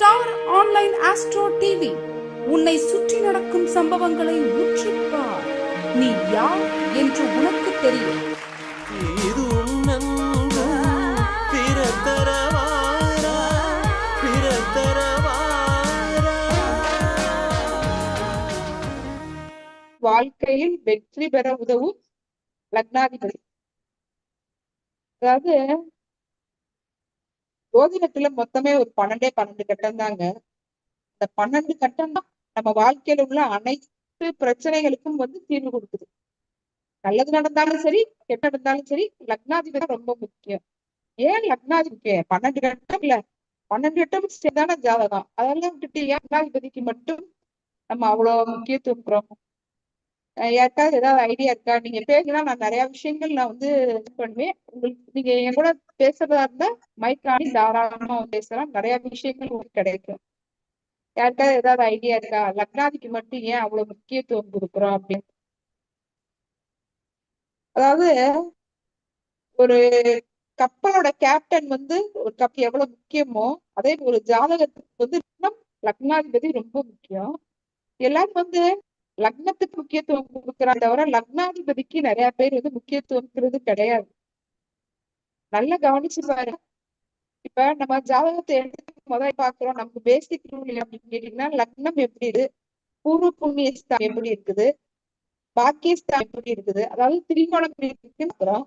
Star online astro TV உன்னை சுற்றி நடக்கும் சம்பவங்களை உற்றுப்பார். நீ யார் என்று உனக்கு தெரியும். வாழ்க்கையில் வெற்றி பெற உதவும் லக்னாதிபதி. அதாவது ஜோதிடத்துல மொத்தமே ஒரு 12 கட்டம் தாங்க. இந்த 12 கட்டம் தான் நம்ம வாழ்க்கையில உள்ள அனைத்து பிரச்சனைகளுக்கும் தீர்வு கொடுக்குது. நல்லது நடந்தாலும் சரி, கெட்ட நடந்தாலும் சரி, லக்னாதிபதி ரொம்ப முக்கியம். ஏன் லக்னாதிபதி 12 கட்டம் இல்ல, 12 கட்டம் சேர்ந்தான ஜாதகம். அதெல்லாம் விட்டுட்டு ஏன் லக்னாதிபதிக்கு மட்டும் நம்ம அவ்வளவு முக்கியத்துவம் கொடுக்கிறோம்? யாருக்காவது ஏதாவது ஐடியா இருக்கா? நீங்க பேசினா நான் நிறைய விஷயங்கள் பண்ணுவேன். உங்களுக்கு நீங்க என் கூட பேசுறதா இருந்தா மைக் ஆனி தாராளமா பேசலாம். நிறைய விஷயங்கள் உங்களுக்கு கிடைக்கும். யாருக்காவது ஏதாவது ஐடியா இருக்கா? லக்னாதிக்கு மட்டும் ஏன் அவ்வளவு முக்கியத்துவம் கொடுக்குறோம் அப்படின்னு? அதாவது ஒரு கப்பலோட கேப்டன் ஒரு கப் எவ்வளவு முக்கியமோ, அதே ஒரு ஜாதகத்துக்கு லக்னாதிபதி ரொம்ப முக்கியம். எல்லாரும் லக்னத்துக்கு முக்கியத்துவம் கொடுக்குறாங்க தவிர லக்னாதிபதிக்கு நிறைய பேர் முக்கியத்துவம்ங்கிறது கிடையாது. நல்லா கவனிச்சு பாருங்க. இப்ப நம்ம ஜாதகத்தை எடுத்து முதல்ல பாக்குறோம். நமக்கு பேசிக் ரூல் அப்படின்னு கேட்டீங்கன்னா, லக்னம் எப்படி இருக்கு, பூர்வ புண்ணிய ஸ்தானம் எப்படி இருக்குது, பாக்கியஸ்தானம் எப்படி இருக்குது, அதாவது திரிகோணம் எப்படி இருக்குன்னு பாக்குறோம்.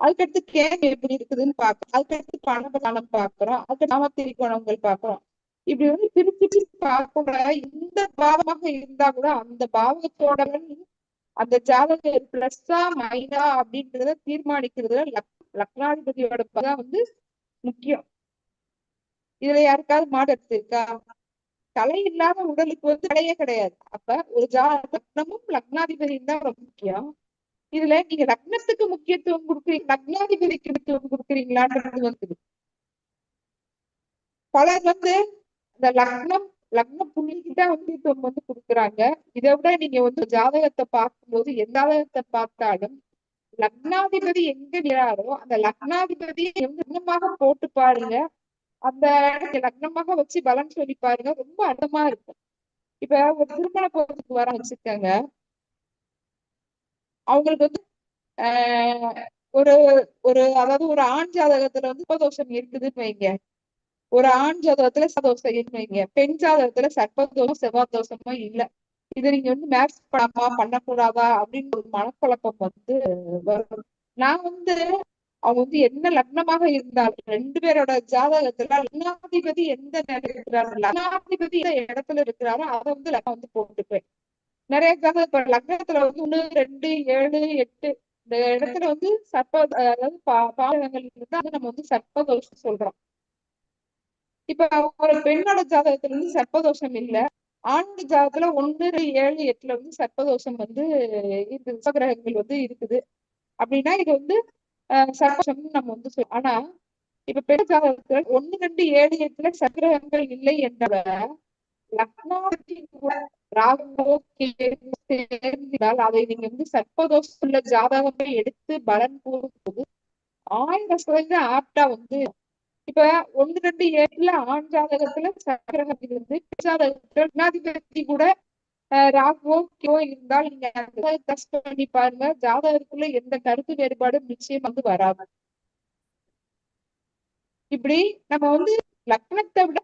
அதுக்கடுத்து கேம் எப்படி இருக்குதுன்னு பாக்குறோம். அதுக்கடுத்து பணபலம் பாக்குறோம். அதுக்கு நாம திரிகோணங்கள் பாக்குறோம். இப்படி பிரிச்சு பார்க்க இந்த பாவமாக இருந்தா கூட அந்த பாவத்தோட அந்த ஜாதகம் பிளஸ்ஸா மைனா அப்படின்றத தீர்மானிக்கிறதுல லக்னாதிபதியோட தான் முக்கியம். இதுல யாருக்காவது மாடத்து இருக்கா? தலை இல்லாத உடலுக்கு தலையே கிடையாது. அப்ப ஒரு லக்னமும் லக்னாதிபதியும் தான் ரொம்ப முக்கியம். இதுல நீங்க லக்னத்துக்கு முக்கியத்துவம் கொடுக்குறீங்க, லக்னாதிபதிக்கு முக்கியத்துவம் கொடுக்குறீங்களான்றது பலர் இந்த லக்ன புள்ளிக்கிட்ட முக்கியத்துவம் கொடுக்குறாங்க. இதை விட நீங்க ஜாதகத்தை பார்க்கும்போது எந்த ஜாதகத்தை பார்த்தாலும் லக்னாதிபதி எங்க விழாரோ அந்த லக்னாதிபதியை லக்னமாக போட்டு பாருங்க. அந்த லக்னமாக வச்சு பலன் சொல்லி பாருங்க, ரொம்ப அர்த்தமா இருக்கும். இப்ப ஒரு திருமண போறதுக்கு வர வச்சிருக்காங்க. அவங்களுக்கு ஒரு ஒரு அதாவது ஒரு ஆண் ஜாதகத்துல சர்ப்பதோஷம் இருக்குதுன்னு வைங்க. ஒரு ஆண் ஜாதகத்துல சதோஷம் இருக்குன்னு வைங்க. பெண் ஜாதகத்துல சர்ப்பதோஷம் செவ்வாய் தோஷமோ இல்ல. இதை நீங்க மேட்ச் பண்ணாமா பண்ணக்கூடாதா அப்படின்னு ஒரு மனக்குழப்பம் வரும். நான் அவங்க என்ன லக்னமாக இருந்தாலும் 2 பேரோட ஜாதகத்துல லக்னாதிபதி எந்த நிலையில இருக்கிறாரு, லக்னாதிபதி எந்த இடத்துல இருக்கிறாரோ அதை லக்னம் போட்டுப்பேன். நிறைய ஜாதகம் இப்ப லக்னத்துல 1, 2, 7, 8 இந்த இடத்துல அதாவது பாதகங்கள் இருந்தா நம்ம சர்ப்பதோஷம் சொல்றோம். இப்ப ஒரு பெண்ணோட ஜாதகத்துல சர்ப்பதோஷம் இல்ல, ஆண் ஜாதகத்துல 1, 7, 8ல சர்ப்பதோஷம் இந்த உபகிரகங்கள் இருக்குது அப்படின்னா இது சர்ப்பதோஷம் நம்ம சொல்றோம். ஆனா இப்ப பெண் ஜாதகத்துல 1, 2, 7, 8ல சர்க்கிரகங்கள் இல்லை என்ற லக்னாதிபதி ராகுவோ சேர்ந்தால் அதை நீங்க சர்ப்பதோஷ ஜாதகமே எடுத்து பலன் கூறும்போது 1000% ஆப்டா இப்ப 1, 2, 7ல ஆண் ஜாதகத்துல சக்கரகத்தில் ஜாதகத்துல லக்னாதிபதி கூட ராகுவோ இருந்தால் நீங்க டெஸ்ட் பண்ணி பாருங்க, ஜாதகத்துக்குள்ள எந்த கருத்து வேறுபாடும் நிச்சயம் வராது. இப்படி நம்ம லக்னத்தை விட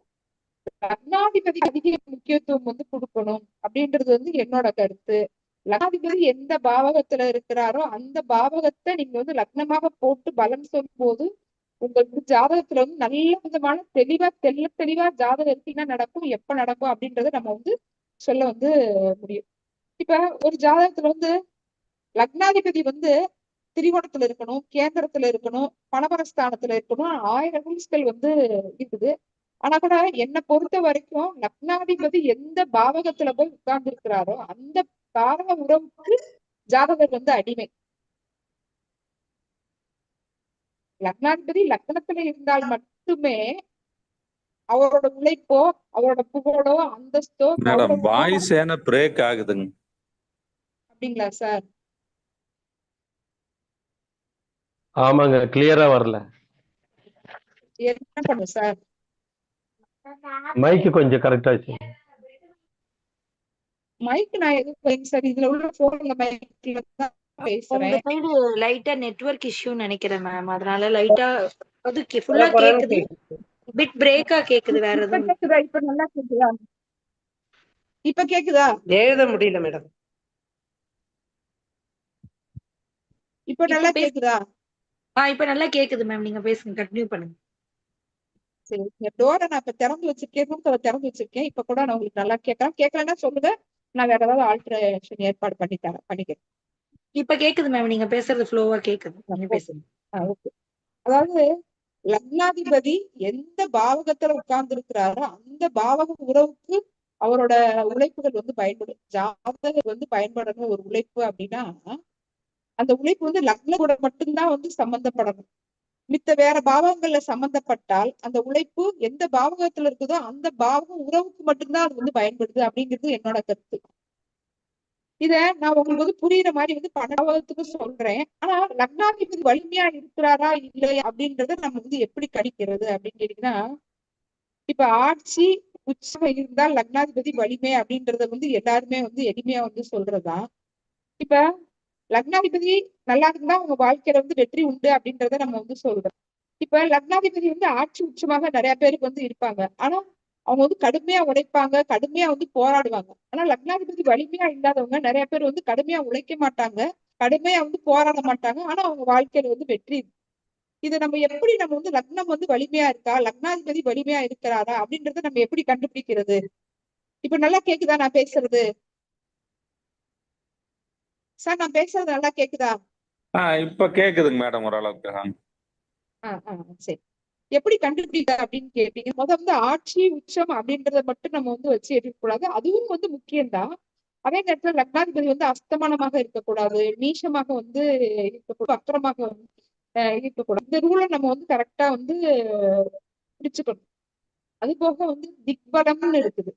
லக்னாதிபதி அதிக முக்கியத்துவம் கொடுக்கணும் அப்படின்றது என்னோட கருத்து. லக்னாதிபதி எந்த பாவகத்துல இருக்கிறாரோ அந்த பாவகத்தை நீங்க லக்னமாக போட்டு பலன் சொல்லும் போது உங்களுக்கு ஜாதகத்துல நல்ல விதமான தெளிவா ஜாதகம் என்ன நடக்கும், எப்ப நடக்கும் அப்படின்றத நம்ம சொல்ல முடியும். இப்ப ஒரு ஜாதகத்துல லக்னாதிபதி திரிகோணத்துல இருக்கணும், கேந்திரத்துல இருக்கணும், பணபரஸ்தானத்துல இருக்கணும், 1000 ரூல்ஸ்கள் இருக்குது. ஆனா கூட என்னை பொறுத்த வரைக்கும் லக்னாதிபதி எந்த பாவகத்துல போய் உட்கார்ந்து இருக்கிறாரோ அந்த பாவக உறவுக்கு ஜாதகர் அடிமை. லக்னாதிபதி லக்னத்துல இருந்தால் மட்டுமே அவரோட உழைப்போ, அவரோட புகழோ, அந்தஸ்தோ வாய்ஸ் ஏன பிரேக் ஆகுதுங்க. அப்படிங்களா சார்? ஆமாங்க, கிளியரா வரல. என்ன பண்ணும் சார்? மைக்கு கொஞ்சம் கரெக்டா வச்சு. மைக் நான் எதுவும் சார், இதுல உள்ள போன்ல மைக்ல தான் உங்க பேசுறேன். சைடு லைட்டா நெட்வொர்க் இஷ்யூ நினைக்கிறேன் மேம். அதனால லைட்டா அது ஃபுல்லா கேக்குது, பிட் பிரேக்கா கேக்குது. வேற இப்ப எதுவும் கேக்குதா? இப்ப நல்லா கேக்குதா? இப்ப கேக்குதா? எழுத முடியல மேடம். இப்ப நல்லா கேக்குதா? இப்ப நல்லா கேக்குது மேம். நீங்க பேசுங்க, கண்டினியூ பண்ணுங்க. சரி, டோரை நான் இப்ப திறந்து வச்சிருக்கேன், ரூம் கதவை திறந்து வச்சிருக்கேன். இப்ப கூட நான் உங்களுக்கு நல்லா கேட்கலாம். கேட்கலன்னா சொல்லுங்க, நான் வேற ஏதாவது ஆல்டரேஷன் ஏற்பாடு பண்ணிக்கிறேன். இப்ப கேக்குது மேம். நீங்க பேசுறது ஃப்ளோவா கேக்குது. நீங்க பேசுங்க. ஓகே. அதாவது லக்னாதிபதி எந்த பாவகத்துல உட்கார்ந்து இருக்கிறாரோ அந்த பாவக உறவுக்கு அவரோட உழைப்புகள் வந்து பயன்படும். ஜாதகர் வந்து பயன்படணும் ஒரு உழைப்பு அப்படின்னா, அந்த உழைப்பு வந்து லக்ன கூட மட்டும்தான் வந்து சம்பந்தப்படணும். மித்த வேற பாவகங்கள்ல சம்பந்தப்பட்டால் அந்த உழைப்பு எந்த பாவகத்துல இருக்குதோ அந்த பாவக உறவுக்கு மட்டும்தான் அது வந்து பயன்படுது அப்படிங்கிறது என்னோட கருத்து. இத நான் உங்களுக்கு வந்து புரியுற மாதிரி வந்து பணத்துக்கு சொல்றேன். ஆனா லக்னாதிபதி வலிமையா இருக்கிறாரா இல்லையா அப்படின்றத நம்ம வந்து எப்படி கணிக்கிறது அப்படின்னு கேட்டீங்கன்னா, இப்ப ஆட்சி உச்சம் இருந்தால் லக்னாதிபதி வலிமை அப்படின்றத வந்து எல்லாருமே வந்து எளிமையா வந்து சொல்றதுதான். இப்ப லக்னாதிபதி நல்லா இருந்தா உங்க வாழ்க்கையில வந்து வெற்றி உண்டு அப்படின்றத நம்ம வந்து சொல்றோம். இப்ப லக்னாதிபதி வந்து ஆட்சி உச்சமாக நிறைய பேருக்கு வந்து இருப்பாங்க. ஆனா அவங்க வந்து கடுமையா உழைப்பாங்க, கடுமையா வந்து போராடுவாங்க. ஆனா லக்னாதிபதி வலிமையா இல்லாதவங்க நிறைய பேர் வந்து கடுமையா உழைக்க மாட்டாங்க, கடுமையா வந்து போராட மாட்டாங்க. ஆனா அவங்க வாழ்க்கையில வந்து வெற்றி. இதை நம்ம எப்படி நம்ம வந்து லக்னம் வந்து வலிமையா இருக்கா, லக்னாதிபதி வலிமையா இருக்கிறாரா அப்படின்றத நம்ம எப்படி கண்டுபிடிக்கிறது? இப்ப நல்லா கேக்குதா நான் பேசுறது? சார் நான் பேசுறது நல்லா கேக்குதா? இப்ப கேக்குதுங்க மேடம் ஓரளவுக்கு. சரி. எப்படி கண்டுபிடிக்க அப்படின்னு கேட்டீங்க. வந்து ஆட்சி உச்சம் அப்படின்றத மட்டும் நம்ம வந்து வச்சு எடுக்கக்கூடாது. அதுவும் வந்து முக்கியம்தான். அதே நேரத்துல லக்னாதிபதி வந்து அஸ்தமானமாக இருக்கக்கூடாது, நீச்சமாக வந்து இருக்கக்கூடாது, வக்கரமாக வந்து இருக்கக்கூடாது. இந்த ரூலை நம்ம வந்து கரெக்டா வந்து பிடிச்சுக்கணும். அது போக வந்து திக்பலம்னு இருக்குது.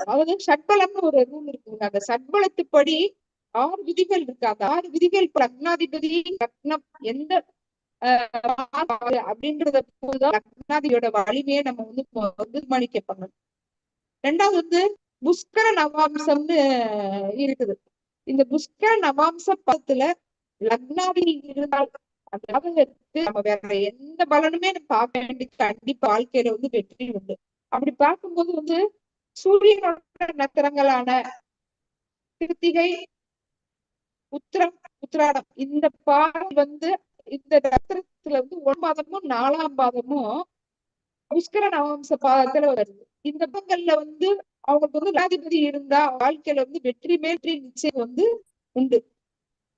அதாவது ஷட்பலம்னு ஒரு ரூல் இருக்குங்க. அந்த ஷட்பலத்துப்படி 6 விதிகள் இருக்கு. அந்த 6 விதிகள் இப்ப லக்னாதிபதி லக்னம் எந்த அப்படின்றத லக்னாதிபதியோட வலிமையை நம்ம வந்து தீர்மானிக்க பண்ணணும். ரெண்டாவது வந்து புஷ்கர நவாம்சம்னு இருக்குது. இந்த புஷ்கர நவாம்ச பதத்துல லக்னாதிபதி இருந்தால் அதாவது நம்ம வேற எந்த பலனுமே நம்ம பார்க்க வேண்டிய கண்டிப்பா வாழ்க்கையில வந்து வெற்றி உண்டு. அப்படி பார்க்கும்போது வந்து சூரியனோட நட்சத்திரங்களான கிருத்திகை, உத்திரம், உத்திராடம் இந்த பாடல் வந்து இந்த நட்சத்திரத்துல வந்து 1 4 பாதமும் புஷ்கர நவம்ச பாதத்துல வருது. இந்த பங்கள்ல வந்து அவங்களுக்கு வந்து லக்னாதிபதி இருந்தா வாழ்க்கையில வந்து வெற்றி நிச்சயம் வந்து உண்டு.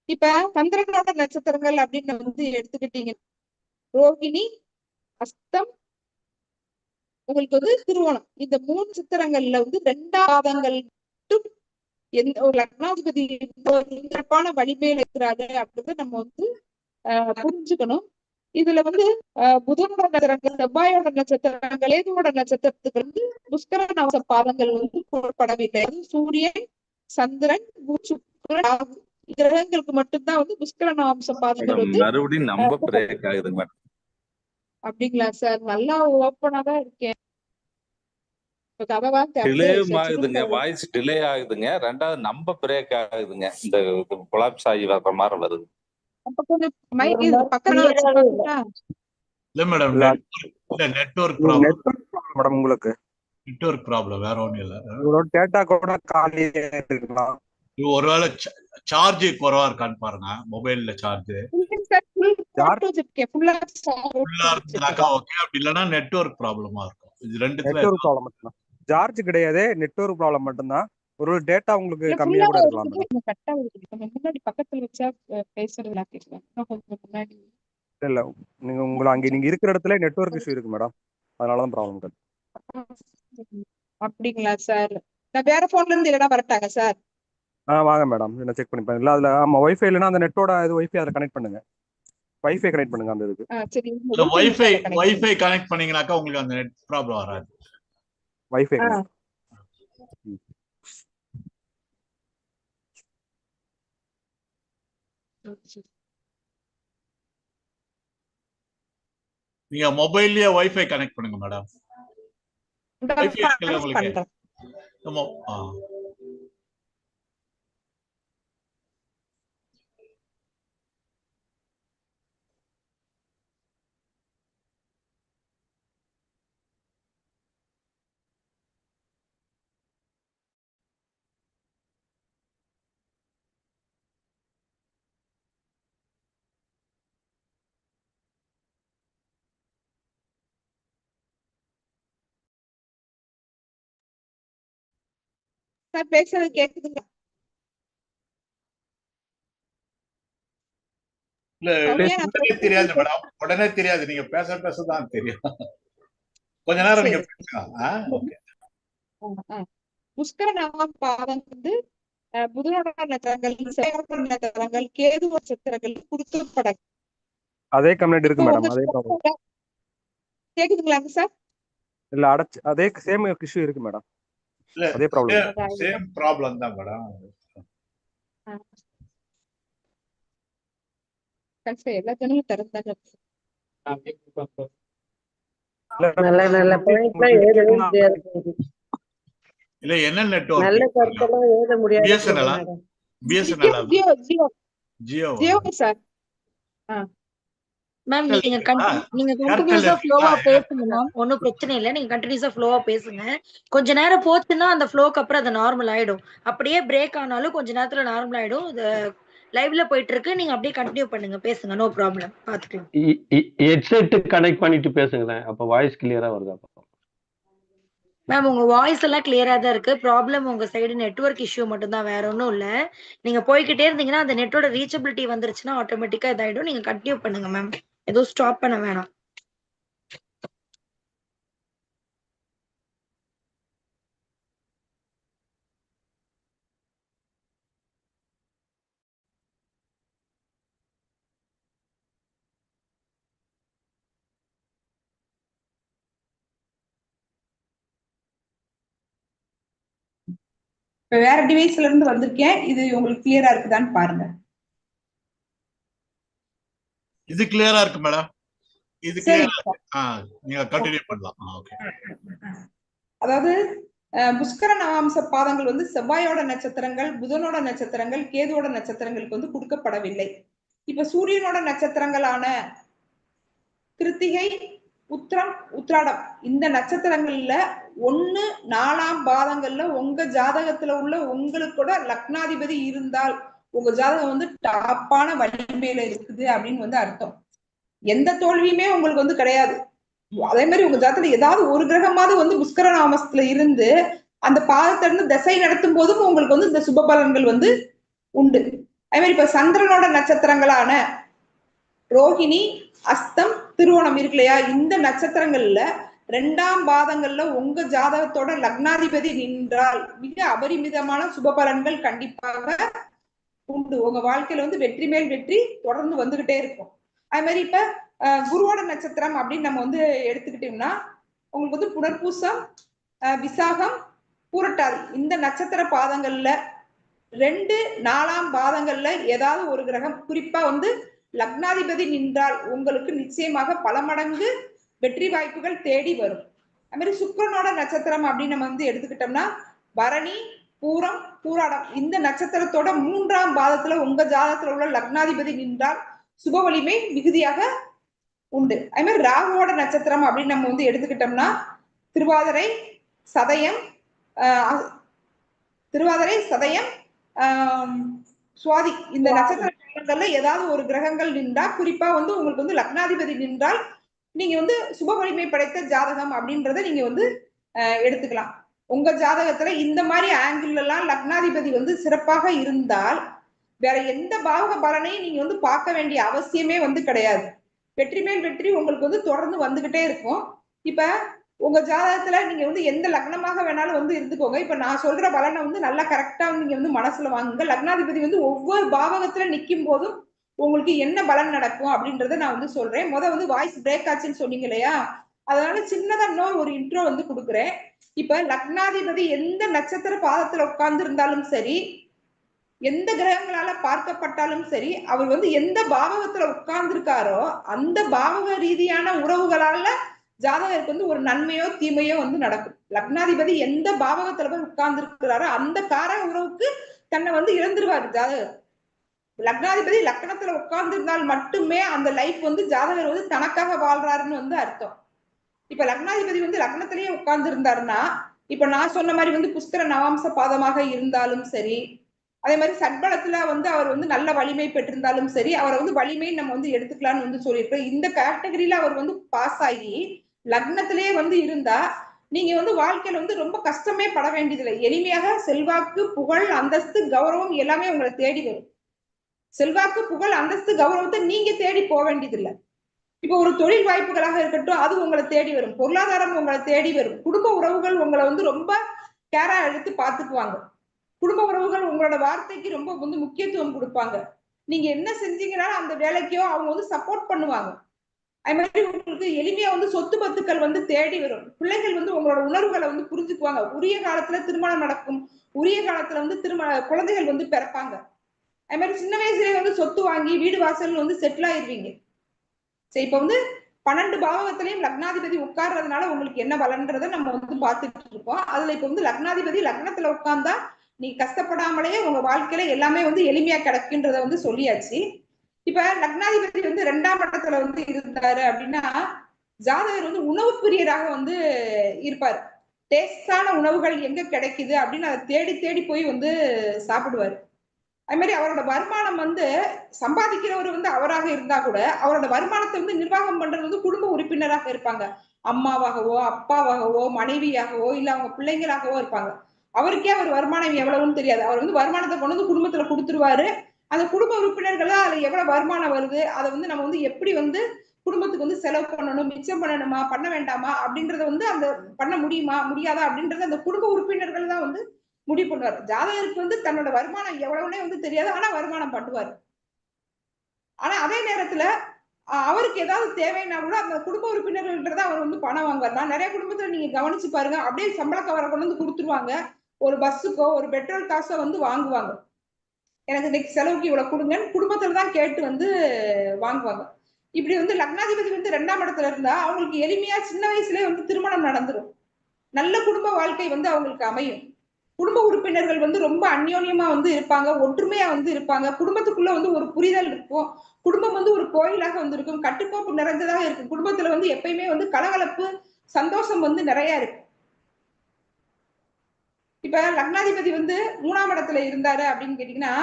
இப்ப சந்திரனோட நட்சத்திரங்கள் அப்படின்னு வந்து எடுத்துக்கிட்டீங்க, ரோகிணி, அஸ்தம், உங்களுக்கு வந்து திருவோணம். இந்த 3 நட்சத்திரங்கள்ல வந்து 2 பாதங்கள் எந்த ஒரு லக்னாதிபதி சிறப்பான வலிமையில இருக்கிறாரு அப்படின்றத நம்ம வந்து புரிஞ்சுக்கணும். இதுல வந்து புதனோட நட்சத்திரங்கள், செவ்வாயோட நட்சத்திரங்கள், கேதுவோட நட்சத்திரத்துக்கு வந்து புஷ்கர நவச பாதங்கள் வந்து போடப்படவில்லை. சூரியன், சந்திரன், சுக்கிரன் கிரகங்களுக்கு மட்டும்தான் வந்து புஷ்கர நவம்ச பாதங்கள் வந்து மறுபடியும் நம்ம பிரேக் ஆகுதுங்க மேடம். அப்படிங்களா சார்? நல்லா ஓப்பனா தான் இருக்கேன். டிலே ஆகுதுங்க, வாய்ஸ் டிலே ஆகுதுங்க. ரெண்டாவது நம்ம பிரேக் ஆகுதுங்க, இந்த கொலாப்ஸ் ஆகி வர்ற மாதிரி வருது. இல்ல மேடம், நெட்வொர்க் ப்ராப்ளம் உங்களுக்கு. நெட்வொர்க் ப்ராப்ளம் வேற ஒண்ணும் இல்ல. உங்களோட டேட்டா கூட காலியா இருக்கலாம். ஒருவேளை சார்ஜ் குறைவா இருக்கான்னு பாருங்க மொபைல்ல. சார்ஜ் ஃபுல்லா இருந்தாக்கா ஓகே, அப்படி இல்லைன்னா நெட்வொர்க் ப்ராப்ளமா இருக்கும். இது ரெண்டுத்துல நெட்வொர்க் ப்ராப்ளம் மட்டும். சார்ஜ் கிடையாது, நெட்வொர்க் ப்ராப்ளம் மட்டும்தான். ஒரு டேட்டா உங்களுக்கு கம்மியா கூட இருக்கலாம். முன்னாடி பக்கத்துல வச்சா பேசுறதுல முன்னாடி இல்ல, நீங்க இருக்கிற இடத்துல நெட்வொர்க் இஷ்யூ இருக்கு மேடம், அதனாலதான் ப்ராப்ளம். அப்படிங்களா சார்? நான் வேற போன்ல இருந்து இல்லைன்னா வரட்டாங்க சார்? வாங்க மேடம், என்ன செக் பண்ணி பாருங்க. இல்ல அதுல ஆமா வைஃபை இல்லைன்னா அந்த நெட்டோட இது வைஃபை அதை கனெக்ட் பண்ணுங்க. வைஃபை கனெக்ட் பண்ணுங்க அந்த இதுக்கு. சரி, வைஃபை கனெக்ட் பண்ணீங்கனாக்கா உங்களுக்கு அந்த நெட் ப்ராப்ளம் வராது. வைஃபை நீங்க மொபைல்லயே வைஃபை கனெக்ட் பண்ணுங்க மேடம். வைஃபை இருக்குல்ல பாஸ் உங்களுக்கு? பண்றேன். ஆமா. சார் பேசுறது கேக்குதுங்களா? இல்ல சௌமியா, நான் உடனே தெரியாது மேடம், உடனே தெரியாது. நீங்க பேச பேசதான் தெரியும். கொஞ்ச நேரம் நீங்க பேசலாம். ஓகே. புஷ்கர நாமம் பாதம் வந்து புதனோட நட்சத்திரங்கள், செவ்வாயோட நட்சத்திரங்கள், கேது நட்சத்திரங்கள் கொடுக்கப்பட அதே கம்ப்ளைண்ட் இருக்கு இப்போ மேடம். உங்க அதே ப்ராப்ளம் கேக்குதுங்களாங்க சார்? இல்ல அதே சேம் இஷ்யூ இருக்கு மேடம். இல்ல அதே ப்ராப்ளம். சேம் ப்ராப்ளம் தான் மேடம். எல்லா ஜனமும் திறந்தாங்க. நல்ல நல்ல பாயிண்ட்லாம் எழுதவே முடியாது. இல்ல என்ன நெட்வொர்க்? நல்ல கருத்தெல்லாம் எழுத முடியாது. BSNL BSNL Jio Jio Jio Jio sir. Ma'am நீங்க கண்டினியூஸா ஃப்ளோவா பேசுங்க மேம். ஒன்னும் பிரச்சனை இல்லை, நீங்க கண்டினியூஸா ஃப்ளோவா பேசுங்க. கொஞ்ச நேரம் போச்சுன்னா அந்த ஃப்ளோக்கு அப்புறம் அது நார்மல் ஆயிடும். அப்படியே பிரேக் ஆனாலும் கொஞ்ச நேரத்துல நார்மல் ஆயிடும். லைவ்ல போயிட்டு இருக்கு, நீங்க அப்படியே கண்டினியூ பண்ணுங்க, பேசுங்க, நோ ப்ராப்ளம், பாத்துக்கலாம். ஹெட்செட் கனெக்ட் பண்ணிட்டு பேசுங்களேன், அப்ப வாய்ஸ் கிளியரா வருது. மேம் உங்க வாய்ஸ் எல்லாம் கிளியரா தான் இருக்கு. ப்ராப்ளம் உங்க சைடு நெட்வொர்க் இஷ்யூ மட்டும் தான், வேற ஒன்றும் இல்ல. நீங்க போய்கிட்டே இருந்தீங்கன்னா அந்த நெட்டோட ரீச்சபிலிட்டி வந்துருச்சுன்னா ஆட்டோமேட்டிக்கா இதாயிடும். நீங்க கண்டினியூ பண்ணுங்க மேம், எதுவும் ஸ்டாப் பண்ண வேணாம். இப்ப வேற டிவைஸ்ல இருந்து வந்திருக்கேன், இது உங்களுக்கு கிளியரா இருக்குதான்னு பாருங்க. இது கிளியரா இருக்கு மேடம். இது கிளியரா இருக்கு. நீங்க கண்டினியூ பண்ணலாம். ஓகே. அதாவது புஷ்கர நவாம்ச பாதங்கள் வந்து செவ்வாயோட நட்சத்திரங்கள், புதனோட நட்சத்திரங்கள், கேதுவோட நட்சத்திரங்களுக்கு வந்து கொடுக்கப்படவில்லை. இப்ப சூரியனோட நட்சத்திரங்களான கிருத்திகை, உத்திரம், உத்திராடம் இந்த நட்சத்திரங்கள்ல 1, 4ஆம் பாதங்கள்ல உங்க ஜாதகத்துல உள்ள உங்களுக்கூட லக்னாதிபதி இருந்தால் உங்க ஜாதகம் வந்து டாப்பான வலிமையில இருக்குது அப்படின்னு வந்து அர்த்தம். எந்த தோல்வியுமே உங்களுக்கு வந்து கிடையாது. அதே மாதிரி உங்க ஜாதகத்துல ஏதாவது ஒரு கிரகமாவது வந்து புஷ்கர நாமஸ்துல இருந்து அந்த பாதத்தை இருந்து திசை நடத்தும் போதும் உங்களுக்கு வந்து இந்த சுப பலன்கள் வந்து உண்டு. அதே மாதிரி இப்ப சந்திரனோட நட்சத்திரங்களான ரோஹிணி, அஸ்தம், திருவோணம் இருக்கு இல்லையா, இந்த நட்சத்திரங்கள்ல 2ஆம் பாதங்கள்ல உங்க ஜாதகத்தோட லக்னாதிபதி நின்றால் மிக அபரிமிதமான சுப பலன்கள் கண்டிப்பாக உண்டு. உங்க வாழ்க்கையில வந்து வெற்றி மேல் வெற்றி தொடர்ந்து வந்துகிட்டே இருக்கும். அது மாதிரி இப்ப குருவோட நட்சத்திரம் அப்படின்னு நம்ம வந்து எடுத்துக்கிட்டோம்னா உங்களுக்கு வந்து புனர்பூசம், விசாகம், பூரட்டாதி இந்த நட்சத்திர பாதங்கள்ல 2, 4ஆம் பாதங்கள்ல ஏதாவது ஒரு கிரகம் குறிப்பா வந்து லக்னாதிபதி நின்றால் உங்களுக்கு நிச்சயமாக பல மடங்கு வெற்றி வாய்ப்புகள் தேடி வரும். அது மாதிரி சுக்கிரனோட நட்சத்திரம் அப்படின்னு நம்ம வந்து எடுத்துக்கிட்டோம்னா பரணி, பூரம், பூராடம் இந்த நட்சத்திரத்தோட 3ஆம் பாதத்துல உங்க ஜாதகத்துல உள்ள லக்னாதிபதி நின்றால் சுப வலிமை மிகுதியாக உண்டு. அதே மாதிரி ராகுவோட நட்சத்திரம் அப்படின்னு நம்ம வந்து எடுத்துக்கிட்டோம்னா திருவாதிரை, சதயம், சுவாதி இந்த நட்சத்திரங்கள்ல ஏதாவது ஒரு கிரகங்கள் நின்றா குறிப்பா வந்து உங்களுக்கு வந்து லக்னாதிபதி நின்றால் நீங்க வந்து சுப வலிமை படைத்த ஜாதகம் அப்படின்றத நீங்க வந்து எடுத்துக்கலாம். உங்க ஜாதகத்துல இந்த மாதிரி ஆங்கிள் எல்லாம் லக்னாதிபதி வந்து சிறப்பாக இருந்தால் வேற எந்த பாவக பலனையும் நீங்க வந்து பார்க்க வேண்டிய அவசியமே வந்து கிடையாது. வெற்றி மேல் வெற்றி உங்களுக்கு வந்து தொடர்ந்து வந்துகிட்டே இருக்கும். இப்ப உங்க ஜாதகத்துல நீங்க வந்து எந்த லக்னமாக வேணாலும் வந்து இருந்துக்கோங்க. இப்ப நான் சொல்ற பலனை வந்து நல்லா கரெக்டா நீங்க வந்து மனசுல வாங்குங்க. லக்னாதிபதி வந்து ஒவ்வொரு பாவகத்துல நிக்கும் போதும் உங்களுக்கு என்ன பலன் நடக்கும் அப்படின்றத நான் வந்து சொல்றேன். வந்து வாய்ஸ் பிரேக் ஆச்சுன்னு சொன்னீங்க இல்லையா, அதனால சின்னதா இன்னொரு ஒரு இன்ட்ரோ வந்து கொடுக்குறேன். இப்ப லக்னாதிபதி எந்த நட்சத்திர பாதத்துல உட்கார்ந்து இருந்தாலும் சரி, எந்த கிரகங்களால பார்க்கப்பட்டாலும் சரி, அவர் வந்து எந்த பாவகத்துல உட்கார்ந்து இருக்காரோ அந்த பாவக ரீதியான உறவுகளால ஜாதகருக்கு வந்து ஒரு நன்மையோ தீமையோ வந்து நடக்கும். லக்னாதிபதி எந்த பாவகத்துல போய் உட்கார்ந்து இருக்கிறாரோ அந்த காரக உறவுக்கு தன்னை வந்து இழந்துருவாரு ஜாதகர். லக்னாதிபதி லக்னத்துல உட்கார்ந்து இருந்தால் மட்டுமே அந்த லைஃப் வந்து ஜாதகர் வந்து தனக்காக வாழ்றாருன்னு வந்து அர்த்தம். இப்ப லக்னாதிபதி வந்து லக்னத்திலேயே உட்கார்ந்து இருந்தாருன்னா, இப்ப நான் சொன்ன மாதிரி வந்து புஷ்கர நவாம்ச பாதமாக இருந்தாலும் சரி, அதே மாதிரி சட்பலத்துல வந்து அவர் வந்து நல்ல வலிமை பெற்றிருந்தாலும் சரி, அவரை வந்து வலிமை நம்ம வந்து எடுத்துக்கலாம்னு வந்து சொல்லியிருக்கோம். இந்த கேட்டகரியில அவர் வந்து பாஸ் ஆகி லக்னத்திலேயே வந்து இருந்தா நீங்க வந்து வாழ்க்கையில வந்து ரொம்ப கஷ்டமே பட வேண்டியதில்லை. எளிமையாக செல்வாக்கு, புகழ், அந்தஸ்து, கௌரவம் எல்லாமே உங்களை தேடி வரும். செல்வாக்கு, புகழ், அந்தஸ்து, கௌரவத்தை நீங்க தேடி போக வேண்டியதில்லை. இப்ப ஒரு தொழில் வாய்ப்புகளாக இருக்கட்டும், அது உங்களை தேடி வரும். பொருளாதாரம் உங்களை தேடி வரும். குடும்ப உறவுகள் உங்களை வந்து ரொம்ப கேரா எடுத்து பாத்துக்குவாங்க. குடும்ப உறவுகள் உங்களோட வார்த்தைக்கு ரொம்ப வந்து முக்கியத்துவம் கொடுப்பாங்க. நீங்க என்ன செஞ்சீங்கன்னாலும் அந்த வேலைக்கோ அவங்க வந்து சப்போர்ட் பண்ணுவாங்க. அது மாதிரி உங்களுக்கு எளிமையா வந்து சொத்து பத்துக்கள் வந்து தேடி வரும். பிள்ளைகள் வந்து உங்களோட உணர்வுகளை வந்து புரிஞ்சுக்குவாங்க. உரிய காலத்துல திருமணம் நடக்கும். உரிய காலத்துல வந்து குழந்தைகள் வந்து பிறப்பாங்க. அது மாதிரி சின்ன வயசுலயே வந்து சொத்து வாங்கி வீடு வாசல் வந்து செட்டில் ஆயிருவீங்க. சரி, இப்ப வந்து 12 பாவகத்திலையும் லக்னாதிபதி உட்கார்றதுனால உங்களுக்கு என்ன பலன்றதை நம்ம வந்து பார்த்துட்டு இருக்கோம். அதுல இப்ப வந்து லக்னாதிபதி லக்னத்துல உட்கார்ந்தா நீ கஷ்டப்படாமலே உங்க வாழ்க்கையில எல்லாமே வந்து எளிமையா கிடைக்குன்றத வந்து சொல்லியாச்சு. இப்ப லக்னாதிபதி வந்து 2ஆம் இடத்துல வந்து இருந்தாரு அப்படின்னா ஜாதகர் வந்து உணவு பிரியராக வந்து இருப்பார். டேஸ்டான உணவுகள் எங்க கிடைக்குது அப்படின்னு அதை தேடி தேடி போய் வந்து சாப்பிடுவாரு. அது மாதிரி அவரோட வருமானம் வந்து சம்பாதிக்கிறவர் வந்து அவராக இருந்தா கூட அவரோட வருமானத்தை வந்து நிர்வாகம் பண்றது வந்து குடும்ப உறுப்பினராக இருப்பாங்க. அம்மாவாகவோ, அப்பாவாகவோ, மனைவியாகவோ, இல்ல அவங்க பிள்ளைங்களாகவோ இருப்பாங்க. அவருக்கே அவர் வருமானம் எவ்வளவுன்னு தெரியாது. அவர் வந்து வருமானத்தை கொண்டு வந்து குடும்பத்துல கொடுத்துருவாரு. அந்த குடும்ப உறுப்பினர்கள் அதுல எவ்வளவு வருமானம் வருது, அதை வந்து நம்ம வந்து எப்படி வந்து குடும்பத்துக்கு வந்து செலவு பண்ணணும், மிச்சம் பண்ணணுமா, பண்ண வேண்டாமா அப்படின்றத வந்து அந்த பண்ண முடியுமா, முடியாதா அப்படின்றத அந்த குடும்ப உறுப்பினர்கள் தான் வந்து முடிவு பண்ணுவார். ஜாதகருக்கு வந்து தன்னோட வருமானம் எவ்வளவுனே வந்து தெரியாது. ஆனா வருமானம் பண்ணுவார். ஆனா அதே நேரத்துல அவருக்கு ஏதாவது தேவைன்னா கூட அந்த குடும்ப உறுப்பினர்கள்ன்றத அவர் வந்து பணம் வாங்குவார். நான் நிறைய குடும்பத்துல நீங்க கவனிச்சு பாருங்க, அப்படியே சம்பள கவரை கொண்டு வந்து கொடுத்துருவாங்க. ஒரு பஸ்ஸுக்கோ ஒரு பெட்ரோல் காசோ வந்து வாங்குவாங்க. எனக்கு இன்னைக்கு செலவுக்கு இவ்வளவு கொடுங்கன்னு குடும்பத்துல தான் கேட்டு வந்து வாங்குவாங்க. இப்படி வந்து லக்னாதிபதி வந்து 2ஆம் இடத்துல இருந்தா அவங்களுக்கு எளிமையா சின்ன வயசுலயே வந்து திருமணம் நடந்துரும். நல்ல குடும்ப வாழ்க்கை வந்து அவங்களுக்கு அமையும். குடும்ப உறுப்பினர்கள் வந்து ரொம்ப அந்யோன்யமா வந்து இருப்பாங்க, ஒற்றுமையா வந்து இருப்பாங்க. குடும்பத்துக்குள்ள வந்து ஒரு புரிதல் இருக்கும். குடும்பம் வந்து ஒரு கோயிலாக வந்து இருக்கும். கட்டுக்கோப்பு நிறைந்ததாக இருக்கும். குடும்பத்துல வந்து எப்பயுமே வந்து கலகலப்பு, சந்தோஷம் வந்து நிறைய இருக்கும். இப்ப லக்னாதிபதி வந்து 3ஆம் இடத்துல இருந்தாரு அப்படின்னு கேட்டீங்கன்னா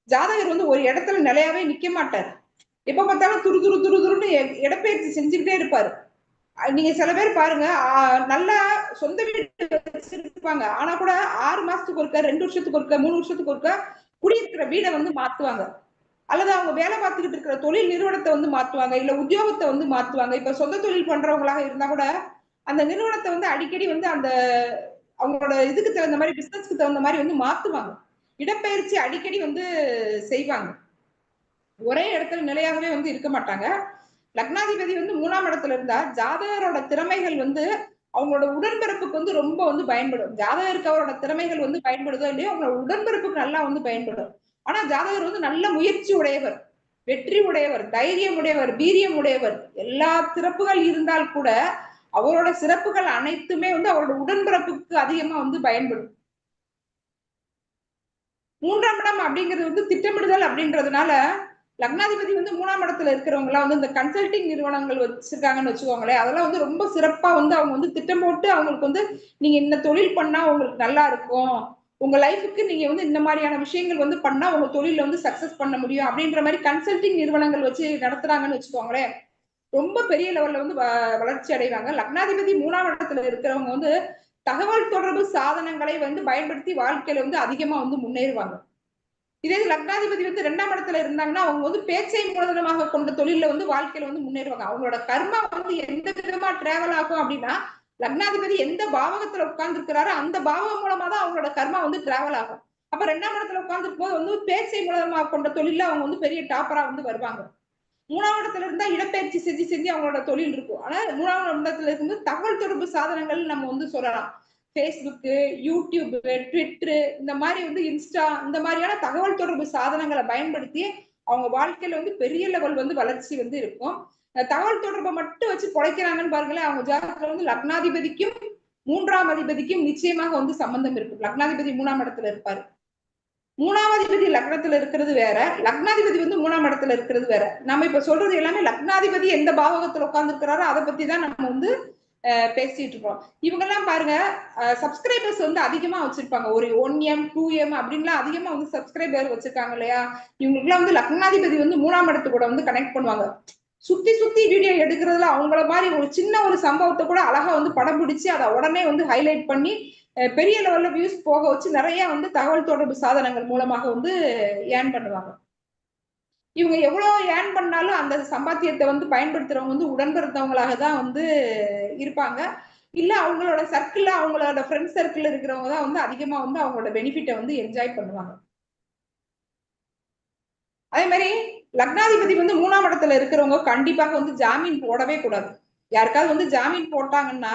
ஜாதகர் வந்து ஒரு இடத்துல நிலையாவே நிக்க மாட்டார். எப்ப பார்த்தாலும் துரு துரு துரு துருன்னு இடப்பெயர்ச்சி செஞ்சுக்கிட்டே இருப்பாரு. நீங்க சில பேர் பாருங்க, நல்லா சொந்த வீடு வச்சிருப்பாங்க. ஆனா கூட 6 மாசத்துக்கு ஒருக்க, 2 வருஷத்துக்கு ஒருக்க, 3 வருஷத்துக்கு ஒருக்க குடியிருக்கிற வீடை வந்து மாத்துவாங்க. அல்லது அவங்க வேலை பார்த்துக்கிட்டு இருக்கிற தொழில் நிறுவனத்தை வந்து மாத்துவாங்க, இல்ல உத்தியோகத்தை வந்து மாத்துவாங்க. இப்ப சொந்த தொழில் பண்றவங்களாக இருந்தா கூட அந்த நிறுவனத்தை வந்து அடிக்கடி வந்து அந்த அவங்களோட இதுக்கு தகுந்த மாதிரி, பிசினஸ்க்கு தகுந்த மாதிரி வந்து மாத்துவாங்க. இடப்பெயர்ச்சி அடிக்கடி வந்து செய்வாங்க. ஒரே இடத்துல நிலையாகவே வந்து இருக்க மாட்டாங்க. லக்னாதிபதி வந்து 3ஆம் இடத்துல இருந்தா ஜாதகரோட திறமைகள் வந்து அவங்களோட உடன்பிறப்புக்கு வந்து ரொம்ப வந்து பயன்படும். ஜாதகருக்கு அவரோட திறமைகள் வந்து பயன்படுதோ இல்லையோ அவங்களோட உடன்பிறப்புக்கு நல்லா வந்து பயன்படும். ஆனா ஜாதகர் வந்து நல்ல முயற்சி உடையவர், வெற்றி உடையவர், தைரியம் உடையவர், வீரியம் உடையவர். எல்லா சிறப்புகள் இருந்தால் கூட அவரோட சிறப்புகள் அனைத்துமே வந்து அவரோட உடன்பிறப்புக்கு அதிகமா வந்து பயன்படும். 3ஆம் இடம் அப்படிங்கிறது வந்து திட்டமிடுதல் அப்படின்றதுனால லக்னாதிபதி வந்து 3ஆம் இடத்துல இருக்கிறவங்க எல்லாம் வந்து இந்த கன்சல்டிங் நிறுவனங்கள் வச்சிருக்காங்கன்னு வச்சுக்கோங்களேன். அதெல்லாம் வந்து ரொம்ப சிறப்பா வந்து அவங்க வந்து திட்டம் போட்டு அவங்களுக்கு வந்து நீங்க இந்த தொழில் பண்ணா உங்களுக்கு நல்லா இருக்கும், உங்க லைஃபுக்கு நீங்க வந்து இந்த மாதிரியான விஷயங்கள் வந்து பண்ணா உங்க தொழில வந்து சக்சஸ் பண்ண முடியும் அப்படின்ற மாதிரி கன்சல்டிங் நிறுவனங்கள் வச்சு நடத்துறாங்கன்னு வச்சுக்கோங்களேன். ரொம்ப பெரிய லெவல்ல வந்து வளர்ச்சி அடைவாங்க. லக்னாதிபதி 3ஆம் இடத்துல இருக்கிறவங்க வந்து தகவல் தொடர்பு சாதனங்களை வந்து பயன்படுத்தி வாழ்க்கையில வந்து அதிகமா வந்து முன்னேறுவாங்க. இதே லக்னாதிபதி வந்து 2ஆம் இடத்துல இருந்தாங்கன்னா அவங்க வந்து பேச்சை மூலதனமாக கொண்ட தொழில வந்து வாழ்க்கையில வந்து முன்னேறுவாங்க. அவங்களோட கர்மா வந்து எந்த விதமா டிராவல் ஆகும் அப்படின்னா லக்னாதிபதி எந்த பாவகத்துல உட்கார்ந்து இருக்கிறாரோ அந்த பாவகம் மூலமா தான் அவங்களோட கர்மா வந்து டிராவல் ஆகும். அப்ப 2ஆம் இடத்துல உட்கார்ந்து போது வந்து பேச்சை மூலதனமாக கொண்ட தொழில அவங்க வந்து பெரிய டாப்பரா வந்து வருவாங்க. 3ஆம் இடத்துல இருந்தா இடப்பெயர்ச்சி செஞ்சு செஞ்சு அவங்களோட தொழில் இருக்கும். ஆனா 3ஆம் இடத்துல இருந்து தகவல் தொடர்பு சாதனங்கள் நம்ம வந்து சொல்லலாம். ஃபேஸ்புக்கு, யூடியூப், ட்விட்டரு, இந்த மாதிரி வந்து இன்ஸ்டா, இந்த மாதிரியான தகவல் தொடர்பு சாதனங்களை பயன்படுத்தி அவங்க வாழ்க்கையில வந்து பெரிய லெவல் வந்து வளர்ச்சி வந்து இருக்கும். தகவல் தொடர்பை மட்டும் வச்சு பொழைக்கிறாங்கன்னு பாருங்களேன். அவங்க ஜாதகத்துல வந்து லக்னாதிபதிக்கும் 3ஆம் அதிபதிக்கும் நிச்சயமாக வந்து சம்பந்தம் இருக்கு. லக்னாதிபதி 3ஆம் இடத்துல இருப்பாரு. 3ஆம் அதிபதி லக்னத்துல இருக்கிறது வேற, லக்னாதிபதி வந்து 3ஆம் இடத்துல இருக்கிறது வேற. நம்ம இப்ப சொல்றது எல்லாமே லக்னாதிபதி எந்த பாவகத்துல உட்கார்ந்து இருக்கிறாரோ அதை பத்தி தான் நம்ம வந்து பேசிட்டு இருக்கோம். இவங்க எல்லாம் பாருங்க, சப்ஸ்கிரைபர்ஸ் வந்து அதிகமா வச்சிருப்பாங்க. ஒரு 1M 2M அப்படின்லாம் அதிகமா வந்து சப்ஸ்கிரைபர் வச்சிருக்காங்க இல்லையா? இவங்களுக்கு எல்லாம் வந்து லக்னாதிபதி வந்து 3ஆம் இடத்து கூட வந்து கனெக்ட் பண்ணுவாங்க. சுத்தி சுத்தி வீடியோ எடுக்கிறதுல அவங்கள மாதிரி ஒரு சின்ன ஒரு சம்பவத்தை கூட அழகா வந்து படம் பிடிச்சு அதை உடனே வந்து ஹைலைட் பண்ணி பெரிய லெவல்ல வியூஸ் போக வச்சு நிறைய வந்து தகவல் தொடர்பு சாதனங்கள் மூலமாக வந்து ஏர்ன் பண்ணுவாங்க. இவங்க எவ்வளவு ஏர்ன் பண்ணாலும் அந்த சம்பாத்தியத்தை வந்து பயன்படுத்துறவங்க வந்து உடன்பிறந்தவங்களாக தான் வந்து இருப்பாங்க. இல்ல அவங்களோட சர்க்கிள்ல, அவங்களோட ஃப்ரெண்ட் சர்க்கிள் இருக்கிறவங்க தான் வந்து அதிகமா வந்து அவங்களோட பெனிஃபிட்டை வந்து என்ஜாய் பண்ணுவாங்க. அதே மாதிரி லக்னாதிபதி வந்து 3ஆம் இடத்துல இருக்கிறவங்க கண்டிப்பாக வந்து ஜாமீன் போடவே கூடாது. யாருக்காவது வந்து ஜாமீன் போட்டாங்கன்னா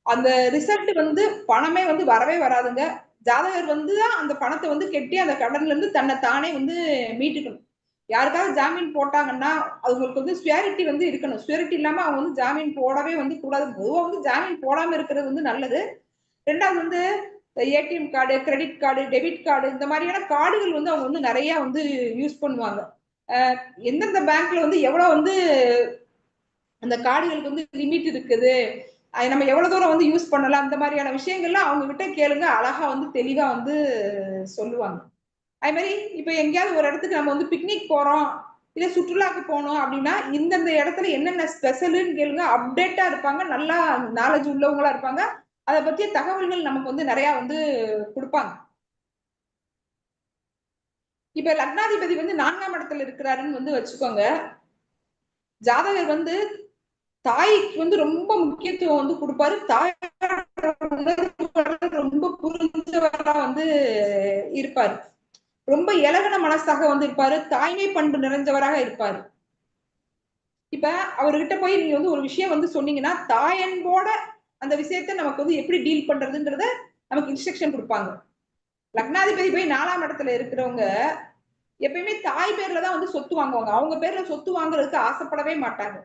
அந்த ரிசல்ட் வந்து பணமே வந்து வரவே வராதுங்க. ஜாதகர் வந்து தான் அந்த பணத்தை வந்து கெட்டி அந்த கடன்ல இருந்து தன்னை தானே வந்து மீட்டுக்கணும். யாருக்காவது ஜாமீன் போட்டாங்கன்னா அவங்களுக்கு வந்து ஸ்பியாரிட்டி வந்து இருக்கணும். ஸ்பியாரிட்டி இல்லாம அவங்க வந்து ஜாமீன் போடவே வந்து கூடாது. பொதுவாக வந்து ஜாமீன் போடாம இருக்கிறது வந்து நல்லது. 2வது வந்து ATM card, credit card, debit card இந்த மாதிரியான கார்டுகள் வந்து அவங்க வந்து நிறைய வந்து யூஸ் பண்ணுவாங்க. எந்தெந்த பேங்க்ல வந்து எவ்வளவு வந்து அந்த கார்டுகளுக்கு வந்து லிமிட் இருக்குது, அது நம்ம எவ்வளவு தூரம் வந்து யூஸ் பண்ணலாம், அந்த மாதிரியான விஷயங்கள்லாம் அவங்க கிட்ட கேளுங்க. அழகா வந்து தெளிவா வந்து சொல்லுவாங்க. அதே மாதிரி இப்ப எங்கேயாவது ஒரு இடத்துக்கு நம்ம வந்து பிக்னிக் போறோம், இல்ல சுற்றுலாக்கு போனோம் அப்படின்னா இந்தந்த இடத்துல என்னென்ன ஸ்பெஷல்னு கேளுங்க. அப்டேட்டா இருப்பாங்க, நல்லா நாலேஜ் உள்ளவங்களா இருப்பாங்க. அதை பத்திய தகவல்கள் நமக்கு வந்து நிறைய வந்து கொடுப்பாங்க. இப்ப லக்னாதிபதி வந்து 4ஆம் இடத்துல இருக்கிறாருன்னு வந்து வச்சுக்கோங்க. ஜாதகர் வந்து தாய்க்கு வந்து ரொம்ப முக்கியத்துவம் வந்து கொடுப்பாரு. தாய் ரொம்ப புரிஞ்சவரா வந்து இருப்பாரு. ரொம்ப இலகன மனசாக வந்து இருப்பாரு. தாய்மை பண்பு நிறைஞ்சவராக இருப்பாரு. இப்ப அவர்கிட்ட போய் நீங்க வந்து ஒரு விஷயம் வந்து சொன்னீங்கன்னா தாயன்போட அந்த விஷயத்தை நமக்கு வந்து எப்படி டீல் பண்றதுன்றத நமக்கு இன்ஸ்ட்ரக்ஷன் கொடுப்பாங்க. லக்னாதிபதி போய் 4ஆம் இடத்துல இருக்கிறவங்க எப்பயுமே தாய் பேர்ல தான் வந்து சொத்து வாங்குவாங்க. அவங்க பேர்ல சொத்து வாங்குறதுக்கு ஆசைப்படவே மாட்டாங்க.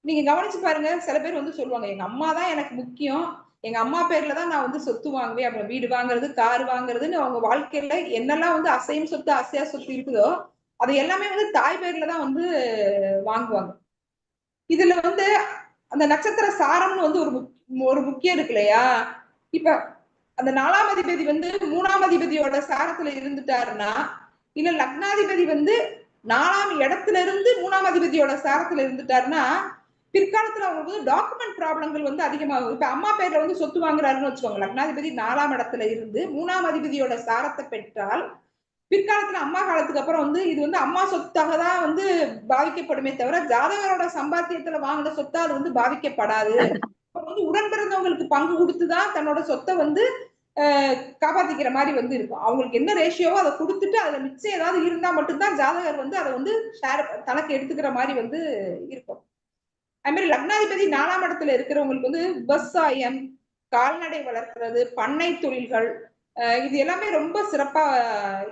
நீங்க கவனிச்சு பாருங்க, சில பேர் வந்து சொல்லுவாங்க எங்க அம்மா தான் எனக்கு முக்கியம், எங்க அம்மா பேர்ல தான் நான் வந்து சொத்து வாங்குவேன். அப்புறம் வீடு வாங்குறது, கார் வாங்குறதுன்னு அவங்க வாழ்க்கையில என்னெல்லாம் வந்து அசையும் சொத்து, அசையா சொத்து இருக்குதோ அது எல்லாமே வந்து தாய் பேர்ல தான் வந்து வாங்குவாங்க. இதுல வந்து அந்த நட்சத்திர சாரம்னு வந்து ஒரு முக்கியம் இருக்கு இல்லையா? இப்ப அந்த 4ஆம் அதிபதி வந்து 3ஆம் அதிபதியோட சாரத்துல இருந்துட்டாருன்னா, இல்ல லக்னாதிபதி வந்து 4ஆம் இடத்துல இருந்து 3ஆம் அதிபதியோட சாரத்துல இருந்துட்டாருன்னா பிற்காலத்துல அவங்களுக்கு வந்து டாக்குமெண்ட் ப்ராப்ளங்கள் வந்து அதிகமாகும். இப்ப அம்மா பேர்ல வந்து சொத்து வாங்குறாருன்னு வச்சுக்கோங்க. லக்னாதிபதி 4ஆம் இடத்துல இருந்து 3ஆம் அதிபதியோட சாரத்தை பெற்றால் பிற்காலத்துல அம்மா காலத்துக்கு அப்புறம் வந்து இது வந்து அம்மா சொத்தாக தான் வந்து பாதிக்கப்படுமே தவிர ஜாதகரோட சம்பாத்தியத்துல வாங்கின சொத்தா அது வந்து பாதிக்கப்படாது. வந்து உடன் பிறந்தவங்களுக்கு பங்கு கொடுத்துதான் தன்னோட சொத்தை வந்து காப்பாத்திக்கிற மாதிரி வந்து இருக்கும். அவங்களுக்கு என்ன ரேஷியோவோ அதை கொடுத்துட்டு அதுல மிச்சம் ஏதாவது இருந்தா மட்டும்தான் ஜாதகர் வந்து அதை வந்து ஷேர் தனக்கு எடுத்துக்கிற மாதிரி வந்து இருக்கும். அது மாதிரி லக்னாதிபதி 4ஆம் இடத்துல இருக்கிறவங்களுக்கு வந்து விவசாயம், கால்நடை வளர்க்கிறது, பண்ணை தொழில்கள் இது எல்லாமே ரொம்ப சிறப்பா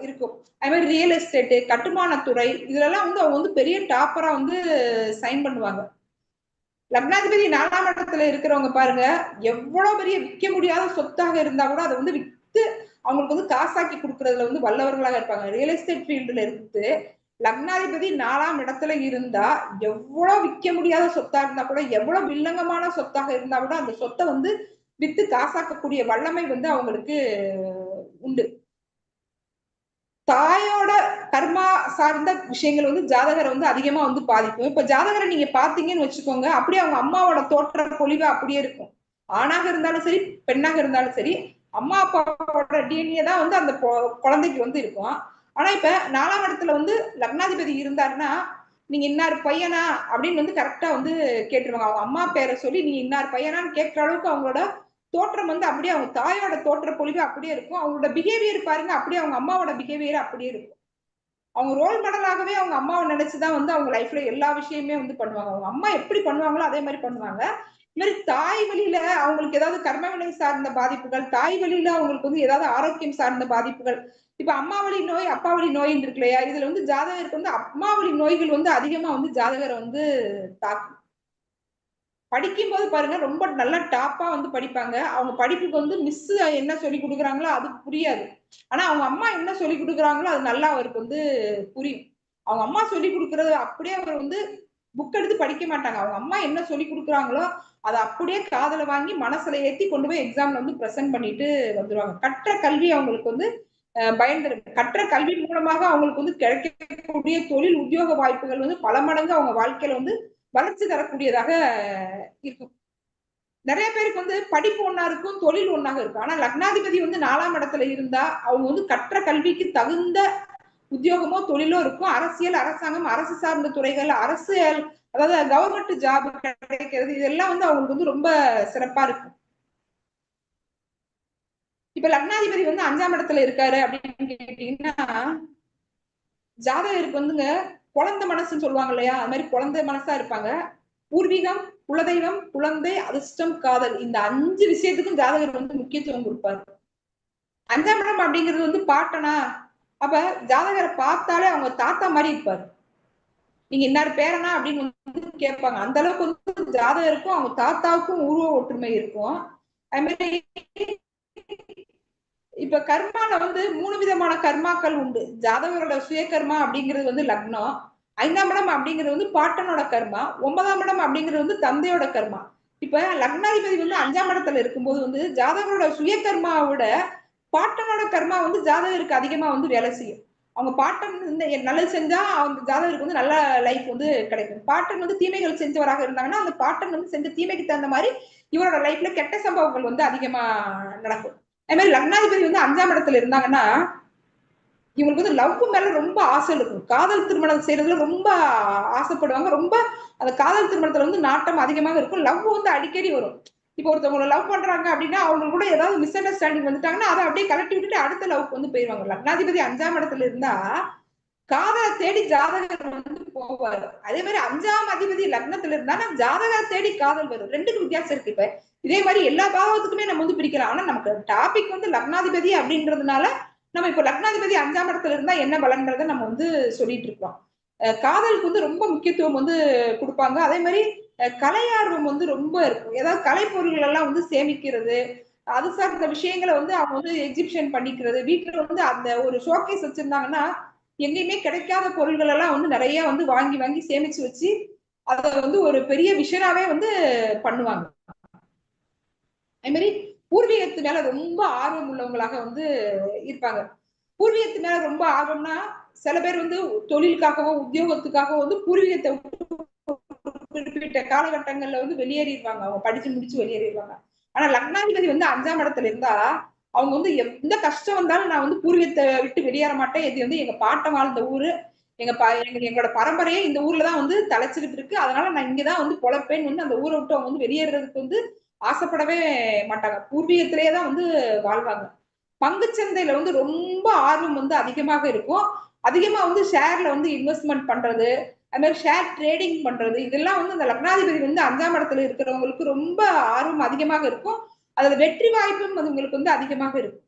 இருக்கும். அது மாதிரி ரியல் எஸ்டேட், கட்டுமானத்துறை இதுலலாம் வந்து அவங்க வந்து பெரிய டாப்பரா வந்து சைன் பண்ணுவாங்க. லக்னாதிபதி 4ஆம் இடத்துல இருக்கிறவங்க பாருங்க, எவ்வளவு பெரிய விற்க முடியாத சொத்தாக இருந்தா கூட அதை வந்து வித்து அவங்களுக்கு வந்து காசாக்கி கொடுக்கறதுல வந்து வல்லவர்களாக இருப்பாங்க. ரியல் எஸ்டேட் ஃபீல்டுல இருந்து லக்னாதிபதி 4ஆம் இடத்துல இருந்தா எவ்வளவு விற்க முடியாத சொத்தா இருந்தா கூட, எவ்வளவு வில்லங்கமான சொத்தாக இருந்தா கூட அந்த சொத்தை வந்து வித்து காசாக்கக்கூடிய வல்லமை வந்து அவங்களுக்கு உண்டு. தாயோட கர்மா சார்ந்த விஷயங்கள் வந்து ஜாதகரை வந்து அதிகமா வந்து பாதிக்கும். இப்ப ஜாதகரை நீங்க பாத்தீங்கன்னு வச்சுக்கோங்க, அப்படியே அவங்க அம்மாவோட தோற்ற பொலிவு அப்படியே இருக்கும். ஆணாக இருந்தாலும் சரி, பெண்ணாக இருந்தாலும் சரி, அம்மா அப்பாவோட டிஎன்ஏ தான் வந்து அந்த குழந்தைக்கு வந்து இருக்கும். ஆனா இப்ப 4ஆம் இடத்துல வந்து லக்னாதிபதி இருந்தாருன்னா நீங்க இன்னார் பையனா அப்படின்னு வந்து கரெக்டா வந்து கேட்டுருவாங்க. அவங்க அம்மா பேரை சொல்லி நீ இன்னார் பையனான்னு கேட்கிற அளவுக்கு அவங்களோட தோற்றம் வந்து அப்படியே அவங்க தாயோட தோற்ற பொலிவு அப்படியே இருக்கும். அவங்களோட பிஹேவியர் பாருங்க, அப்படியே அவங்க அம்மாவோட பிஹேவியர் அப்படியே இருக்கும். அவங்க ரோல் மாடலாகவே அவங்க அம்மாவை நினைச்சுதான் வந்து அவங்க லைஃப்ல எல்லா விஷயமே வந்து பண்ணுவாங்க. அவங்க அம்மா எப்படி பண்ணுவாங்களோ அதே மாதிரி பண்ணுவாங்க. இது மாதிரி தாய் வழியில அவங்களுக்கு ஏதாவது கர்மவினை சார்ந்த பாதிப்புகள், தாய் வழியில அவங்களுக்கு வந்து ஏதாவது ஆரோக்கியம் சார்ந்த பாதிப்புகள், இப்ப அம்மா வழி நோய் அப்பா வழி நோயின்னு இருக்கு இல்லையா, இதுல வந்து ஜாதகருக்கு வந்து அம்மா வழி நோய்கள் வந்து அதிகமா வந்து ஜாதகரை வந்து தாக்கும். படிக்கும் போது பாருங்க ரொம்ப நல்லா டாப்பா வந்து படிப்பாங்க. அவங்க படிப்புக்கு வந்து மிஸ் என்ன சொல்லி கொடுக்குறாங்களோ அது புரியாது. ஆனா அவங்க அம்மா என்ன சொல்லி கொடுக்குறாங்களோ அது நல்லா அவருக்கு வந்து புரியும். அவங்க அம்மா சொல்லி கொடுக்கறது அப்படியே அவர் வந்து புக் எடுத்து படிக்க மாட்டாங்க. அவங்க அம்மா என்ன சொல்லி கொடுக்குறாங்களோ அதை அப்படியே காதுல வாங்கி மனசுல ஏத்தி கொண்டு போய் எக்ஸாம்ல வந்து பிரசன்ட் பண்ணிட்டு வந்துருவாங்க. கற்ற கல்வி அவங்களுக்கு வந்து பயன் தரும். கற்ற கல்வி மூலமாக அவங்களுக்கு வந்து கிடைக்கக்கூடிய தொழில் உத்தியோக வாய்ப்புகள் வந்து பல மடங்கு அவங்க வாழ்க்கையில வந்து வளர்ச்சி தரக்கூடியதாக இருக்கும். நிறைய பேருக்கு வந்து படிப்பு ஒண்ணா இருக்கும், தொழில் ஒண்ணாக இருக்கும். ஆனா லக்னாதிபதி வந்து 4ஆம் இடத்துல இருந்தா அவங்க வந்து கற்ற கல்விக்கு தகுந்த உத்தியோகமோ தொழிலோ இருக்கும். அரசியல், அரசாங்கம், அரசு சார்ந்த துறைகள், அரசியல், அதாவது கவர்மெண்ட் ஜாப் கிடைக்கிறது, இதெல்லாம் வந்து அவங்களுக்கு வந்து ரொம்ப சிறப்பா இருக்கும். இப்ப லக்னாதிபதி வந்து 5ஆம் இடத்துல இருக்காரு அப்படின்னு கேட்டீங்கன்னா, ஜாதகருக்கு வந்துங்க குழந்தை மனசுன்னு சொல்லுவாங்க இல்லையா, அது மாதிரி குழந்தை மனசா இருப்பாங்க. பூர்வீகம், குலதெய்வம், குழந்தை, அதிர்ஷ்டம், காதல், இந்த 5 விஷயத்துக்கும் ஜாதகர் வந்து முக்கியத்துவம் கொடுப்பாரு. 5ஆம் இடம் அப்படிங்கிறது வந்து பாட்டனா, அப்ப ஜாதகரை பார்த்தாலே அவங்க தாத்தா மாதிரி இருப்பாரு. நீங்க இன்னார் பேரனா அப்படின்னு வந்து கேட்பாங்க. அந்த அளவுக்கு வந்து ஜாதகருக்கும் அவங்க தாத்தாவுக்கும் உருவ ஒற்றுமை இருக்கும். அது மாதிரி இப்ப கர்மால வந்து 3 விதமான கர்மாக்கள் உண்டு. ஜாதகரோட சுய கர்மா அப்படிங்கிறது வந்து லக்னம், 5ஆம் இடம் அப்படிங்கிறது வந்து பாட்டனோட கர்மா, 9ஆம் இடம் அப்படிங்கிறது வந்து தந்தையோட கர்மா. இப்ப லக்னாதிபதி வந்து 5ஆம் இடத்துல இருக்கும்போது வந்து ஜாதகரோட சுய கர்மாவை விட பாட்டனோட கர்மா வந்து ஜாதகருக்கு அதிகமா வந்து வேலை செய்யும். அவங்க பாட்டன் வந்து நல்லது செஞ்சா அவங்க ஜாதகருக்கு வந்து நல்ல லைஃப் வந்து கிடைக்கும். பாட்டன் வந்து தீமைகள் செஞ்சவராக இருந்தாங்கன்னா அந்த பாட்டன் வந்து செஞ்ச தீமைக்கு தகுந்த மாதிரி இவரோட லைஃப்ல கெட்ட சம்பவங்கள் வந்து அதிகமா நடக்கும். அதே மாதிரி லக்னாதிபதி வந்து 5ஆம் இடத்துல இருந்தாங்கன்னா இவங்களுக்கு வந்து லவ் மேல ரொம்ப ஆசை இருக்கும். காதல் திருமணம் செய்யறதுல ரொம்ப ஆசைப்படுவாங்க. ரொம்ப அந்த காதல் திருமணத்துல வந்து நாட்டம் அதிகமாக இருக்கும். லவ் வந்து அடிக்கடி வரும். இப்போ ஒருத்தவங்க லவ் பண்றாங்க அப்படின்னா அவங்க கூட ஏதாவது மிஸ் அண்டர்ஸ்டாண்டிங் வந்துட்டாங்கன்னா அதை அப்படியே கலட்டி விட்டுட்டு அடுத்த லவ்க்கு வந்து போயிருவாங்க. லக்னாதிபதி 5ஆம் இடத்துல இருந்தா காதலை தேடி ஜாதகர் வந்து போவாரு. அதே மாதிரி 5ஆம் அதிபதி லக்னத்துல இருந்தா ஜாதகரை தேடி காதல் வரும். ரெண்டுக்கு வித்தியாசம் இருக்கு. இப்ப இதே மாதிரி எல்லா பாவத்துக்குமே நம்ம வந்து பிரிக்கலாம். ஆனா நமக்கு டாபிக் வந்து லக்னாதிபதி அப்படின்றதுனால நம்ம இப்போ லக்னாதிபதி 5ஆம் இடத்துல இருந்தா என்ன பலன்றதை நம்ம வந்து சொல்லிட்டு இருக்கோம். காதலுக்கு வந்து ரொம்ப முக்கியத்துவம் வந்து கொடுப்பாங்க. அதே மாதிரி கலையார்வம் வந்து ரொம்ப இருக்கும். ஏதாவது கலைப்பொருள்கள் எல்லாம் வந்து சேமிக்கிறது, அது சார்ந்த விஷயங்களை வந்து அவங்க வந்து எக்ஸிபிஷன் பண்ணிக்கிறது, வீட்டுல வந்து அந்த ஒரு ஷோகேஸ் வச்சிருந்தாங்கன்னா எங்கேயுமே கிடைக்காத பொருள்கள் எல்லாம் வந்து நிறைய வந்து வாங்கி வாங்கி சேமிச்சு வச்சு அதை வந்து ஒரு பெரிய விஷனாவே வந்து பண்ணுவாங்க. அதே மாதிரி பூர்வீகத்து மேல ரொம்ப ஆர்வம் உள்ளவங்களாக வந்து இருப்பாங்க. பூர்வீகத்து மேல ரொம்ப ஆர்வம்னா சில பேர் வந்து தொழிலுக்காகவோ உத்தியோகத்துக்காகவோ வந்து பூர்வீகத்தை குறிப்பிட்ட காலகட்டங்கள்ல வந்து வெளியேறிடுவாங்க. அவங்க படிச்சு முடிச்சு வெளியேறிடுவாங்க. ஆனா லக்னாதிபதி வந்து 5ஆம் இடத்துல இருந்தா அவங்க வந்து எந்த கஷ்டம் வந்தாலும் நான் வந்து பூர்வீகத்தை விட்டு வெளியேற மாட்டேன். இது வந்து எங்க பாட்டன் வாழ்ந்த ஊரு, எங்களோட பரம்பரையே இந்த ஊர்லதான் வந்து தலைச்சுக்கிட்டு இருக்கு, அதனால நான் இங்கதான் வந்து பொழப்பேன்னு வந்து அந்த ஊரை விட்டு அவங்க வந்து வெளியேறதுக்கு வந்து ஆசைப்படவே மாட்டாங்க. பூர்வீகத்திலேயே தான் வந்து வாழ்வாங்க. பங்குச்சந்தையில வந்து ரொம்ப ஆர்வம் வந்து அதிகமாக இருக்கும். அதிகமா வந்து ஷேர்ல வந்து இன்வெஸ்ட்மெண்ட் பண்றது, அது மாதிரி ஷேர் ட்ரேடிங் பண்றது, இதெல்லாம் வந்து அந்த லக்னாதிபதி வந்து 5ஆம் இடத்துல இருக்கிறவங்களுக்கு ரொம்ப ஆர்வம் அதிகமாக இருக்கும். அதுல வெற்றி வாய்ப்பும் உங்களுக்கு வந்து அதிகமாக இருக்கும்.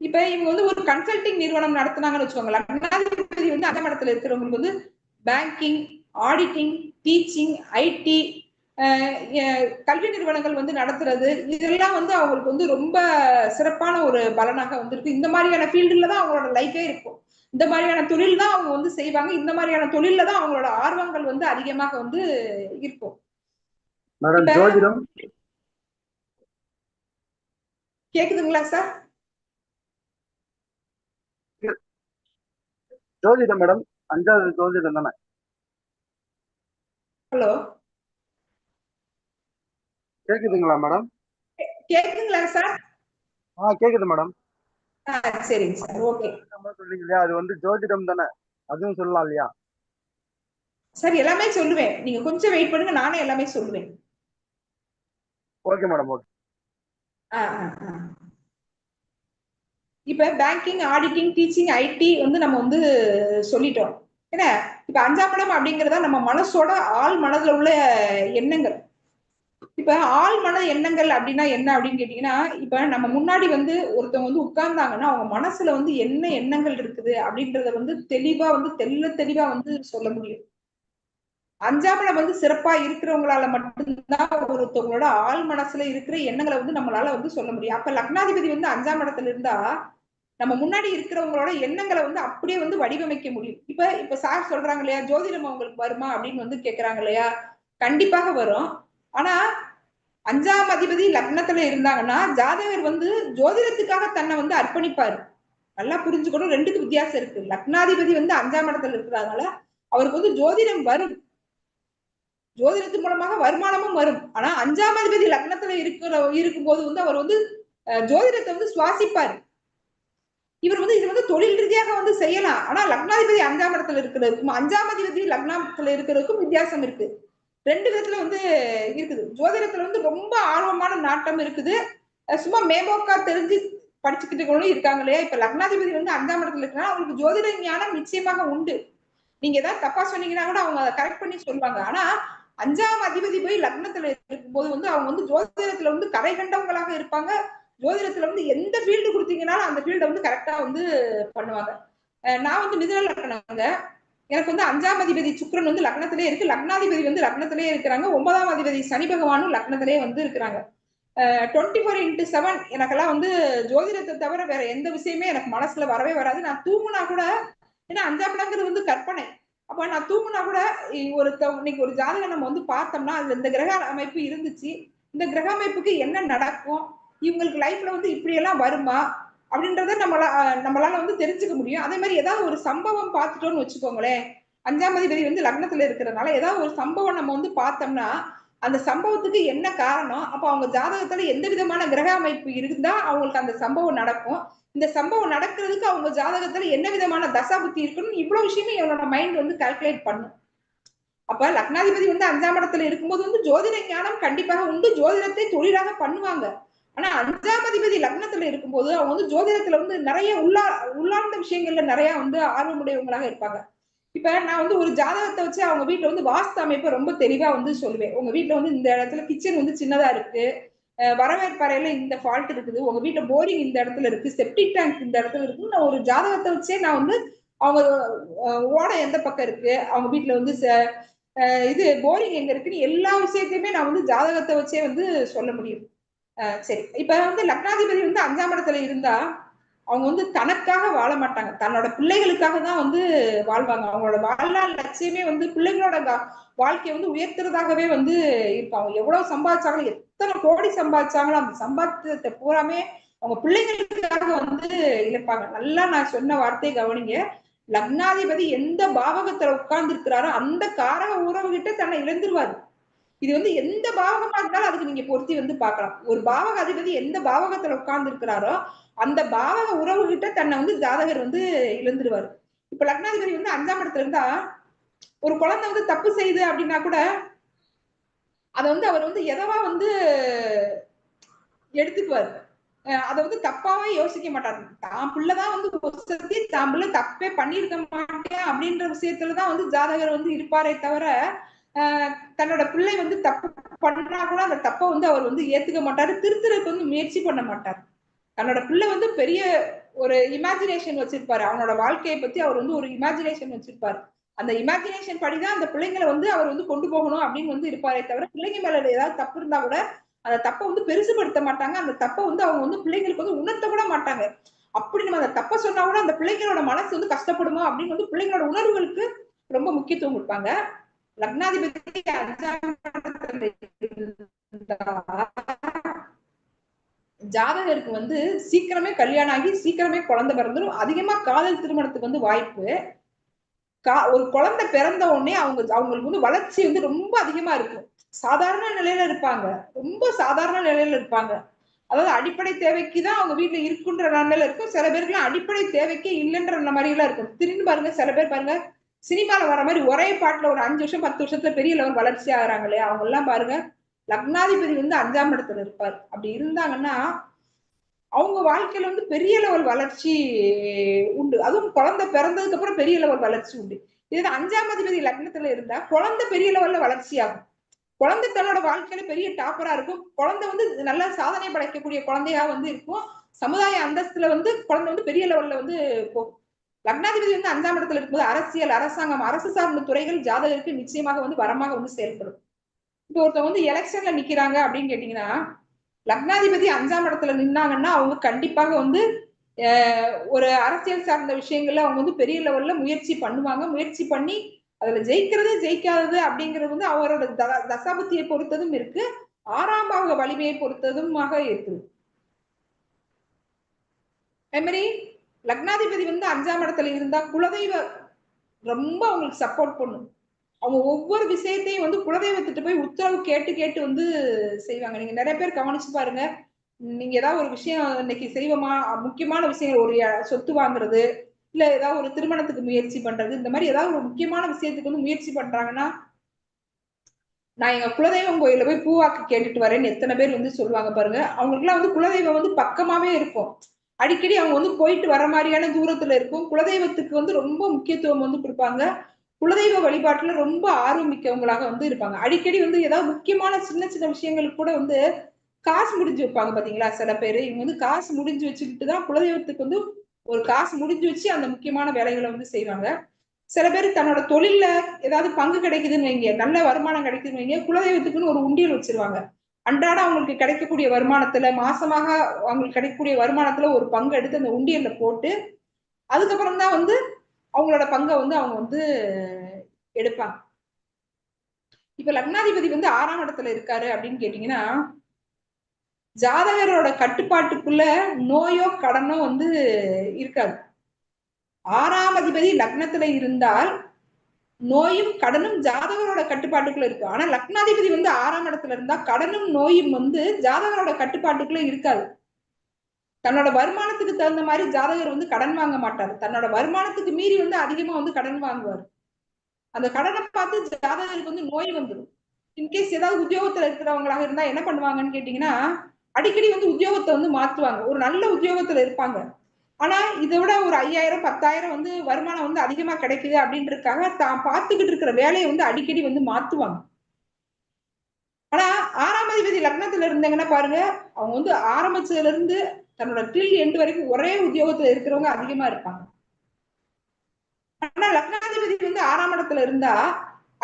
இப்ப இவங்க வந்து ஒரு கன்சல்டிங் நிறுவனம் நடத்துனாங்கன்னு வச்சுக்கோங்க. லக்னாதிபதி வந்து 5ஆம் இடத்துல இருக்கிறவங்களுக்கு வந்து பேங்கிங், ஆடிட்டிங், டீச்சிங், ஐடி, கல்வி நிறுவனங்கள் வந்து நடத்துறது, இதெல்லாம் வந்து அவங்களுக்கு வந்து ரொம்ப சிறப்பான ஒரு பலனாக வந்திருக்கு. இந்த மாதிரியான ஃபீல்டுல தான் அவங்களோட லைஃபே இருக்கும். இந்த மாதிரியான தொழில் தான் அவங்க வந்து செய்வாங்க. இந்த மாதிரியான தொழில்ல தான் அவங்களோட ஆர்வங்கள் வந்து அதிகமாக வந்து இருக்கும். ஜோதிடம் கேக்குதுங்களா சார்? ஜோதிடம் மேடம், 5வது ஜோதிடம் தானே? ஹலோ, கேக்குதுங்களா மேடம்? கேக்குதுங்களா சார்? கேக்குது மேடம். சரிங்க சார், ஓகே. சொல்றீங்க இல்லையா, அது வந்து ஜோதிடம் தானே, அதுவும் சொல்லலாம் இல்லையா? சார் எல்லாமே சொல்லுவேன், நீங்க கொஞ்சம் வெயிட் பண்ணுங்க, நானே எல்லாமே சொல்லுவேன். Okay madam, okay. இப்ப பேங்கிங், ஆடிட்டிங், டீச்சிங், ஐடி வந்து நம்ம வந்து சொல்லிட்டோம். ஏன்னா இப்ப 5ஆம் இடம் அப்படிங்கறத நம்ம மனசோட ஆள் மனதுல உள்ள எண்ணங்கள். இப்ப ஆள் மன எண்ணங்கள் அப்படின்னா என்ன அப்படின்னு கேட்டீங்கன்னா, இப்ப நம்ம முன்னாடி வந்து ஒருத்தவங்க வந்து உட்கார்ந்தாங்கன்னா அவங்க மனசுல வந்து என்ன எண்ணங்கள் இருக்குது அப்படின்றத வந்து தெளிவா வந்து தெளிவா வந்து சொல்ல முடியும். 5ஆம் இடம் வந்து சிறப்பா இருக்கிறவங்களால மட்டும்தான் ஒருத்தவங்களோட ஆள் மனசுல இருக்கிற எண்ணங்களை வந்து நம்மளால வந்து சொல்ல முடியும். அப்ப லக்னாதிபதி வந்து 5ஆம் இடத்துல இருந்தா நம்ம முன்னாடி இருக்கிறவங்களோட எண்ணங்களை வந்து அப்படியே வந்து வடிவமைக்க முடியும். இப்ப சார் சொல்றாங்க இல்லையா, ஜோதிடம் அவங்களுக்கு வருமா அப்படின்னு வந்து கேக்குறாங்க இல்லையா, கண்டிப்பாக வரும். ஆனா 5ஆம் அதிபதி லக்னத்துல இருந்தாங்கன்னா ஜாதகர் வந்து ஜோதிடத்துக்காக தன்னை வந்து அர்ப்பணிப்பாரு. நல்லா புரிஞ்சுக்கணும், ரெண்டுக்கு வித்தியாசம் இருக்கு. லக்னாதிபதி வந்து 5ஆம் இடத்துல இருக்கிறதுனால அவருக்கு வந்து ஜோதிடம் வரும், ஜோதிடத்தின் மூலமாக வருமானமும் வரும். ஆனா 5ஆம் அதிபதி லக்னத்துல இருக்கும்போது வந்து அவர் வந்து ஜோதிடத்தை வந்து சுவாசிப்பாரு. இவர் வந்து இது வந்து தொழில் ரீதியாக வந்து செய்யலாம். ஆனா லக்னாதிபதி 5ஆம் இடத்துல இருக்கிறதுக்கும் 5ஆம் அதிபதி லக்னத்துல இருக்கிறதுக்கும் வித்தியாசம் இருக்கு. 2 விதத்துல வந்து இருக்குது. ஜோதிடத்துல வந்து ரொம்ப ஆர்வமான நாட்டம் இருக்குது. சும்மா மேம்போக்கா தெரிஞ்சு படிச்சுக்கிட்டு இருக்காங்க இல்லையா. இப்ப லக்னாதிபதி வந்து 5ஆம் இடத்துல இருக்கிறா அவங்களுக்கு ஜோதிட ஞானம் நிச்சயமாக உண்டு. நீங்க ஏதாவது தப்பா சொன்னீங்கன்னா கூட அவங்க அதை கரெக்ட் பண்ணி சொல்லுவாங்க. ஆனா 5ஆம் அதிபதி போய் லக்னத்துல இருக்கும்போது வந்து அவங்க வந்து ஜோதிடத்துல வந்து கரை கண்டவங்களாக இருப்பாங்க. ஜோதிடத்துல வந்து எந்த ஃபீல்டு கொடுத்தீங்கன்னாலும் அந்த ஃபீல்டை வந்து கரெக்டா வந்து பண்ணுவாங்க. நான் வந்து மிதுன லக்னங்க. எனக்கு வந்து 5ஆம் அதிபதி சுக்கிரன் வந்து லக்னத்திலே இருக்கு, லக்னாதிபதி வந்து லக்னத்திலே இருக்கிறாங்க, 9ஆம் அதிபதி சனி பகவானும் லக்னத்திலே வந்து இருக்கிறாங்க. 24/7 எனக்கெல்லாம் வந்து ஜோதிடத்தை தவிர வேற எந்த விஷயமே எனக்கு மனசுல வரவே வராது. நான் தூங்குனா கூட, ஏன்னா 5ஆம் இடங்கிறது வந்து கற்பனை. அப்ப நான் தூங்குனா கூட இன்னைக்கு ஒரு ஜாதகம் நம்ம வந்து பார்த்தோம்னா அதுல இந்த கிரக அமைப்பு இருந்துச்சு, இந்த கிரக அமைப்புக்கு என்ன நடக்கும், இவங்களுக்கு லைஃப்ல வந்து இப்படி எல்லாம் வருமா அப்படின்றத நம்மளால வந்து தெரிஞ்சுக்க முடியும். அதே மாதிரி ஏதாவது ஒரு சம்பவம் பார்த்துட்டோம்னு வச்சுக்கோங்களேன், 5ஆம் அதிபதி வந்து லக்னத்துல இருக்கிறதுனால ஏதாவது ஒரு சம்பவம் நம்ம வந்து பார்த்தோம்னா அந்த சம்பவத்துக்கு என்ன காரணம், அப்ப அவங்க ஜாதகத்துல எந்த விதமான கிரக அமைப்பு இருந்தா அவங்களுக்கு அந்த சம்பவம் நடக்கும், இந்த சம்பவம் நடக்கிறதுக்கு அவங்க ஜாதகத்துல என்ன விதமான தசா புத்தி இருக்குன்னு இவ்வளவு விஷயமே என்னோட மைண்ட் வந்து கால்குலேட் பண்ணும். அப்ப லக்னாதிபதி வந்து 5ஆம் இடத்துல இருக்கும்போது வந்து ஜோதிட ஞானம் கண்டிப்பாக உண்டு, ஜோதிடத்தை தொழிலாக பண்ணுவாங்க. ஆனா 5ஆம் அதிபதி லக்னத்துல இருக்கும்போது அவங்க வந்து ஜோதிடத்துல வந்து நிறைய உள்ளார்ந்த விஷயங்கள்ல நிறைய வந்து ஆர்வமுடையவங்களாக இருப்பாங்க. இப்ப நான் வந்து ஒரு ஜாதகத்தை வச்சு அவங்க வீட்டுல வந்து வாஸ்து அமைப்பை ரொம்ப தெளிவா வந்து சொல்லுவேன். உங்க வீட்டுல வந்து இந்த இடத்துல கிச்சன் வந்து சின்னதா இருக்கு, வரவேற்பறையில இந்த ஃபால்ட் இருக்குது, உங்க வீட்டுல போரிங் இந்த இடத்துல இருக்கு, செப்டிக் டேங்க் இந்த இடத்துல இருக்கு, நான் ஒரு ஜாதகத்தை வச்சே நான் வந்து அவங்க ஓடை எந்த பக்கம் இருக்கு, அவங்க வீட்டுல வந்து இது போரிங் எங்க இருக்குன்னு எல்லா விஷயத்தையுமே நான் வந்து ஜாதகத்தை வச்சே வந்து சொல்ல முடியும். சரி, இப்ப வந்து லக்னாதிபதி வந்து 5ஆம் இடத்துல இருந்தா அவங்க வந்து தனக்காக வாழ மாட்டாங்க, தன்னோட பிள்ளைகளுக்காக தான் வந்து வாழ்வாங்க. அவங்களோட வாழ்நாள் லட்சியமே வந்து பிள்ளைகளோட வாழ்க்கையை வந்து உயர்த்துறதாகவே வந்து இருப்பாங்க. எவ்வளவு சம்பாதிச்சாலும், எத்தனை கோடி சம்பாதிச்சாங்களும் அந்த சம்பாத்தியத்தை பூராமே அவங்க பிள்ளைகளுக்காக வந்து இழப்பாங்க. நல்லா நான் சொன்ன வார்த்தையை கவனிங்க. லக்னாதிபதி எந்த பாவகத்துல உட்கார்ந்து இருக்கிறாரோ அந்த காரக உறவு கிட்ட தன்னை இழந்துருவாரு. இது வந்து எந்த பாவகமா இருந்தாலும் அதுக்கு நீங்க பொருத்தி வந்து பார்க்கலாம். ஒரு பாவக அதிபதி எந்த பாவகத்துல உட்கார்ந்து இருக்கிறாரோ அந்த பாவக உறவு கிட்ட தன்னை வந்து ஜாதகர் வந்து இழந்துருவாரு. இப்ப லக்னாதிபதி வந்து 5ஆம் இடத்துல இருந்தா ஒரு குழந்தை வந்து தப்பு செய்யுது அப்படின்னா கூட அதை வந்து அவர் வந்து எதவா வந்து எடுத்துக்குவாரு. அதை வந்து தப்பாவே யோசிக்க மாட்டாரு. தான் பிள்ளைதான் வந்து தான் பிள்ளை தப்பே பண்ணிருக்க மாட்டேன் அப்படின்ற விஷயத்துலதான் வந்து ஜாதகர் வந்து இருப்பாரே தவிர தன்னோட பிள்ளை வந்து தப்பு பண்ணா கூட அந்த தப்பை வந்து அவர் வந்து ஏத்துக்க மாட்டாரு, திருத்துறதுக்கு வந்து முயற்சி பண்ண மாட்டார். தன்னோட பிள்ளை வந்து பெரிய ஒரு இமேஜினேஷன் வச்சிருப்பாரு, அவனோட வாழ்க்கையை பத்தி அவர் வந்து ஒரு இமேஜினேஷன் வச்சிருப்பாரு. அந்த இமேஜினேஷன் படிதான் அந்த பிள்ளைங்களை வந்து அவர் வந்து கொண்டு போகணும் அப்படின்னு வந்து இருப்பாரே தவிர பிள்ளைங்க மேல ஏதாவது தப்பு இருந்தா கூட அந்த தப்பை வந்து பெருசுபடுத்த மாட்டாங்க, அந்த தப்பை வந்து அவங்க வந்து பிள்ளைங்களுக்கு வந்து உணர்த்த கூட மாட்டாங்க. அப்படி நம்ம அந்த தப்பை சொன்னா கூட அந்த பிள்ளைங்களோட மனசு வந்து கஷ்டப்படுமா அப்படின்னு வந்து பிள்ளைங்களோட உணர்வுகளுக்கு ரொம்ப முக்கியத்துவம் கொடுப்பாங்க. லக்னாதிபதி 5ஆம் ஜாதகருக்கு வந்து சீக்கிரமே கல்யாணம் ஆகி சீக்கிரமே குழந்தை பிறந்துடும். அதிகமா காதல் திருமணத்துக்கு வந்து வாய்ப்பு. ஒரு குழந்தை பிறந்த உடனே அவங்களுக்கு வந்து வளர்ச்சி வந்து ரொம்ப அதிகமா இருக்கும். சாதாரண நிலையில இருப்பாங்க, ரொம்ப சாதாரண நிலையில இருப்பாங்க. அதாவது அடிப்படை தேவைக்கு தான் அவங்க வீட்டுல இருக்குன்ற நிலையில இருக்கும். சில பேருக்கு அடிப்படை தேவைக்கே இல்லைன்ற மாதிரி எல்லாம் இருக்கும். திடீர்னு பாருங்க, சில பேர் பாருங்க சினிமால வர மாதிரி ஒரே பாட்டுல ஒரு 5 வருஷம் 10 வருஷத்துல பெரிய லெவல் வளர்ச்சி ஆகுறாங்க இல்லையா, அவங்க எல்லாம் பாருங்க லக்னாதிபதி வந்து 5ஆம் இடத்துல இருப்பார். அப்படி இருந்தாங்கன்னா அவங்க வாழ்க்கையில வந்து பெரிய லெவல் வளர்ச்சி உண்டு. அதுவும் குழந்தை பிறந்ததுக்கு அப்புறம் பெரிய லெவல் வளர்ச்சி உண்டு. இது 5ஆம் அதிபதி லக்னத்துல இருந்தா குழந்தை பெரிய லெவல்ல வளர்ச்சி ஆகும். குழந்தை தன்னோட வாழ்க்கையில பெரிய டாப்பரா இருக்கும். குழந்தை வந்து நல்ல சாதனை படைக்கக்கூடிய குழந்தையா வந்து இருக்கும். சமுதாய அந்தஸ்துல வந்து குழந்தை வந்து பெரிய லெவல்ல வந்து போகும். லக்னாதிபதி வந்து 5ஆம் இடத்துல இருக்கும்போது அரசியல், அரசாங்கம், அரசு சார்ந்த துறைகள் ஜாதகருக்கு நிச்சயமாக வந்து வரமாக வந்து செயல்படும். இப்போ ஒருத்தவங்க வந்து எலெக்ஷன்ல நிக்கிறாங்க அப்படின்னு கேட்டீங்கன்னா, லக்னாதிபதி 5ஆம் இடத்துல நின்னாங்கன்னா அவங்க கண்டிப்பாக வந்து ஒரு அரசியல் சார்ந்த விஷயங்கள்ல அவங்க வந்து பெரிய லெவல்ல முயற்சி பண்ணுவாங்க. முயற்சி பண்ணி அதுல ஜெயிக்கிறது ஜெயிக்காதது அப்படிங்கிறது வந்து அவரோட தசாபத்தியை பொறுத்ததும் இருக்கு, 6ஆம் பாவ வலிமையை பொறுத்ததுமாக இருக்குது. அதே மாதிரி லக்னாதிபதி வந்து 5ஆம் இடத்துல இருந்தா குலதெய்வ ரொம்ப அவங்களுக்கு சப்போர்ட் பண்ணும். அவங்க ஒவ்வொரு விஷயத்தையும் வந்து குலதெய்வத்திட்டு போய் உத்தரவு கேட்டு கேட்டு வந்து செய்வாங்க. நீங்க நிறைய பேர் கவனிச்சு பாருங்க. நீங்க ஏதாவது ஒரு விஷயம் இன்னைக்கு செய்வோமா, முக்கியமான விஷயங்கள், ஒரு சொத்து வாங்குறது, இல்ல ஏதாவது ஒரு திருமணத்துக்கு முயற்சி பண்றது, இந்த மாதிரி ஏதாவது ஒரு முக்கியமான விஷயத்துக்கு வந்து முயற்சி பண்றாங்கன்னா, நான் எங்க குலதெய்வம் கோயில போய் பூவாக்கு கேட்டுட்டு வரேன்னு எத்தனை பேர் வந்து சொல்லுவாங்க பாருங்க. அவங்களுக்கு எல்லாம் வந்து குலதெய்வம் வந்து பக்கமாவே இருக்கும். அடிக்கடி அவங்க வந்து போயிட்டு வர மாதிரியான தூரத்துல இருக்கும். குலதெய்வத்துக்கு வந்து ரொம்ப முக்கியத்துவம் வந்து கொடுப்பாங்க. குலதெய்வ வழிபாட்டுல ரொம்ப ஆர்வம் மிக்கவங்களாக வந்து இருப்பாங்க. அடிக்கடி வந்து ஏதாவது முக்கியமான சின்ன சின்ன விஷயங்களுக்கு கூட வந்து காசு முடிஞ்சு வைப்பாங்க பாத்தீங்களா சில பேரு. இவங்க வந்து காசு முடிஞ்சு வச்சுக்கிட்டு தான் குலதெய்வத்துக்கு வந்து ஒரு காசு முடிஞ்சு வச்சு அந்த முக்கியமான வேலைகளை வந்து செய்வாங்க. சில பேர் தன்னோட தொழில்ல ஏதாவது பங்கு கிடைக்குதுன்னு வைங்க, நல்ல வருமானம் கிடைக்குதுன்னு வைங்க, குலதெய்வத்துக்குன்னு ஒரு உண்டியல் வச்சிருவாங்க. அன்றாட அவங்களுக்கு கிடைக்கக்கூடிய வருமானத்துல, மாசமாக அவங்களுக்கு கிடைக்கக்கூடிய வருமானத்துல ஒரு பங்கு எடுத்து அந்த உண்டியல்ல போட்டு அதுக்கப்புறம் தான் வந்து அவங்களோட பங்கை வந்து அவங்க வந்து எடுப்பாங்க. இப்ப லக்னாதிபதி வந்து 6ஆம் இடத்துல இருக்காரு அப்படின்னு கேட்டீங்கன்னா, ஜாதகரோட கட்டுப்பாட்டுக்குள்ள நோயோ கடனோ வந்து இருக்காது. 6ஆம் அதிபதி லக்னத்துல இருந்தால் நோயும் கடனும் ஜாதகரோட கட்டுப்பாட்டுக்குள்ள இருக்கும். ஆனா லக்னாதிபதி வந்து 6ஆம் இடத்துல இருந்தா கடனும் நோயும் வந்து ஜாதகரோட கட்டுப்பாட்டுக்குள்ள இருக்காது. தன்னோட வருமானத்துக்கு தகுந்த மாதிரி ஜாதகர் வந்து கடன் வாங்க மாட்டாரு. தன்னோட வருமானத்துக்கு மீறி வந்து அதிகமா வந்து கடன் வாங்குவார். அந்த கடனை பார்த்து ஜாதகருக்கு வந்து நோய் வந்துடும். இன்கேஸ் ஏதாவது உத்தியோகத்துல இருக்கிறவங்களாக இருந்தா என்ன பண்ணுவாங்கன்னு கேட்டீங்கன்னா, அடிக்கடி வந்து உத்தியோகத்தை வந்து மாத்துவாங்க. ஒரு நல்ல உத்தியோகத்துல இருப்பாங்க. ஆனா இதை விட ஒரு 5000 10,000 வந்து வருமானம் வந்து அதிகமா கிடைக்குது அப்படின்றதுக்காக தான் பார்த்துக்கிட்டு இருக்கிற வேலையை வந்து அடிக்கடி வந்து மாத்துவாங்க. ஆனா 6ஆம் அதிபதி லக்னத்துல இருந்தாங்கன்னா பாருங்க, அவங்க வந்து ஆரம்பிச்சதுல இருந்து தன்னோட டில் எண்டு வரைக்கும் ஒரே உத்தியோகத்துல இருக்கிறவங்க அதிகமா இருப்பாங்க. ஆனா லக்னாதிபதி வந்து 6ஆம் இடத்துல இருந்தா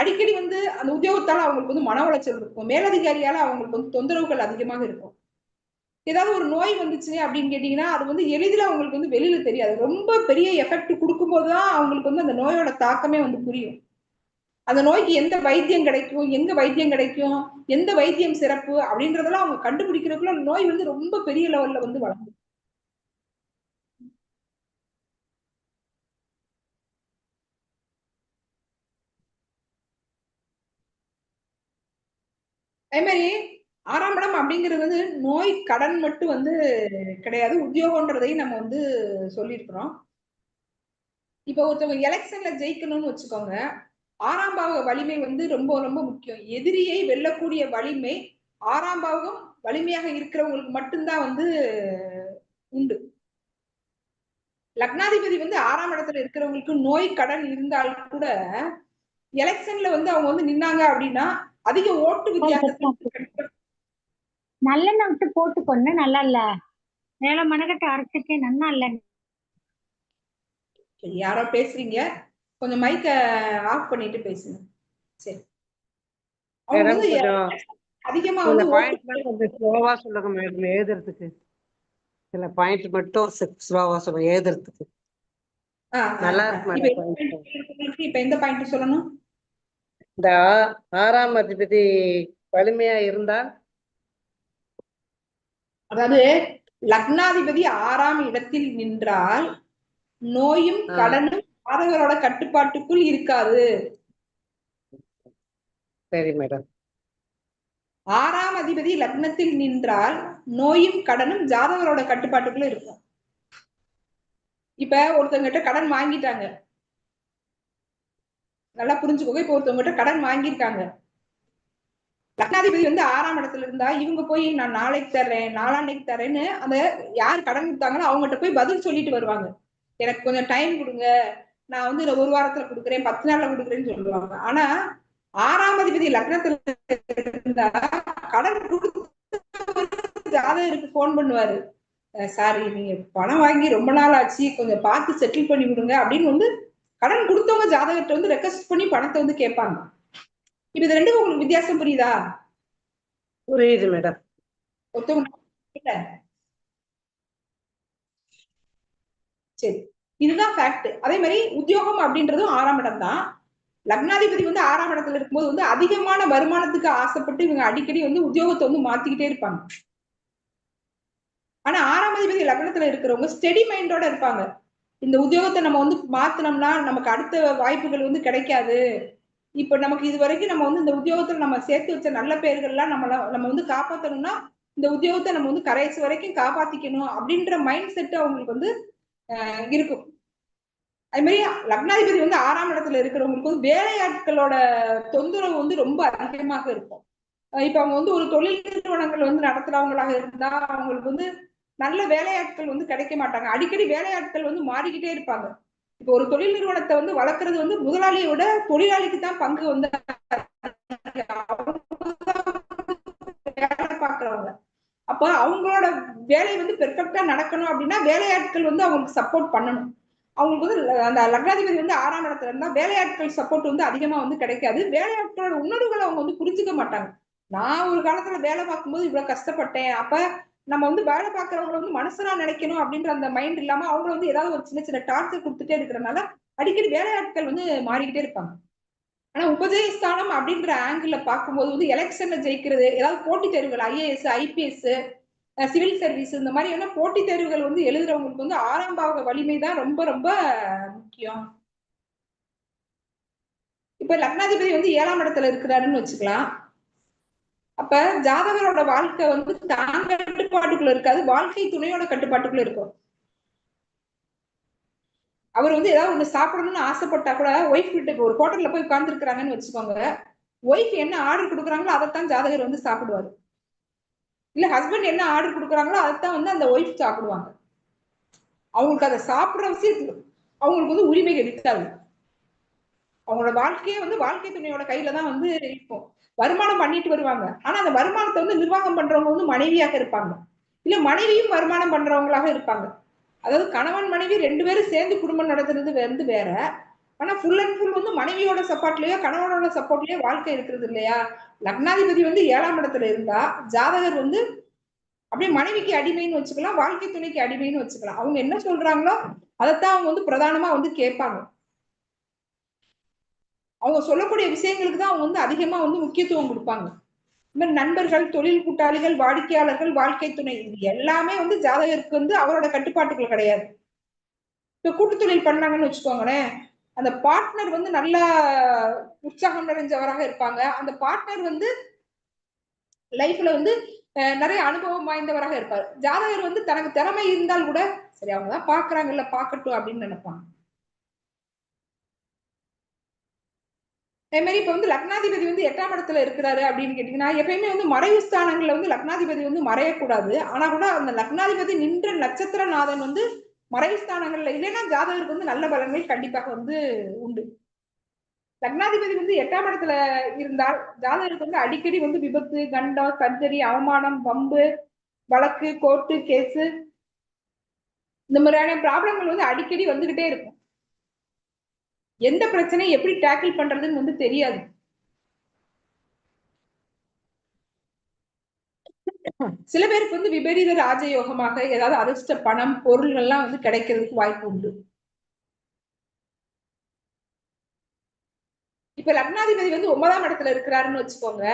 அடிக்கடி வந்து அந்த உத்தியோகத்தால அவங்களுக்கு வந்து மன உளைச்சல் இருக்கும். மேலதிகாரியால அவங்களுக்கு வந்து தொந்தரவுகள் அதிகமாக இருக்கும். ஏதாவது ஒரு நோய் வந்துச்சு அப்படின்னு கேட்டீங்கன்னா அது வந்து எளிதில் அவங்களுக்கு வந்து வெளியில தெரியாது. ரொம்ப பெரிய எஃபெக்ட் கொடுக்கும்போதுதான் அவங்களுக்கு வந்து அந்த நோயோட தாக்கமே வந்து புரியும். அந்த நோய்க்கு எந்த வைத்தியம் கிடைக்கும், எங்க வைத்தியம் கிடைக்கும், எந்த வைத்தியம் சிறப்பு அப்படின்றதெல்லாம் அவங்க கண்டுபிடிக்கிறதுக்குள்ள நோய் வந்து ரொம்ப பெரிய லெவல்ல வந்து வளரும். அதே மாதிரி 6ஆம் இடம் அப்படிங்கிறது வந்து நோய் கடன் மட்டும் வந்து கிடையாது, உத்தியோகம்ன்றதையும் நம்ம வந்து சொல்லியிருக்கிறோம். இப்ப ஒருத்தவங்க எலெக்ஷன்ல ஜெயிக்கணும்னு வச்சுக்கோங்க, 6ஆம் பாவ வலிமை வந்து ரொம்ப ரொம்ப முக்கியம். எதிரியை வெல்லக்கூடிய வலிமை 6ஆம் பாவம் வலிமையாக இருக்கிறவங்களுக்கு மட்டும்தான் வந்து உண்டு. லக்னாதிபதி வந்து 6ஆம் இடத்துல இருக்கிறவங்களுக்கு நோய் கடன் இருந்தால் கூட எலெக்ஷன்ல வந்து அவங்க வந்து நின்னாங்க அப்படின்னா அதிக ஓட்டு வித்தியாசத்தில் நல்லெண்ணெய் விட்டு போட்டுக்கொண்டு நல்லா இல்ல மேல மனக்கட்ட அரைச்சிருக்கே நல்லா இல்ல. யாரோ பேசுறீங்க, கொஞ்சம் மைக்க ஆஃப் பண்ணிட்டு பேசுங்க. சரி, அவங்க வந்து அதிகமா வந்து கொஞ்சம் ஸ்லோவா சொல்லுங்க மேடம், எழுதுறதுக்கு சில பாயிண்ட் மட்டும் ஸ்லோவா சொல்லுங்க எழுதுறதுக்கு. நல்லா இருக்கு மேடம். இப்ப எந்த பாயிண்ட் சொல்லணும்? இந்த 6ஆம் அதிபதி வலிமையா இருந்தால், அதாவது லக்னாதிபதி 6ஆம் இடத்தில் நின்றால் நோயும் கடனும் ஜாதகரோட கட்டுப்பாட்டுக்குள் இருக்காது. சரி மேடம். 6ஆம் அதிபதி லக்னத்தில் நின்றால் நோயும் கடனும் ஜாதகரோட கட்டுப்பாட்டுக்குள்ள இருக்கும். இப்ப ஒருத்தவங்கிட்ட கடன் வாங்கிட்டாங்க, நல்லா புரிஞ்சுக்கோங்க. இப்ப ஒருத்தவங்கிட்ட கடன் வாங்கியிருக்காங்க, லக்னாதிபதி வந்து 6ஆம் இடத்துல இருந்தா இவங்க போய் நான் நாளைக்கு தர்றேன் நாளான்னைக்கு தரேன்னு அந்த யார் கடன் கொடுத்தாங்களோ அவங்ககிட்ட போய் பதில் சொல்லிட்டு வருவாங்க. எனக்கு கொஞ்சம் டைம் கொடுங்க, நான் வந்து ஒரு வாரத்துல கொடுக்குறேன், 10 நாள்ல கொடுக்குறேன்னு சொல்லுவாங்க. ஆனா 6ஆம் அதிபதி லக்னத்துல இருந்தா கடன் ஜாதகருக்கு போன் பண்ணுவாரு, சார் நீங்க பணம் வாங்கி ரொம்ப நாள் ஆச்சு, கொஞ்சம் பார்த்து செட்டில் பண்ணி விடுங்க அப்படின்னு வந்து கடன் கொடுத்தவங்க ஜாதகத்தை வந்து ரெக்வஸ்ட் பண்ணி பணத்தை வந்து கேட்பாங்க. இப்ப இது ரெண்டும் உங்களுக்கு வித்தியாசம் புரியுதா? புரியுது மேடம். சரி, இதுதான் ஃபேக்ட். அதே மாதிரி உத்தியோகம் அப்படின்றதும் 6ஆம் இடம் தான். லக்னாதிபதி வந்து 6ஆம் இடத்துல இருக்கும்போது வந்து அதிகமான வருமானத்துக்கு ஆசைப்பட்டு இவங்க அடிக்கடி வந்து உத்தியோகத்தை வந்து மாத்திக்கிட்டே இருப்பாங்க. ஆனா 6ஆம் அதிபதி லக்னத்துல இருக்கிறவங்க ஸ்டெடி மைண்டோட இருப்பாங்க. இந்த உத்தியோகத்தை நம்ம வந்து மாத்தினோம்னா நமக்கு அடுத்த வாய்ப்புகள் வந்து கிடைக்காது, இப்ப நமக்கு இது வரைக்கும் நம்ம வந்து இந்த உத்தியோகத்துல நம்ம சேர்த்து வச்ச நல்ல பேர்கள்லாம் நம்ம வந்து காப்பாற்றணும்னா இந்த உத்தியோகத்தை நம்ம வந்து கடைசி வரைக்கும் காப்பாத்திக்கணும் அப்படின்ற மைண்ட் செட் அவங்களுக்கு வந்து இருக்கும். அதே மாதிரி லக்னாதிபதி வந்து 6ஆம் இடத்துல இருக்கிறவங்களுக்கு வந்து வேலையாட்களோட தொந்தரவு வந்து ரொம்ப அதிகமாக இருக்கும். இப்ப அவங்க வந்து ஒரு தொழில் நிறுவனங்கள் வந்து நடத்துறவங்களாக இருந்தா அவங்களுக்கு வந்து நல்ல வேலையாட்கள் வந்து கிடைக்க மாட்டாங்க. அடிக்கடி வேலையாட்கள் வந்து மாறிக்கிட்டே இருப்பாங்க. இப்ப ஒரு தொழில் நிறுவனத்தை வந்து வளர்க்கறது வந்து முதலாளியை விட தொழிலாளிக்கு தான் பங்கு வந்து வேலை பார்க்கறவங்க. அப்ப அவங்களோட வேலை வந்து பெர்ஃபெக்டா நடக்கணும் அப்படின்னா வேலையாட்கள் வந்து அவங்களுக்கு சப்போர்ட் பண்ணணும். அவங்களுக்கு வந்து அந்த லக்னாதிபதி வந்து 6ஆம் இடத்துல இருந்தா வேலையாட்கள் சப்போர்ட் வந்து அதிகமா வந்து கிடைக்காது. வேலையாட்களோட உணர்வுகளை அவங்க வந்து புரிஞ்சுக்க மாட்டாங்க. நான் ஒரு காலத்துல வேலை பார்க்கும்போது இவ்வளவு கஷ்டப்பட்டேன், அப்ப நம்ம வந்து வேலை பார்க்கறவங்களை வந்து மனுஷனா நினைக்கணும் அப்படின்ற அந்த மைண்ட் இல்லாம அவங்க வந்து ஏதாவது ஒரு சின்ன சின்ன டார்ச்சர் கொடுத்துட்டே இருக்கிறனால அடிக்கடி வேலையாட்கள் வந்து மாறிக்கிட்டே இருப்பாங்க. ஆனா உபஜயஸ்தானம் அப்படின்ற ஆங்கிள் பார்க்கும்போது வந்து எலெக்ஷன்ல ஜெயிக்கிறது, ஏதாவது போட்டித் தேர்வுகள் IAS IPS சிவில் சர்வீஸ் இந்த மாதிரியான போட்டித் தேர்வுகள் வந்து எழுதுறவங்களுக்கு வந்து 6ஆம் பாவக வலிமை தான் ரொம்ப ரொம்ப முக்கியம். இப்ப லக்னாதிபதி வந்து 7ஆம் இடத்துல இருக்கிறாருன்னு வச்சுக்கலாம். அப்ப ஜாதகரோட வாழ்க்கை வந்து தான் கட்டுப்பாட்டுக்குள்ள இருக்காது, வாழ்க்கை துணையோட கட்டுப்பாட்டுக்குள்ள இருக்கும். அவர் வந்து ஏதாவது ஒண்ணு சாப்பிடணும்னு ஆசைப்பட்டா கூட ஒய்ஃப் வீட்டுக்கு ஒரு ஹோட்டல்ல போய் உட்கார்ந்து இருக்கிறாங்கன்னு வச்சுக்கோங்க, ஒய்ஃப் என்ன ஆர்டர் கொடுக்குறாங்களோ அதைத்தான் ஜாதகர் வந்து சாப்பிடுவாரு. இல்ல ஹஸ்பண்ட் என்ன ஆர்டர் கொடுக்குறாங்களோ அதைத்தான் வந்து அந்த ஒய்ஃப் சாப்பிடுவாங்க. அவங்களுக்கு அதை சாப்பிடுற விஷயத்துல அவங்களுக்கு வந்து உரிமை இருக்காது. அவங்களோட வாழ்க்கையே வந்து வாழ்க்கை துணையோட கையில தான் வந்து இருக்கும். வருமானம் பண்ணிட்டு வருவாங்க, ஆனா அந்த வருமானத்தை வந்து நிர்வாகம் பண்றவங்க வந்து மனைவியாக இருப்பாங்க, இல்ல மனைவியும் வருமானம் பண்றவங்களாக இருப்பாங்க. அதாவது கணவன் மனைவி 2 பேரும் சேர்ந்து குடும்பம் நடத்துறது வந்து வேற, ஆனா ஃபுல் அண்ட் ஃபுல் வந்து மனைவியோட சப்போர்ட்லயோ கணவனோட சப்போர்ட்லயோ வாழ்க்கை இருக்கிறது இல்லையா? லக்னாதிபதி வந்து 7ஆம் இடத்துல இருந்தா ஜாதகர் வந்து அப்படியே மனைவிக்கு அடிமைன்னு வச்சுக்கலாம், வாழ்க்கை துணைக்கு அடிமைன்னு வச்சுக்கலாம். அவங்க என்ன சொல்றாங்களோ அதைத்தான் அவங்க வந்து பிரதானமா வந்து கேட்பாங்க. அவங்க சொல்லக்கூடிய விஷயங்களுக்கு தான் அவங்க வந்து அதிகமா வந்து முக்கியத்துவம் கொடுப்பாங்க. இந்த மாதிரி நண்பர்கள், தொழில் கூட்டாளிகள், வாடிக்கையாளர்கள், வாழ்க்கை துணை இது எல்லாமே வந்து ஜாதகருக்கு வந்து அவரோட கட்டுப்பாட்டுக்குள்ள கிடையாது. இப்ப கூட்டு தொழில் பண்ணாங்கன்னு வச்சுக்கோங்களேன், அந்த பார்ட்னர் வந்து நல்ல உற்சாகம் நிறைஞ்சவராக இருப்பாங்க. அந்த பார்ட்னர் வந்து லைஃப்ல வந்து நிறைய அனுபவம் வாய்ந்தவராக இருப்பார். ஜாதகர் வந்து தனக்கு திறமை இருந்தால் கூட சரி அவங்கதான் பாக்குறாங்கல்ல பாக்கட்டும் அப்படின்னு நினைப்பாங்க. அதே மாதிரி இப்ப வந்து லக்னாதிபதி வந்து 8ஆம் இடத்துல இருக்கிறாரு அப்படின்னு கேட்டீங்கன்னா எப்பயுமே வந்து மறைவு ஸ்தானங்கள்ல வந்து லக்னாதிபதி வந்து மறையக்கூடாது. ஆனா கூட அந்த லக்னாதிபதி நின்ற நட்சத்திரநாதன் வந்து மறைவு ஸ்தானங்கள்ல இல்லைன்னா ஜாதகருக்கு வந்து நல்ல பலன்கள் கண்டிப்பாக வந்து உண்டு. லக்னாதிபதி வந்து 8ஆம் இடத்துல இருந்தால் ஜாதகருக்கு வந்து அடிக்கடி வந்து விபத்து, கண்டம், சர்ஜரி, அவமானம், வம்பு, வழக்கு, கோர்ட்டு கேஸ் இந்த மாதிரியான ப்ராப்ளங்கள் வந்து அடிக்கடி வந்துகிட்டே இருக்கும். எந்த பிரச்சனையை எப்படி டேக்கிள் பண்றதுன்னு வந்து தெரியாது. சில பேருக்கு வந்து விபரீத ராஜயோகமாக ஏதாவது அதிர்ஷ்ட பணம், பொருள்கள்லாம் வந்து கிடைக்கிறதுக்கு வாய்ப்பு உண்டு. இப்ப லக்னாதிபதி வந்து 9ஆம் இடத்துல இருக்கிறாருன்னு வச்சுக்கோங்க,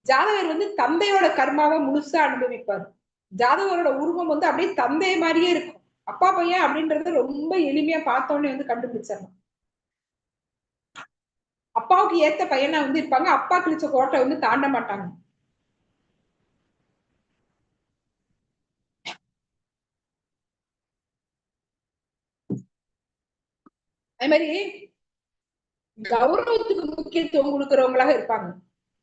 ஜாதகர் வந்து தந்தையோட கர்மாவை முழுசா அனுபவிப்பார். ஜாதகரோட உருவம் வந்து அப்படியே தந்தை மாதிரியே இருக்கும். அப்பா பையன் அப்படின்றது ரொம்ப எளிமையா பார்த்தோன்னே வந்து கண்டுபிடிச்சிடலாம். அப்பாவுக்கு ஏத்த பையனா வந்து இருப்பாங்க, அப்பா கிழிச்ச கோட்டை வந்து தாண்ட மாட்டாங்க. அதே மாதிரி கௌரவத்துக்கு முக்கியத்துவம் கொடுக்கறவங்களாக இருப்பாங்க.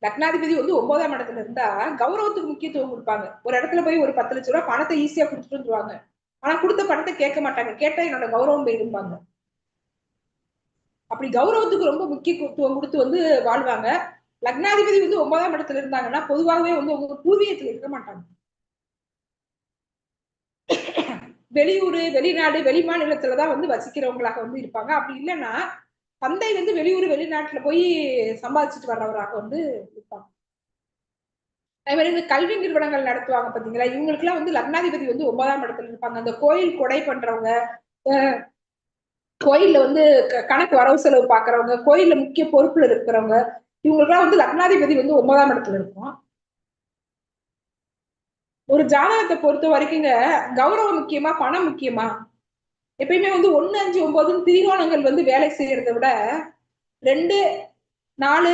லக்னாதிபதி வந்து 9ஆம் இடத்துல இருந்தா கௌரவத்துக்கு முக்கியத்துவம் கொடுப்பாங்க. ஒரு இடத்துல போய் ஒரு 10 லட்சம் ரூபாய் பணத்தை ஈஸியா கொடுத்துட்டு வந்துருவாங்க. ஆனா கொடுத்த பணத்தை கேட்க மாட்டாங்க, கேட்டா என்னோட கௌரவம் போயிருப்பாங்க. அப்படி கௌரவத்துக்கு ரொம்ப முக்கியத்துவம் கொடுத்து வந்து வாழ்வாங்க. லக்னாதிபதி வந்து 9ஆம் இடத்துல இருந்தாங்கன்னா பொதுவாகவே வந்து உங்க பூர்வீகத்துல இருக்க மாட்டாங்க. வெளியூரு, வெளிநாடு, வெளி மாநிலத்துலதான் வந்து வசிக்கிறவங்களாக வந்து இருப்பாங்க. அப்படி இல்லைன்னா தந்தை வந்து வெளியூர் வெளிநாட்டுல போய் சம்பாதிச்சுட்டு வர்றவராக வந்து இருப்பாங்க. அதே மாதிரி இந்த கல்வி நிறுவனங்கள் நடத்துவாங்க பாத்தீங்களா, இவங்களுக்கு எல்லாம் வந்து லக்னாதிபதி வந்து 9ஆம் இடத்துல இருப்பாங்க. அந்த கோயில் கொடை பண்றவங்க, கோயில்ல வந்து கணக்கு வரவு செலவு பாக்குறவங்க, கோயில்ல முக்கிய பொறுப்புல இருக்கிறவங்க, இவங்களுக்கெல்லாம் வந்து லக்னாதிபதி வந்து 9ஆம் இடத்துல இருக்கும். ஒரு ஜாதகத்தை பொறுத்த வரைக்குங்க கௌரவம் முக்கியமா பணம் முக்கியமா? எப்பயுமே வந்து 1, 5, 9 திரிகோணங்கள் வந்து வேலை செய்யறதை விட 2, 4,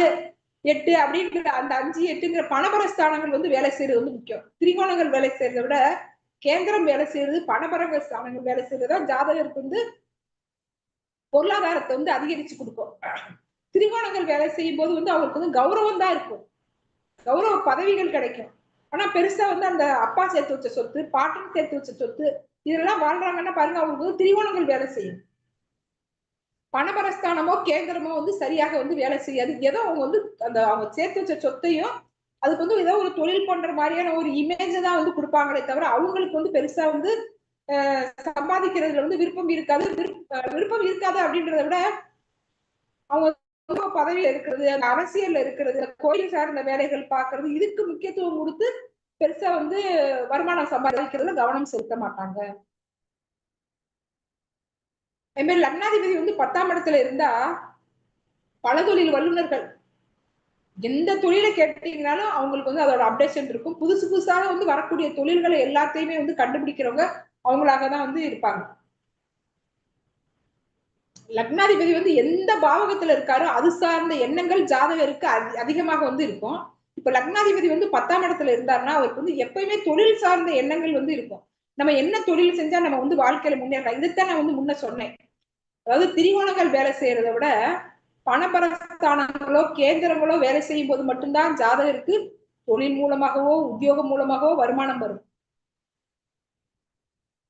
8 அப்படின்ற அந்த 5, 8ங்கிற பணபரஸ்தானங்கள் வந்து வேலை செய்யறது வந்து முக்கியம். திரிகோணங்கள் வேலை செய்யறதை விட கேந்திரம் வேலை செய்யறது, பணபரங்க ஸ்தானங்கள் வேலை செய்யறதுதான் ஜாதகருக்கு வந்து பொருளாதாரத்தை வந்து அதிகரிச்சு கொடுக்கும். திரிகோணங்கள் வேலை செய்யும் போது வந்து அவருக்கு வந்து கௌரவம் தான் இருக்கும், கௌரவ பதவிகள் கிடைக்கும். ஆனா பெருசா வந்து அந்த அப்பா சேர்த்து வச்ச சொத்து, பாட்டன் சேர்த்து வச்ச சொத்து இதெல்லாம் வாழ்றாங்கன்னா பாருங்க, அவங்களுக்கு வந்து திரிகோணங்கள் வேலை செய்யும். பணபரஸ்தானமோ கேந்திரமோ வந்து சரியாக வந்து வேலை செய்யாது. ஏதோ அவங்க வந்து அந்த அவங்க சேர்த்து வச்ச சொத்தையும் அதுக்கு வந்து ஏதோ ஒரு தொழில் பண்ற மாதிரியான ஒரு இமேஜ் தான் வந்து கொடுப்பாங்களே தவிர அவங்களுக்கு வந்து பெருசா வந்து சம்பாதிக்கிறதுல வந்து விருப்பம் இருக்காது. விருப்பம் இருக்காது அப்படின்றத விட அவங்க பதவியில இருக்கிறது, அந்த அரசியல்ல இருக்கிறது, கோயில் சார்ந்த வேலைகள் பாக்குறது, இதுக்கு முக்கியத்துவம் கொடுத்து பெருசா வந்து வருமானம் சம்பாதிக்கிறதுல கவனம் செலுத்த மாட்டாங்க. அதே மாதிரி லக்னாதிபதி வந்து 10ஆம் இடத்துல இருந்தா பல தொழில் வல்லுநர்கள் எந்த தொழிலை கேட்டீங்கன்னாலும் அவங்களுக்கு வந்து அதோட அப்டேஷன் இருக்கும். புதுசு புதுசாக வந்து வரக்கூடிய தொழில்களை எல்லாத்தையுமே வந்து கண்டுபிடிக்கிறவங்க அவங்களாக தான் வந்து இருப்பாங்க. லக்னாதிபதி வந்து எந்த பாவகத்துல இருக்காரோ அது சார்ந்த எண்ணங்கள் ஜாதகருக்கு அதிகமாக வந்து இருக்கும். இப்ப லக்னாதிபதி வந்து 10ஆம் இடத்துல இருந்தாருன்னா அவருக்கு வந்து எப்பயுமே தொழில் சார்ந்த எண்ணங்கள் வந்து இருக்கும். நம்ம என்ன தொழில் செஞ்சா நம்ம வந்து வாழ்க்கையில முன்னேறலாம், இதைத்தான் நான் வந்து முன்ன சொன்னேன். அதாவது திரிகோணங்கள் வேலை செய்யறதை விட பணபரஸ்தானங்களோ கேந்திரங்களோ வேலை செய்யும் போது மட்டும்தான் ஜாதகருக்கு தொழில் மூலமாகவோ உத்தியோகம் மூலமாகவோ வருமானம் வரும்.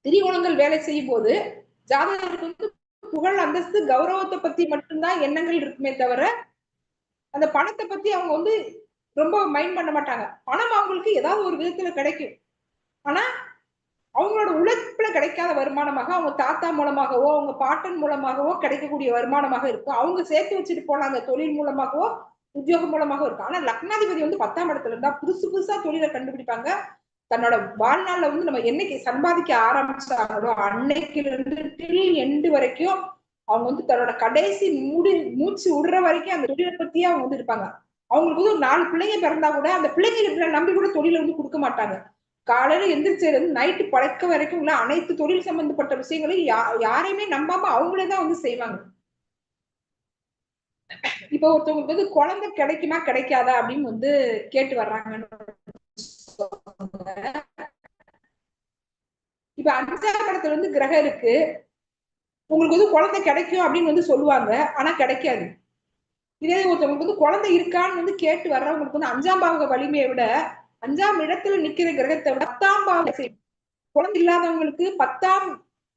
திரிகோணங்கள் வேலை செய்யும் போது ஜாதகருக்கு வந்து புகழ், அந்தஸ்து, கௌரவத்தை பத்தி மட்டும்தான் எண்ணங்கள் இருக்குமே தவிர அந்த பணத்தை பத்தி அவங்க வந்து ரொம்ப மைண்ட் பண்ண மாட்டாங்க. பணம் அவங்களுக்கு ஏதாவது ஒரு விதத்துல கிடைக்கும், ஆனா அவங்களோட உழைப்புல கிடைக்காத வருமானமாக அவங்க தாத்தா மூலமாகவோ அவங்க பாட்டன் மூலமாகவோ கிடைக்கக்கூடிய வருமானமாக இருக்கும். அவங்க சேர்த்து வச்சுட்டு போன அந்த தொழில் மூலமாகவோ உத்தியோகம் மூலமாகவோ இருக்கும். ஆனா லக்னாதிபதி வந்து 10ஆம் இடத்துல இருந்தா புதுசு புதுசா தொழிலை கண்டுபிடிப்பாங்க. தன்னோட வாழ்நாள்ல வந்து நம்ம என்னைக்கு சம்பாதிக்க ஆரம்பிச்சாங்களோ அன்னைக்குல இருந்து எண்டு வரைக்கும் அவங்க வந்து தன்னோட கடைசி மூச்சு விடுற வரைக்கும் அந்த தொழிலை பத்தியே அவங்க வந்து இருப்பாங்க. அவங்களுக்கு வந்து ஒரு 4 பிள்ளைங்க பிறந்தா கூட அந்த பிள்ளைங்க நம்பி கூட தொழிலை வந்து கொடுக்க மாட்டாங்க. காலையில எந்திரிச்சதுல இருந்து நைட்டு பழக்க வரைக்கும் உள்ள அனைத்து தொழில் சம்பந்தப்பட்ட விஷயங்களையும் யாரையுமே நம்பாம அவங்களே தான் வந்து செய்வாங்க. இப்ப ஒருத்தவங்களுக்கு வந்து குழந்தை கிடைக்குமா கிடைக்காதா அப்படின்னு வந்து கேட்டு வர்றாங்கன்னு இப்ப 5ஆம் இடத்துல வந்து கிரகம் இருக்கு, உங்களுக்கு வந்து குழந்தை கிடைக்கும் அப்படின்னு வந்து சொல்லுவாங்க, ஆனா கிடைக்காது. இதே ஒருத்தவங்களுக்கு வந்து குழந்தை இருக்கான்னு வந்து கேட்டு வர்றவங்களுக்கு வந்து 5ஆம் பாவக வலிமையை விட 5ஆம் இடத்துல நிக்கிற கிரகத்தை விட 10ஆம் பாவக குழந்தை இல்லாதவங்களுக்கு 10ஆம்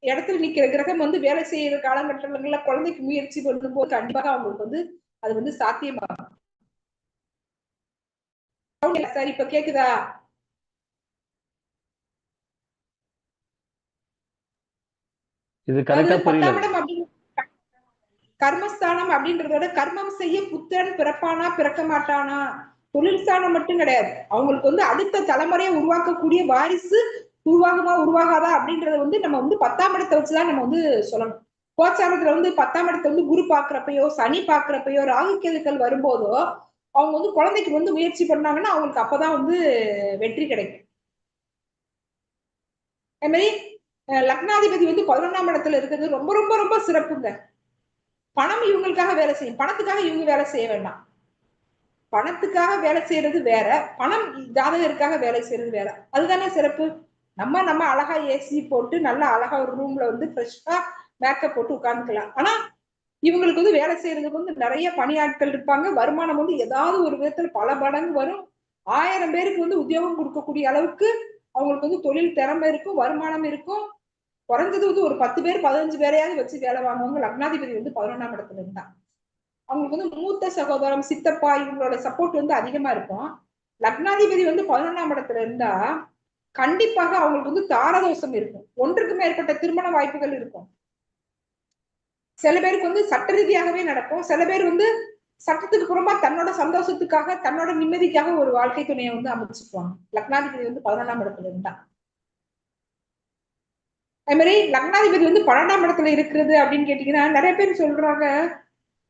இடத்துல நிக்கிற கிரகம் வந்து வேலை செய்யற காலகட்டங்கள்ல குழந்தைக்கு முயற்சி பண்ணும்போது கண்டிப்பாக அவங்களுக்கு வந்து அது வந்து சாத்தியமாகும். சார் இப்ப கேக்குதா? இது கரெக்டா புரியல. கர்மஸ்தானம் அப்படின்றதோட கர்மம் செய்ய புத்திரன் பிறப்பானா பிறக்க மாட்டானா, தொழில் ஸ்தானம் மட்டும் கிடையாது, அவங்களுக்கு வந்து அடுத்த தலைமுறையை உருவாக்கக்கூடிய வாரிசு உருவாகுமா உருவாகாதா அப்படின்றத வந்து நம்ம வந்து 10ஆம் இடத்தை வச்சுதான் நம்ம வந்து சொல்லணும். கோச்சாரத்துல வந்து 10ஆம் இடத்தை வந்து குரு பாக்குறப்பையோ சனி பாக்குறப்பையோ ராகு கேதுக்கள் வரும்போதோ அவங்க வந்து குழந்தைக்கு வந்து முயற்சி பண்ணாங்கன்னா அவங்களுக்கு அப்பதான் வந்து வெற்றி கிடைக்கும். அதே மாதிரி லக்னாதிபதி வந்து 11ஆம் இடத்துல இருக்கிறது ரொம்ப ரொம்ப ரொம்ப சிறப்புங்க. பணம் இவங்களுக்காக வேலை செய்யும், பணத்துக்காக இவங்க வேலை செய்ய வேண்டாம். பணத்துக்காக வேலை செய்யறது வேற, பணம் ஜாதகருக்காக வேலை செய்யறது வேற. அதுதானே சிறப்பு. நம்ம அழகா ஏசி போட்டு நல்லா அழகா ஒரு ரூம்ல வந்து ஃப்ரெஷ்ஷா மேக்கப் போட்டு உட்கார்ந்துக்கலாம். ஆனா இவங்களுக்கு வந்து வேலை செய்யறதுக்கு வந்து நிறைய பணியாட்கள் இருப்பாங்க, வருமானம் வந்து ஏதாவது ஒரு விதத்துல பல மடங்கு வரும். 1000 பேருக்கு வந்து உத்தியோகம் கொடுக்கக்கூடிய அளவுக்கு அவங்களுக்கு வந்து தொழில் திறமை இருக்கும், வருமானம் இருக்கும். குறைஞ்சது வந்து ஒரு 10 பேர் 15 பேரையாவது வச்சு வேலை வாங்குவாங்க லக்னாதிபதி வந்து 11ஆம் இடத்துல இருந்தா. அவங்களுக்கு வந்து மூத்த சகோதரம், சித்தப்பா இவங்களோட சப்போர்ட் வந்து அதிகமா இருக்கும். லக்னாதிபதி வந்து 11ஆம் இடத்துல இருந்தா கண்டிப்பாக அவங்களுக்கு வந்து தாரதோஷம் இருக்கும். ஒன்றுக்கு மேற்பட்ட திருமண வாய்ப்புகள் இருக்கும். சில பேருக்கு வந்து சட்ட ரீதியாகவே நடக்கும். சில பேர் வந்து சட்டத்துக்கு புறமா தன்னோட சந்தோஷத்துக்காக, தன்னோட நிம்மதிக்காக ஒரு வாழ்க்கை துணையை வந்து அமைச்சுக்குவாங்க. லக்னாதிபதி வந்து 11ஆம் இடத்துல இருந்தா. அதே மாதிரி லக்னாதிபதி வந்து 12ஆம் இடத்துல இருக்கிறது அப்படின்னு கேட்டீங்கன்னா, நிறைய பேர் சொல்றாங்க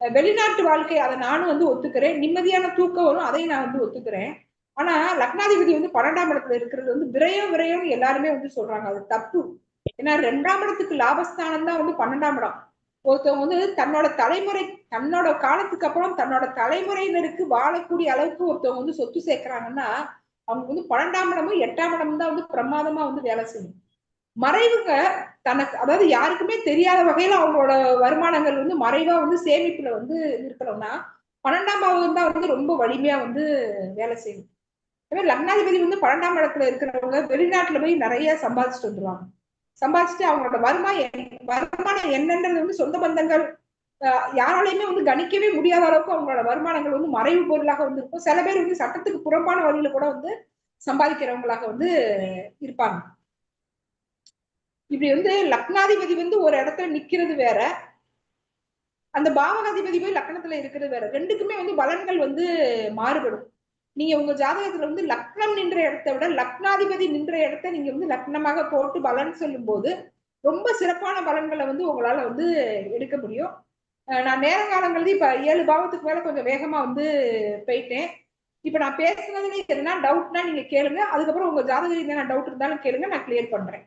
வெளிநாட்டு வாழ்க்கை, அதை நானும் வந்து ஒத்துக்கிறேன். நிம்மதியான தூக்கம் வரும், அதையும் நான் வந்து ஒத்துக்கிறேன். ஆனா லக்னாதிபதி வந்து 12ஆம் இடத்துல இருக்கிறது வந்து விரயம் எல்லாருமே வந்து சொல்றாங்க. அது தப்பு. ஏன்னா 2ஆம் இடத்துக்கு லாபஸ்தானம் தான் வந்து 12ஆம் இடம். ஒருத்தவங்க வந்து தன்னோட காலத்துக்கு அப்புறம் தன்னோட தலைமுறையினருக்கு வாழக்கூடிய அளவுக்கு ஒருத்தவங்க வந்து சொத்து சேர்க்கிறாங்கன்னா அவங்க வந்து 12ஆம் இடமும் 8ஆம் இடமும் தான் வந்து பிரமாதமா வந்து வேலை செய்யும். மறைவுங்க தனக்கு, அதாவது யாருக்குமே தெரியாத வகையில அவங்களோட வருமானங்கள் வந்து மறைவா வந்து சேமிப்புல வந்து இருக்கணும்னா 12ஆம் பாவம் தான் வந்து ரொம்ப வலிமையா வந்து வேலை செய்யும். லக்னாதிபதி வந்து 12ஆம் இடத்துல இருக்கிறவங்க வெளிநாட்டுல போய் நிறைய சம்பாதிச்சுட்டு வந்துருவாங்க. சம்பாதிச்சுட்டு அவங்களோட வருமானம் என்னன்றது வந்து சொந்த பந்தங்கள் யாராலையுமே வந்து கணிக்கவே முடியாத அளவுக்கு அவங்களோட வருமானங்கள் வந்து மறைவு பொருளாக வந்து இருக்கும். சில பேர் வந்து சட்டத்துக்கு புறம்பான வழியில கூட வந்து சம்பாதிக்கிறவங்களாக வந்து இருப்பாங்க. இப்படி வந்து லக்னாதிபதி வந்து ஒரு இடத்துல நிக்கிறது வேற, அந்த பாவகாதிபதி போய் லக்னத்துல இருக்கிறது வேற. ரெண்டுக்குமே வந்து பலன்கள் வந்து மாறுபடும். நீங்க உங்க ஜாதகத்துல வந்து லக்னம் நின்ற இடத்தை விட லக்னாதிபதி நின்ற இடத்தை நீங்க வந்து லக்னமாக போட்டு பலன் சொல்லும் போது ரொம்ப சிறப்பான பலன்களை வந்து உங்களால வந்து எடுக்க முடியும். நான் நேரங்காலங்கிறது இப்ப 7 பாவத்துக்கு மேல கொஞ்சம் வேகமா வந்து போயிட்டேன். இப்ப நான் பேசுனதுல எதுனா டவுட்னா நீங்க கேளுங்க. அதுக்கப்புறம் உங்க ஜாதகம் என்ன டவுட் இருந்தாலும் கேளுங்க, நான் கிளியர் பண்றேன்.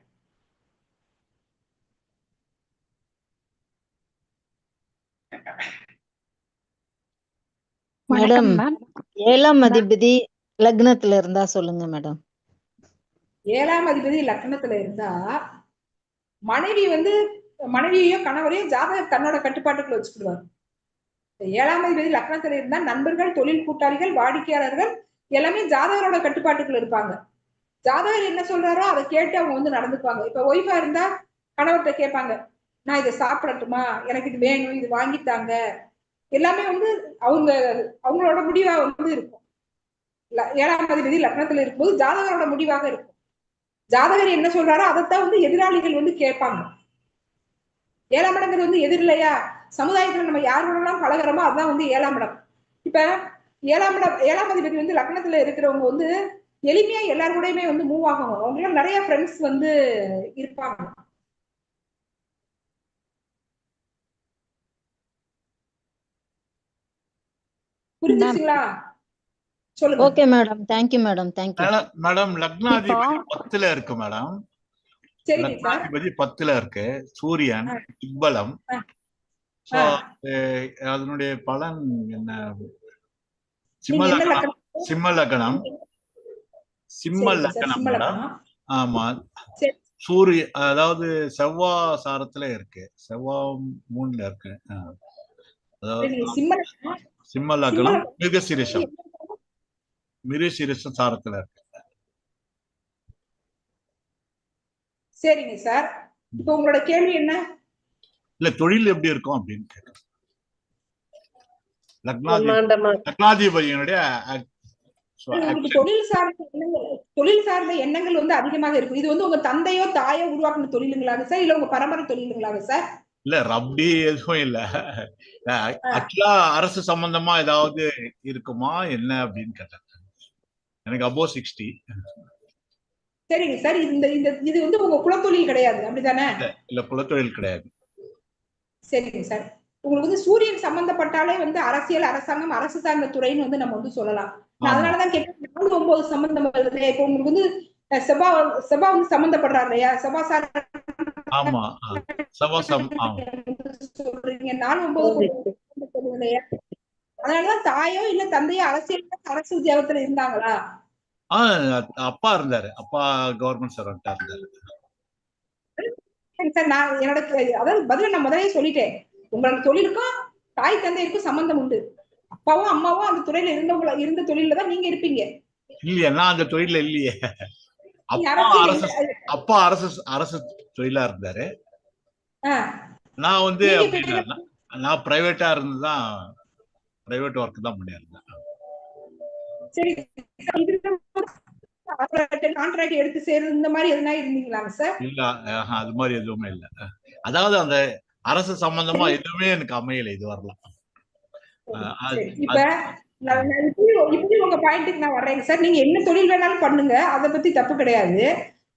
மேடம் 7ஆம் அதிபதி லக்னத்துல இருந்தா சொல்லுங்க மேடம். 7ஆம் அதிபதி லக்னத்துல இருந்தா மனைவியோ கணவரையும் ஜாதக தன்னோட கட்டுப்பாட்டுக்குள்ள வச்சுக்கிடுவாங்க. 7ஆம் அதிபதி லக்னத்துல இருந்தா நண்பர்கள், தொழில் கூட்டாளிகள், வாடிக்கையாளர்கள் எல்லாமே ஜாதகரோட கட்டுப்பாட்டுக்குள்ள இருப்பாங்க. ஜாதகர் என்ன சொல்றாரோ அதை கேட்டு அவங்க வந்து நடந்துக்குவாங்க. இப்ப ஒய்ஃபா இருந்தா கணவர்கிட்ட கேட்பாங்க, நான் இதை சாப்பிடட்டுமா, எனக்கு இது வேணும், இது வாங்கித்தாங்க, எல்லாமே வந்து அவங்களோட முடிவா வந்து இருக்கும். 7ஆம் அதிபதி லக்னத்துல இருக்கும்போது ஜாதகரோட முடிவாக இருக்கும். ஜாதகர் என்ன சொல்றாரோ அதைத்தான் வந்து எதிராளிகள் வந்து கேட்பாங்க. 7ஆம் இடங்கிறது வந்து எதிரில்லையா, சமுதாயத்துல நம்ம யாரோடலாம் பழகிறோமோ அதுதான் வந்து 7ஆம் இடம். இப்ப 7ஆம் அதிபதி வந்து லக்னத்துல இருக்கிறவங்க வந்து எளிமையா எல்லாரு கூடயுமே வந்து மூவ் ஆகணும். அவங்களுக்கு நிறைய ஃப்ரெண்ட்ஸ் வந்து இருப்பாங்க. புரிஞ்சுச்சுங்களா? சொல்லுங்க. Okay madam, thank you madam, thank you madam. லக்னாதிபதி 10ல இருக்கு மேடம். லக்னாதிபதி 10ல இருக்கு. சூரியன் திக்பலம். அதனுடைய பலன் என்ன? சிம்ம லக்னம் மேடம். ஆமா, சூரிய அதாவது செவ்வாய் சாரத்துல இருக்கு, செவ்வாய் 3ல இருக்கு. அதாவது சிம்ம லக்னம் மிருகசீரிஷம் சாரத்துல இருக்கு. சரிங்க சார், இப்போ உங்களோட கேள்வி என்ன? இல்ல தொழில் எப்படி இருக்கும் அப்படின்னு கேட்க. லக்னாதிபதியினுடைய தொழில் சார்ந்த எண்ணங்கள் வந்து அதிகமாக இருக்கும். இது வந்து உங்க தந்தையோ தாயோ உருவாக்குன தொழிலுங்களாக சார், இல்ல உங்க பரம்பரை தொழிலுங்களாக சார்? இல்ல ரப்பி எதுவும் இல்ல. ஆக்சுவலா அரசு சம்பந்தமா ஏதாவது இருக்குமா என்ன அப்படின்னு கேட்டாங்க. எனக்கு above 60. சரிங்க சார், இது வந்து உங்க குலத்தொழில் கிடையாது அப்படிதானே? இல்ல குலத்தொழில் கிடையாது. சரிங்க சார், உங்களுக்கு வந்து சூரியன் சம்பந்தப்பட்டாலே வந்து அரசியல், அரசாங்கம், அரசு சார்ந்த துறைன்னு வந்து நம்ம வந்து சொல்லலாம். அதனாலதான் கேட்டேன். 4, 9 சம்பந்தம் வருது. இப்போ உங்களுக்கு வந்து செபா வந்து சம்பந்தப்படுறாரு இல்லையா? செபா சார். ஆமா, சொல்றீங்க 4, 9 இல்லையா? அதனாலதான் தாயோ இல்ல தந்தையோ அரசு உத்தியோகத்துல இருந்தாங்களா? அப்பா இருந்தாரு. அப்பா கவர்மெண்ட் சர்வெண்டா இருந்தாரு. சரி சார், நான் என்னோட அதாவது பதில நான் முதலே சொல்லிட்டேன். உங்களோட தொழிலுக்கும் தாய் தந்தைக்கும் சம்பந்தம் உண்டு. அப்பாவும் அம்மாவும் அந்த துறையில இருந்த தொழில தான் நீங்க இருப்பீங்க. இல்லையா? நான் அந்த தொழில இல்லையே. அப்பா அரசு தொழிலா இருந்தாரு. ஆ, நான் வந்து நீங்க அப்படி இப்ப இல்லை. நான் பிரைவேட்டா இருந்துதான் பிரைவேட் ஒர்க் தான் பண்ணியிருந்தேன். சரி கான்ட்ராக்ட் எடுத்து செய்யறது இந்த மாதிரி எதுனா இருந்தீங்களாங்க சார்? இல்ல, அது மாதிரி எதுவுமே இல்ல. அதாவது அந்த அரசு சம்பந்தமா எதுவுமே எனக்கு அமையல இது வரலாம். சரி, இப்ப நான் இப்படி உங்க பாயிண்ட்டுக்கு நான் வர்றேங்க சார். நீங்க என்ன தொழில் வேணாலும் பண்ணுங்க, அதை பத்தி தப்பு கிடையாது.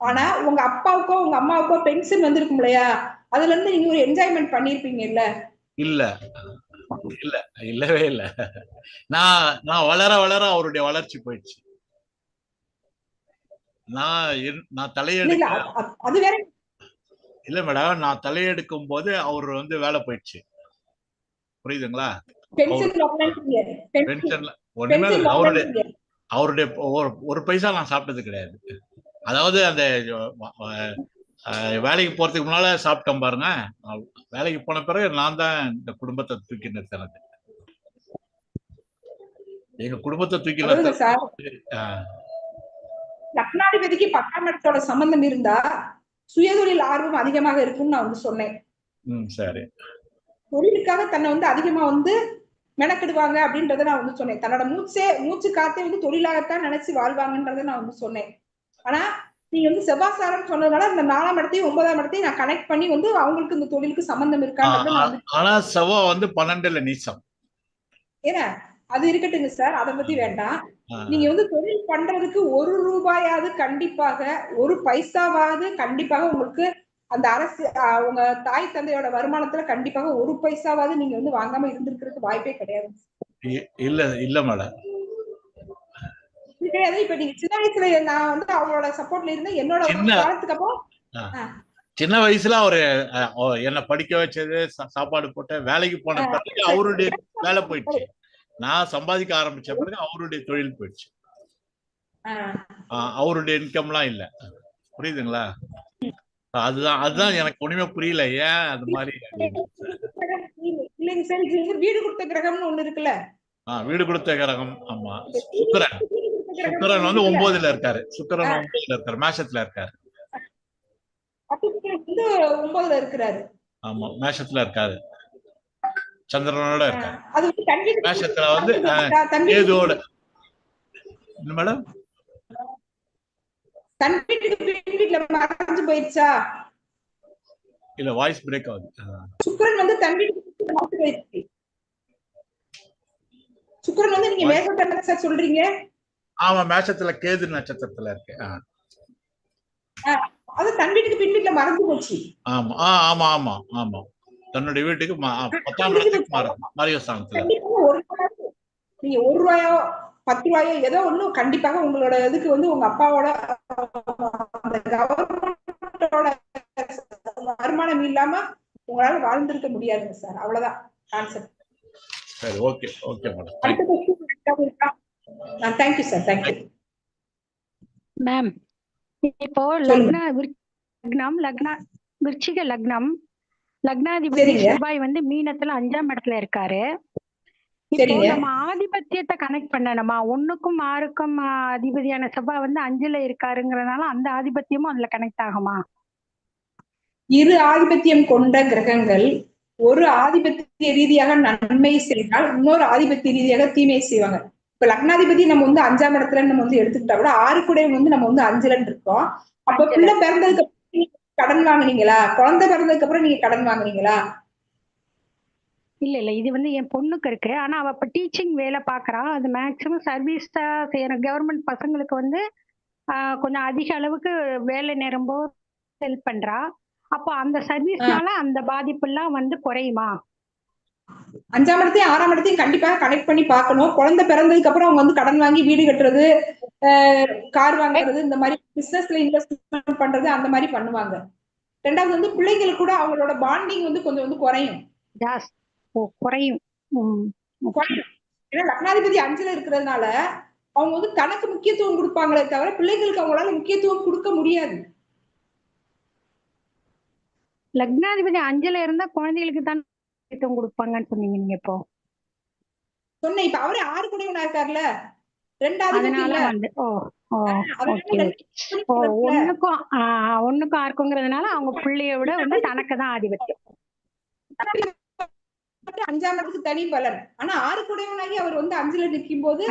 ஆனா உங்க அப்பாவுக்கோ உங்க அம்மாவுக்கோ பென்ஷன் வந்திருக்கும் இல்லையா, அதுல இருந்து நீங்க ஒரு என்ஜாய்மெண்ட் பண்ணிருப்பீங்கல்ல? இல்ல இல்ல, இல்லவே இல்ல. நான் வளர வளர அவருடைய வளர்ச்சி போயிடுச்சு. நான் தலையெடுக்க அது வேற இல்ல மேடம், நான் தலையெடுக்கும் போது அவர் வந்து வேலை போயிடுச்சு. புரியுதுங்களா? பென்ஷன்ல ஒண்ணுமே அவருடைய ஒரு பைசா நான் சாப்பிட்டது கிடையாது. அதாவது அந்த வேலைக்கு போறதுக்கு முன்னால சாப்பிட்டோம் பாருங்க, வேலைக்கு போன பிறகு நான் தான் இந்த குடும்பத்தை தூக்கி நிறுத்தினது. எங்க குடும்பத்தை தூக்கி நிறுத்த லக்னாதிபதிக்கு 10ஆம் இடத்தோட சம்பந்தம் இருந்தா சுயதொழில் ஆர்வம் அதிகமாக இருக்கும்னு நான் வந்து சொன்னேன். சரி. தொழிலுக்காக தன்னை வந்து அதிகமா வந்து மெனக்கிடுவாங்க அப்படின்றத நான் வந்து சொன்னேன். தன்னோட மூச்சு காத்தே வந்து தொழிலாகத்தான் நினைச்சு வாழ்வாங்கன்றத நான் வந்து சொன்னேன். ஆனா நீங்க வந்து செவ்வாசாரம் சொன்னதுனால இந்த 4ஆம் இடத்தையும் 9ஆம் இடத்தையும் நான் கனெக்ட் பண்ணி வந்து அவங்களுக்கு இந்த தொழிலுக்கு சம்பந்தம் இருக்கான்னு. ஆனா செவ்வாய் வந்து 12ல நீசம். ஏன்னா அது இருக்கட்டுங்க சார், அதை பத்தி வேண்டாம். நீங்க வந்து தொழில் பண்றதுக்கு 1 ரூபாயாவது கண்டிப்பாக, 1 பைசாவாவது கண்டிப்பாக உங்களுக்கு அந்த அரசு உங்க தாய் தந்தையோட வருமானத்துல கண்டிப்பாக 1 பைசாவாவது நீங்க வந்து வாங்காம இருந்திருக்கிறதுக்கு வாய்ப்பே கிடையாது. இல்ல மேடம். கிடையாது. இப்ப நீங்க சின்ன வயசுல நான் வந்து அவங்களோட சப்போர்ட்ல இருந்து என்னோட காலத்துக்கு அப்புறம் சின்ன வயசுல அவரு என்ன படிக்க வச்சது, சாப்பாடு போட்ட, வேலைக்கு போன பிறகு அவருடைய வேலை போயிடுச்சு. நான் சம்பாதிக்க ஆரம்பிச்ச பிறகு அவருடைய தொழில் போயிடுச்சு. அவருடைய இன்கம்லாம் இல்ல. புரியுதுங்களா? அதுதான் எனக்கு ஒண்ணுமே புரியல, ஏன் அது மாதிரி. இல்லைங்க சார், வீடு கொடுத்த கிரகம்னு ஒண்ணு இருக்குல்ல. வீடு கொடுத்த கிரகம். ஆமா, சுக்கிரன் வந்து 9ல இருக்காரு. சுக்கிரன் 9ல இருக்காரு, மேஷத்துல இருக்காரு. 9ல இருக்கிறாரு. ஆமா, மேஷத்துல இருக்காரு, சந்திரனோட இருக்காரு. மேஷத்துல வந்து கேதுவோட. என்ன மேடம்? தன் வீட்டுல மறைஞ்சு போயிடுச்சா? இல்ல, வாய்ஸ் பிரேக் ஆகுது. சுக்கிரன் வந்து தன் வீட்டுக்கு மறைஞ்சு போயிடுச்சு. சுக்கிரன் வந்து நீங்க மேஷத்துல சார் சொல்றீங்க? ஆமா, மேஷத்துல கேது நட்சத்திரத்துல இருக்கு. அது தன் வீட்டுக்கு பின் வீட்டுல மறைஞ்சு போச்சு. ஆமா ஆமா ஆமா ஆமா, தன்னுடைய வீட்டுக்கு 10ஆம் இடத்துக்கு மறைவு ஸ்தானத்துல. நீங்க 1 ரூபாயோ 10 ரூபாயோ ஏதோ ஒண்ணு கண்டிப்பாக உங்களோட இதுக்கு வந்து உங்க அப்பாவோட வருமானம் இல்லாம உங்களால வாழ்ந்திருக்க முடியாதுங்க சார். அவ்வளவுதான் கான்செப்ட். சரி, okay okay madam. Thank you sir, thank you ma'am. இப்போ விருச்சிக லக்னம், லக்னாதிபதி செவ்வாய் வந்து மீனத்துல 5ஆம் இடத்துல இருக்காரு. இப்போ நம்ம ஆதிபத்தியத்தை கனெக்ட் பண்ணணுமா? 1க்கும் 6க்கும் அதிபதியான செவ்வாய் வந்து 5ல இருக்காருங்கிறதுனால அந்த ஆதிபத்தியமும் அதுல கனெக்ட் ஆகுமா? இரு ஆதிபத்தியம் கொண்ட கிரகங்கள் ஒரு ஆதிபத்திய ரீதியாக நன்மை செய்தால் இன்னொரு ஆதிபத்திய ரீதியாக தீமை செய்வாங்க. இப்ப லக்னாதிபதி நம்ம வந்து 5ஆம் இடத்துல நம்ம வந்து எடுத்துக்கிட்டா கூட 6 கூட வந்து நம்ம வந்து 5ல இருக்கோம். அப்ப பிள்ளை பிறந்ததுக்கு அப்புறம் கடன் வாங்குனீங்களா? குழந்தை பிறந்ததுக்கு அப்புறம் நீங்க கடன் வாங்குனீங்களா? இல்ல, இது வந்து என் பொண்ணுக்கு இருக்கு. ஆனா அவ இப்ப டீச்சிங் வேலை பாக்குறா. அது மேக்சிமம் சர்வீஸ் தான் செய்யற கவர்மெண்ட் பசங்களுக்கு வந்து கொஞ்சம் அதிக அளவுக்கு வேலை நேரம் போது ஹெல்ப் பண்றா. அப்போ அந்த சர்வீஸ்னால அந்த பாதிப்பு எல்லாம் வந்து குறையுமா? 5ஆம் இடத்தையும் 6ஆம் இடத்தையும் கண்டிப்பாக கனெக்ட் பண்ணி பார்க்கணும். குழந்தை பிறந்ததுக்கு அப்புறம் அவங்க வந்து கடன் வாங்கி வீடு கட்டுறது, கார் வாங்குறது, இந்த மாதிரி பிசினஸ்ல இன்வெஸ்ட்மெண்ட் பண்றது அந்த மாதிரி பண்ணுவாங்க. 2வது வந்து பிள்ளைங்களுக்கு கூட அவங்களோட பாண்டிங் வந்து கொஞ்சம் வந்து குறையும். குறையும். ஏன்னா லக்னாதிபதி 5ல இருக்கிறதுனால அவங்க வந்து தனக்கு முக்கியத்துவம் கொடுப்பாங்களே தவிர பிள்ளைங்களுக்கு அவங்களால முக்கியத்துவம் கொடுக்க முடியாது. லக்னாதிபதி 5ல இருந்தா குழந்தைகளுக்கு தான் முக்கியத்துவம் கொடுப்பாங்கன்னு சொன்னீங்க நீங்க. இப்போ சொன்னேன், இப்ப அவரே 6 கூடவனா இருக்காருல்ல, 2வது அதனால வந்து ஓ ஓகே ஓகே. ஓ ஒண்ணுக்கும் ஆறுக்குங்கிறதுனால அவங்க பிள்ளைய விட வந்து தனக்கு தான் ஆதிபத்தியம். 5ஆம் இடத்துக்கு தனி பலன். ஆனா 6 கூடையவனாகி அவர் வந்து 5ல நிக்கும் போது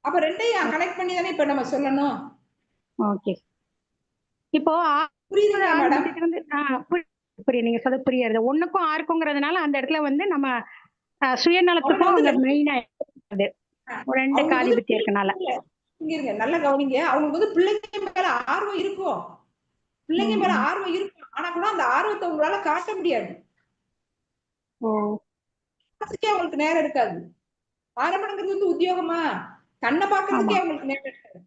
அப்ப 2ஐயும் கனெக்ட் பண்ணி தானே இப்ப நம்ம சொல்லணும். ஓகே. இப்போ புரியுதுங்களா மேடம்? புரியுது, நீங்க சொல்ல புரியுது. 1க்கும் 6க்குங்கிறதுனால அந்த இடத்துல வந்து நம்ம சுயநலத்துக்கும் அவங்க மெயினா இருக்குது. 2க்கு ஆதிபத்தியம் இருக்கனால. இங்க நல்ல கவனிங்க. அவங்களுக்கு வந்து பிள்ளைங்க மேல ஆர்வம் இருக்கும். பிள்ளைங்க மேல ஆர்வம் இருக்கும். ஆனா கூட அந்த ஆர்வத்தை உங்களால காட்ட முடியாது. அவங்களுக்கு நேரம் இருக்காது. ஆரம்பங்கிறது வந்து உத்தியோகமா கண்ணை பாக்குறதுக்கே அவங்களுக்கு நேரம் இருக்காது.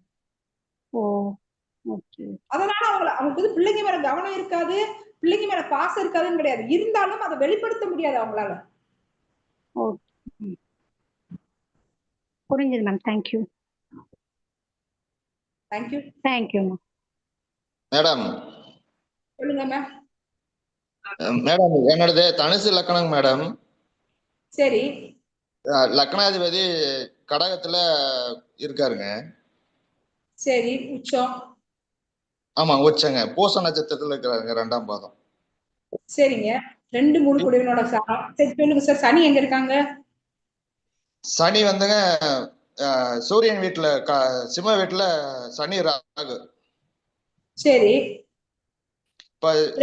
அதனால அவங்களுக்கு வந்து பிள்ளைங்க மேல கவனம் இருக்காது, பிள்ளைங்க மேல பாசம் இருக்காதுன்னு கிடையாது. இருந்தாலும் அதை வெளிப்படுத்த முடியாது அவங்களால. புரிஞ்சது ma'am. Thank you. Thank you. Thank you madam. சொல்லுங்க மேம். மேடம் என்னோடது தனுசு லக்கணம் மேடம். சரி. லக்னாதிபதி கடகத்துல இருக்காருங்க. சரி. உச்சம். ஆமா உச்சங்க. பூச நட்சத்திரத்துல இருக்கிறாருங்க 2ஆம் பாதம். சரிங்க. 2, 3 குடையவனோட சாரம். சரி சொல்லுங்க சார். சனி எங்க இருக்காங்க? சனி வந்துங்க சூரியன் வீட்டுல சிம்ம வீட்டுல சனி ராகு. சரி.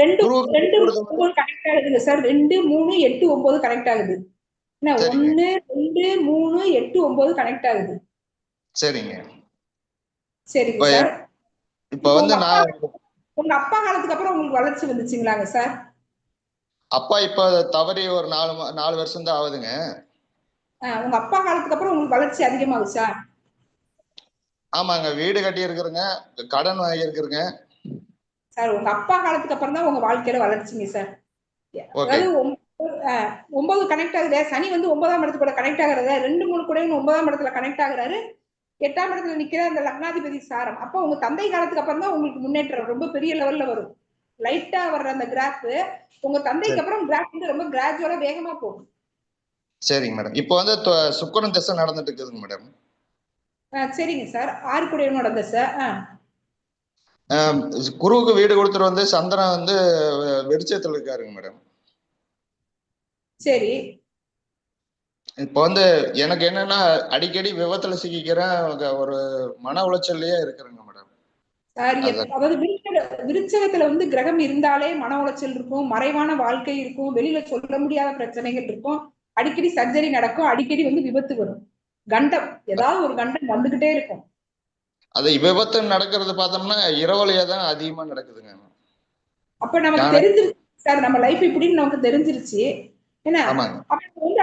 2 கனெக்ட் ஆகுதுங்க சார். 2, 3, 8, 9 கனெக்ட் ஆகுது. 1, 2, 3, 8, 9 கனெக்ட் ஆகுது. சரிங்க. சரிங்க சார். இப்ப வந்து நான் உங்க அப்பா காலத்துக்கு அப்புறம் உங்களுக்கு வளர்ச்சி வந்துச்சுங்களாங்க சார்? அப்பா இப்ப தவறி ஒரு 4 வருஷம் தான் ஆகுதுங்க. உங்க அப்பா காலத்துக்கு அப்புறம் உங்களுக்கு வளர்ச்சி அதிகமாகுச்சா? ஆமாங்க. வீடு கட்டி இருக்கிறேங்க, கடன் வாங்கி இருக்கிறேங்க. சார் உங்க அப்பா காலத்துக்கு அப்புறம் தான் உங்க வாழ்க்கையில வளர்ச்சிங்க சார். அதாவது 9 கனெக்ட் ஆகுது. சனி வந்து 9ஆம் இடத்து கூட கனெக்ட் ஆகுறத 2, 3 கூட 9ஆம் இடத்துல கனெக்ட் ஆகுறாரு. 8ஆம் இடத்துல நிக்கிற அந்த லக்னாதிபதி சாரம். அப்ப உங்க தந்தை காலத்துக்கு அப்புறம் தான் உங்களுக்கு முன்னேற்றம் ரொம்ப பெரிய லெவல்ல வரும். லைட்டா வர்ற அந்த கிராஃப் உங்க தந்தைக்கு அப்புறம் கிராஃப் வந்து ரொம்ப கிராஜுவலா வேகமா போகும். சரிங்க மேடம். இப்போ வந்து சுக்கிரன் தசை நடந்துட்டு இருக்குதுங்க மேடம். சரிங்க சார். 6 கூடையவனோட தசை. குருவுக்கு வீடு கொடுத்துட்டு வந்து சந்திரன் வந்து வெளிச்சத்துல இருக்காருங்க மேடம். சரி. இப்ப வந்து எனக்கு என்னன்னா அடிக்கடி விபத்துல சிக்கிக்கிறேன், ஒரு மன உளைச்சல்லயே இருக்கிறேங்க மேடம். அதாவது விருச்சகத்துல வந்து கிரகம் இருந்தாலே மன உளைச்சல் இருக்கும், மறைவான வாழ்க்கை இருக்கும், வெளியில சொல்ல முடியாத பிரச்சனைகள் இருக்கும், அடிக்கடி சர்ஜரி நடக்கும், அடிக்கடி வந்து விபத்து வரும், கண்டம் ஏதாவது ஒரு கண்டம் வந்துகிட்டே இருக்கும். அது விபத்து நடக்கிறது பார்த்தோம்னா இரவுலயே தான் அதிகமா நடக்குதுங்க. அப்ப நமக்கு தெரிஞ்சிருச்சு சார், நம்ம லைஃப் இப்படின்னு நமக்கு தெரிஞ்சிருச்சு. ஏன்னா அப்ப வந்து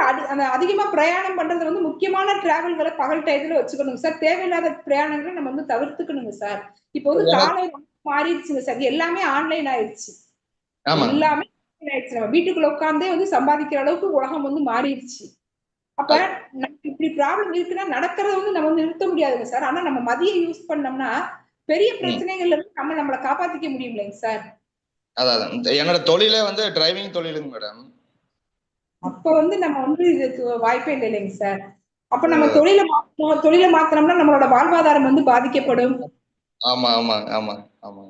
அதிகமா பிரயாணம் பண்றது வந்து முக்கியமான டிராவல்களை பகல் டயத்துல வச்சுக்கணும் சார். தேவையில்லாத பிரயாணங்களை நம்ம வந்து தவிர்த்துக்கணுங்க சார். இப்ப வந்து காலம் மாறிடுச்சுங்க சார். எல்லாமே ஆன்லைன் ஆயிடுச்சு. எல்லாமே ஆயிடுச்சு. நம்ம வீட்டுக்குள்ள உட்கார்ந்தே வந்து சம்பாதிக்கிற அளவுக்கு உலகம் வந்து மாறிடுச்சு. அப்ப நமக்கு இப்படி ப்ராப்ளம் இருக்குன்னா நடக்கிறத வந்து நம்ம நிறுத்த முடியாதுங்க சார். ஆனா நம்ம மதியம் யூஸ் பண்ணோம்னா பெரிய பிரச்சனைகள்ல இருந்து நம்மளை காப்பாத்திக்க முடியுங்களேங்க சார். அதான் என்னோட தொழிலே வந்து டிரைவிங் தொழிலுங்க மேடம். அப்ப வந்து நம்ம வந்து இதுக்கு வாய்ப்பே இல்லைங்க சார். அப்ப நம்ம தொழிலை மாத்தணும்னா நம்மளோட வாழ்வாதாரம் வந்து பாதிக்கப்படும். ஆமா ஆமா ஆமா ஆமா.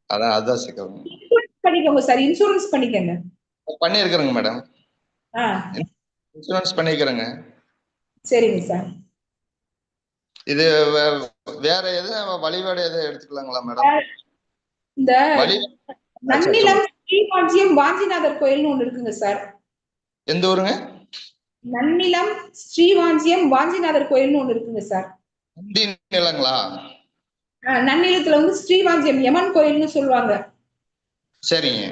அதான் சிக்கல். பண்ணிக்கோங்க சார். இன்சூரன்ஸ் பண்ணிக்கங்க. பண்ணிருக்கிறேங்க மேடம். இன்சூரன்ஸ் பண்ணிக்கிறேங்க. சரிங்க சார். இது வேற எதுவும் வழிபாடு எதுவும் எடுத்துக்கலாங்களா மேடம்? இந்த நன்னிலம் ஸ்ரீவாஞ்சியம் வாஞ்சிநாதர் கோயில்னு ஒண்ணு இருக்குங்க சார். எந்த ஊருங்க? நன்னிலம் ஸ்ரீவாஞ்சியம் வாஞ்சிநாதர் கோயில்னு ஒண்ணு இருக்குங்க சார். நிலங்களா? நன்னிலத்துல வந்து ஸ்ரீவாஞ்சியம் யமன் கோயில்னு சொல்லுவாங்க. சரிங்க.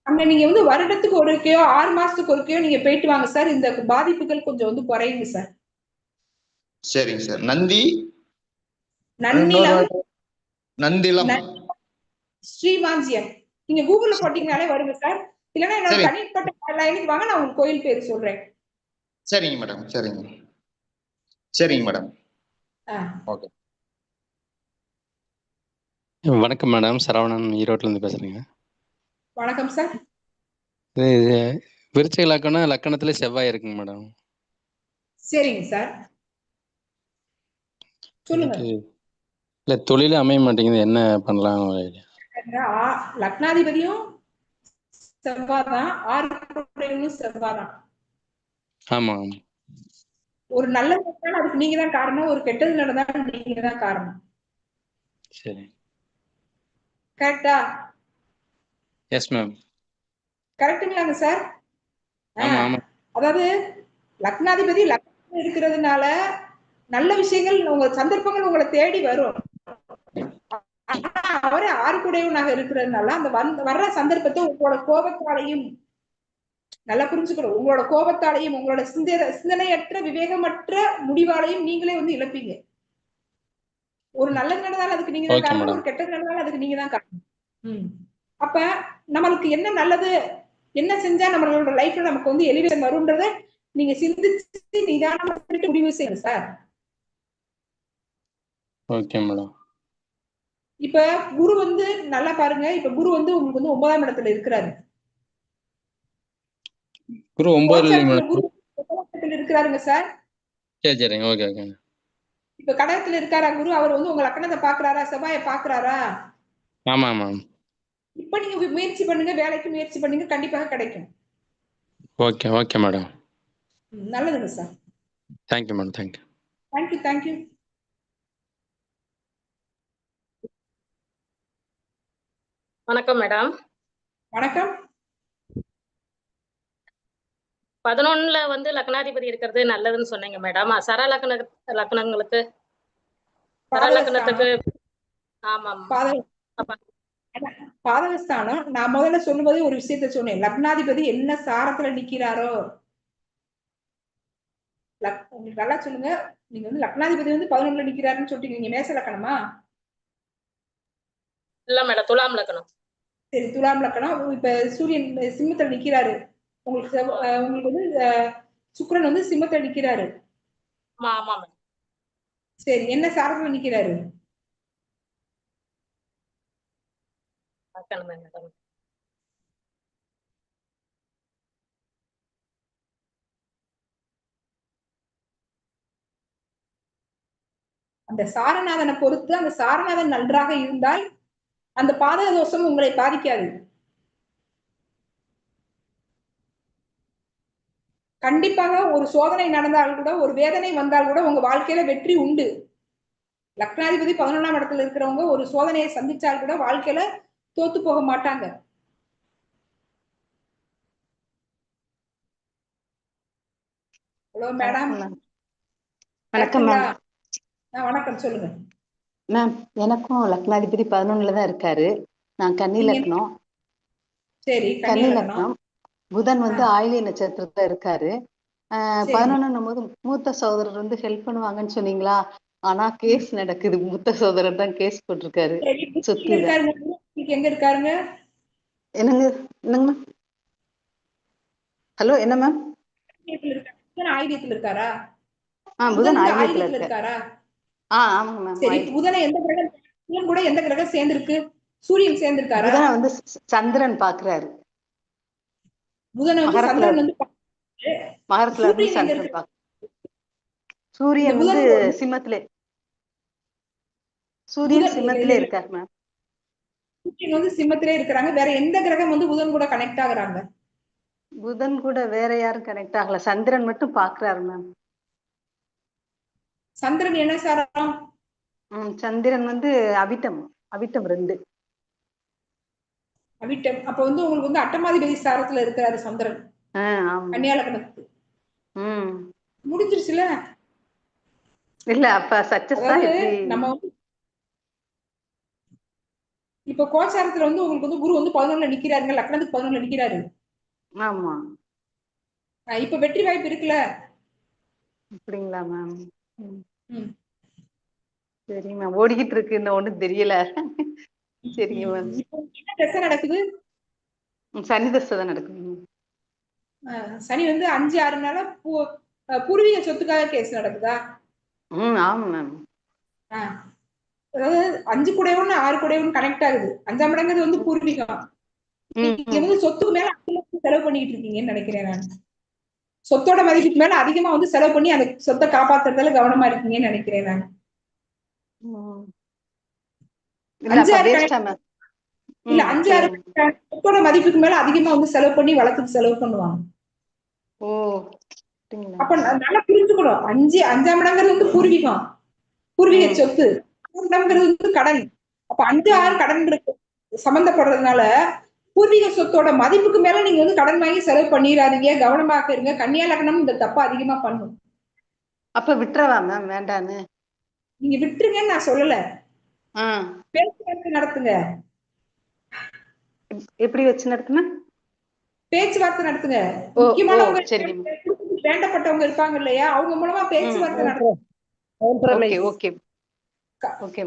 அங்க நீங்க வந்து வருடத்துக்கு ஒருக்கையோ 6 மாசத்துக்கு ஒருக்கையோ நீங்க போயிட்டு வாங்க சார். இந்த பாதிப்புகள் கொஞ்சம் வந்து குறையுங்க சார். சரிங்க சார். நன்னிலம் ஸ்ரீவாஞ்சியம் நீங்க கூகுள்ல போட்டீங்கனாலே வருங்க சார். இல்லன்னா என்னோட தனிப்பட்ட லைனுக்கு வாங்க, நான் உங்களுக்கு கோயில் பேர் சொல்றேன். சரிங்க மேடம். சரிங்க மேடம். ஓகே. வணக்கம் மேடம். சரவணன், ஈரோட்ல இருந்து பேசுறேங்க. வணக்கம் சார். விருச்சிக லக்கணத்துல செவ்வாய் இருக்குங்க மேடம். சரிங்க சார். சொல்லுங்க. இல்ல தொழிலே அமைய மாட்டேங்குது, என்ன பண்ணலாம்? லக்னாதிபதியும் செவ்வாதான், 6 செவ்வாதான். ஆமா. ஒரு நல்லது நடந்தாலும் அதுக்கு நீங்க தான் காரணம், ஒரு கெட்டது நடந்தாலும் நீங்க தான் காரணம். சரி. கரெக்டா? Yes ma'am. கரெக்ட்டுங்களாங்க சார்? ஆமா ஆமா. அதாவது லக்னாதிபதி லக்னத்துல இருக்கிறதுனால நல்ல விஷயங்கள் உங்க சந்தர்ப்பங்கள் உங்களை தேடி வரும். அவரே 6 கூடையவனாக இருக்கிறதுனால அந்த வர்ற சந்தர்ப்பத்தை உங்களோட கோபத்தாலையும் நல்லா புரிஞ்சுக்கணும், உங்களோட கோபத்தாலையும் உங்களோட சிந்தனையற்ற விவேகமற்ற முடிவாலையும் நீங்களே வந்து இழப்பீங்க. ஒரு நல்லது நடந்தாலும் அதுக்கு நீங்க தான் காரணம், ஒரு கெட்டது நடந்தாலும் அதுக்கு நீங்க தான் காரணம். அப்ப நம்மளுக்கு என்ன நல்லது, என்ன செஞ்சா நம்மளோட லைஃப்ல நமக்கு வந்து எலிவேஷன் வரும்ன்றத நீங்க சிந்திச்சு நிதானமா முடிவு செய்யுங்க சார். Okay madam. இப்ப குரு வந்து நல்லா பாருங்க, இப்ப குரு வந்து உங்களுக்கு வந்து 9ஆம் இடத்துல இருக்கிறாரு. குரு 9 இருக்கிறாருங்க சார். சரி சரிங்க. Okay okay. இப்ப கடகத்துல இருக்காரா குரு? அவர் வந்து உங்க லக்னத்தை பாக்குறாரா, செவ்வாயை பாக்குறாரா? ஆமா ஆமா. இப்ப நீங்க முயற்சி பண்ணுங்க, வேலைக்கு முயற்சி பண்ணுங்க, கண்டிப்பாக கிடைக்கும். Okay okay madam. நல்லதுங்க sir. Thank you madam. Thank you. Thank you thank you. வணக்கம் மேடம். வணக்கம். 11ல வந்து லக்னாதிபதி இருக்கிறது நல்லதுன்னு சொன்னீங்க மேடம். சர லக்னங்களுக்கு சர லக்னத்துக்கு ஆமாம் பாதகஸ்தானம். நான் முதல்ல சொல்லும்போது ஒரு விஷயத்த சொன்னேன், லக்னாதிபதி என்ன சாரத்துல நிக்கிறாரோ. உங்களுக்கு நல்லா சொல்லுங்க, நீங்க வந்து லக்னாதிபதி வந்து 11ல நிக்கிறாருன்னு சொல்லிட்டு நீங்க மேச லக்கணமா? இல்ல மேடம், துலாம் லக்னம். சரி, துலாம் லக்கணம். இப்ப சூரியன் சிம்மத்துல நிக்கிறாரு, உங்களுக்கு உங்களுக்கு வந்து சுக்கிரன் வந்து சிம்மத்துல நிக்கிறாரு. ஆமா. சரி, என்ன சாரத்துல நிக்கிறாரு? அந்த சாரநாதனை பொறுத்து, அந்த சாரநாதன் நன்றாக இருந்தால் அந்த பாதக தோஷம் உங்களை பாதிக்காது. கண்டிப்பாக ஒரு சோதனை நடந்தால் கூட, ஒரு வேதனை வந்தால் கூட உங்க வாழ்க்கையில வெற்றி உண்டு. லக்னாதிபதி 11ஆம் இடத்துல இருக்கிறவங்க ஒரு சோதனையை சந்திச்சால் கூட வாழ்க்கையில தோத்து போக மாட்டாங்க. Hello madam. வணக்கம் மேம். வணக்கம், சொல்லுங்க மேம். எனக்கும் லக்னாதிபதி 11ல தான் இருக்காரு. நான் கன்னி லக்னம். சரி, கன்னி லக்னம். புதன் வந்து ஆயிலிய நட்சத்திரத்துல இருக்காரு. 11ன்னும் போது மூத்த சகோதரர் வந்து ஹெல்ப் பண்ணுவாங்கன்னு சொன்னீங்களா? ஆனா கேஸ் நடக்குது. மூத்த சகோதரர் தான் கேஸ் போட்டிருக்காரு. சொத்து எங்க இருக்காருங்க? என்னங்க என்னங்க மேம்? ஹலோ, என்ன மேம்? ஆயுதத்துல இருக்காரா? புதன் ஆயுதத்துல இருக்காரா? ஆமாங்க மேம். சரி, புதனை எந்த கிரகம், புதன் கூட எந்த கிரகம் சேர்ந்திருக்கு? சூரியன் சேர்ந்திருக்காரா? புதனை வந்து சந்திரன் பாக்குறாரு. புதனை வந்து சந்திரன் வந்து மகரத்துல இருந்து சந்திரன் பாக்குறாரு. சூரியன் வந்து சிம்மத்திலே இருக்காரு மேம். சூரியன் வந்து சிம்மத்திலே இருக்கிறாங்க. வேற எந்த கிரகம் வந்து புதன் கூட கனெக்ட் ஆகுறாங்க? புதன் கூட வேற யாரும் கனெக்ட் ஆகல. சந்திரன் மட்டும் பாக்குறாரு மேம். சந்திரன் என்ன சாரம்? சந்திரன் வந்து அவிட்டம் 2. அவிட்டம். அப்ப வந்து உங்களுக்கு வந்து அட்டமாதிபதி சாரத்துல இருக்கிறாரு சந்திரன். கன்னியா லக்னத்துக்கு. முடிஞ்சிருச்சுல? இல்ல, அப்ப சக்சஸ் தான். நம்ம இப்ப கோச்சாரத்துல வந்து உங்களுக்கு வந்து குரு வந்து 11ல நிக்கிறாருங்க, லக்னத்துக்கு 11ல நிக்கிறாரு. ஆமா. இப்ப வெற்றி வாய்ப்பு இருக்குல்ல? அப்படிங்களா மேம்? சரிங்க மேம். ஓடிக்கிட்டு இருக்கு, இன்னும் ஒண்ணும் தெரியல. சரிங்க மேம். என்ன தசை நடக்குது? சனி தசை தான் நடக்குது. சனி வந்து 5, 6 நாளா பூர்வீக சொத்துக்காக கேஸ் நடக்குதா? ஆமா மேம். அதாவது 5 கூடையவன் 6 கூடையவன் கனெக்ட் ஆகுது. 5ஆம் இடங்கிறது வந்து பூர்வீகம். நீங்க வந்து சொத்துக்கு மேல செலவு பண்ணிட்டு இருக்கீங்கன்னு நினைக்கிறேன் நான். சொத்தோட மதிப்புக்கு மேல அதிகமா வந்து செலவு பண்ணி அந்த சொத்தை காப்பாத்துறதுல கவனமா இருக்கீங்கன்னு நினைக்கிறேன் நான். இல்ல அப்ப வேஸ்டா மேம்? இல்ல 5-6 மதிப்புக்கு மேல அதிகமா வந்து செலவு பண்ணி வழக்குக்கு செலவு பண்ணுவாங்க. ஓ அப்ப நல்லா புரிஞ்சுக்கணும். 5ஆம் இடங்கிறது வந்து பூர்வீகம், பூர்வீக சொத்து. 6ஆம் இடம்ங்கிறது வந்து கடன். அப்ப 5-6 கடன் சம்பந்தப்படுறதுனால பூர்வீக சொத்தோட மதிப்புக்கு மேல நீங்க வந்து கடன் வாங்கி செலவு பண்ணிடாதீங்க, கவனமாக இருங்க. கன்னியா லக்னம் இந்த தப்ப அதிகமா பண்ணும். அப்ப விட்டுறவா மேம் வேண்டான்னு? நீங்க விட்டுருங்கன்னு நான் சொல்லல, பேச்சுவார்த்தை நடத்துங்க. எப்படி வச்சு நடத்துன? பேச்சுவார்த்தை நடத்துங்க. முக்கியமானவங்க வேண்டப்பட்டவங்க இருப்பாங்க இல்லையா, அவங்க மூலமா பேச்சுவார்த்தை நடத்துங்க.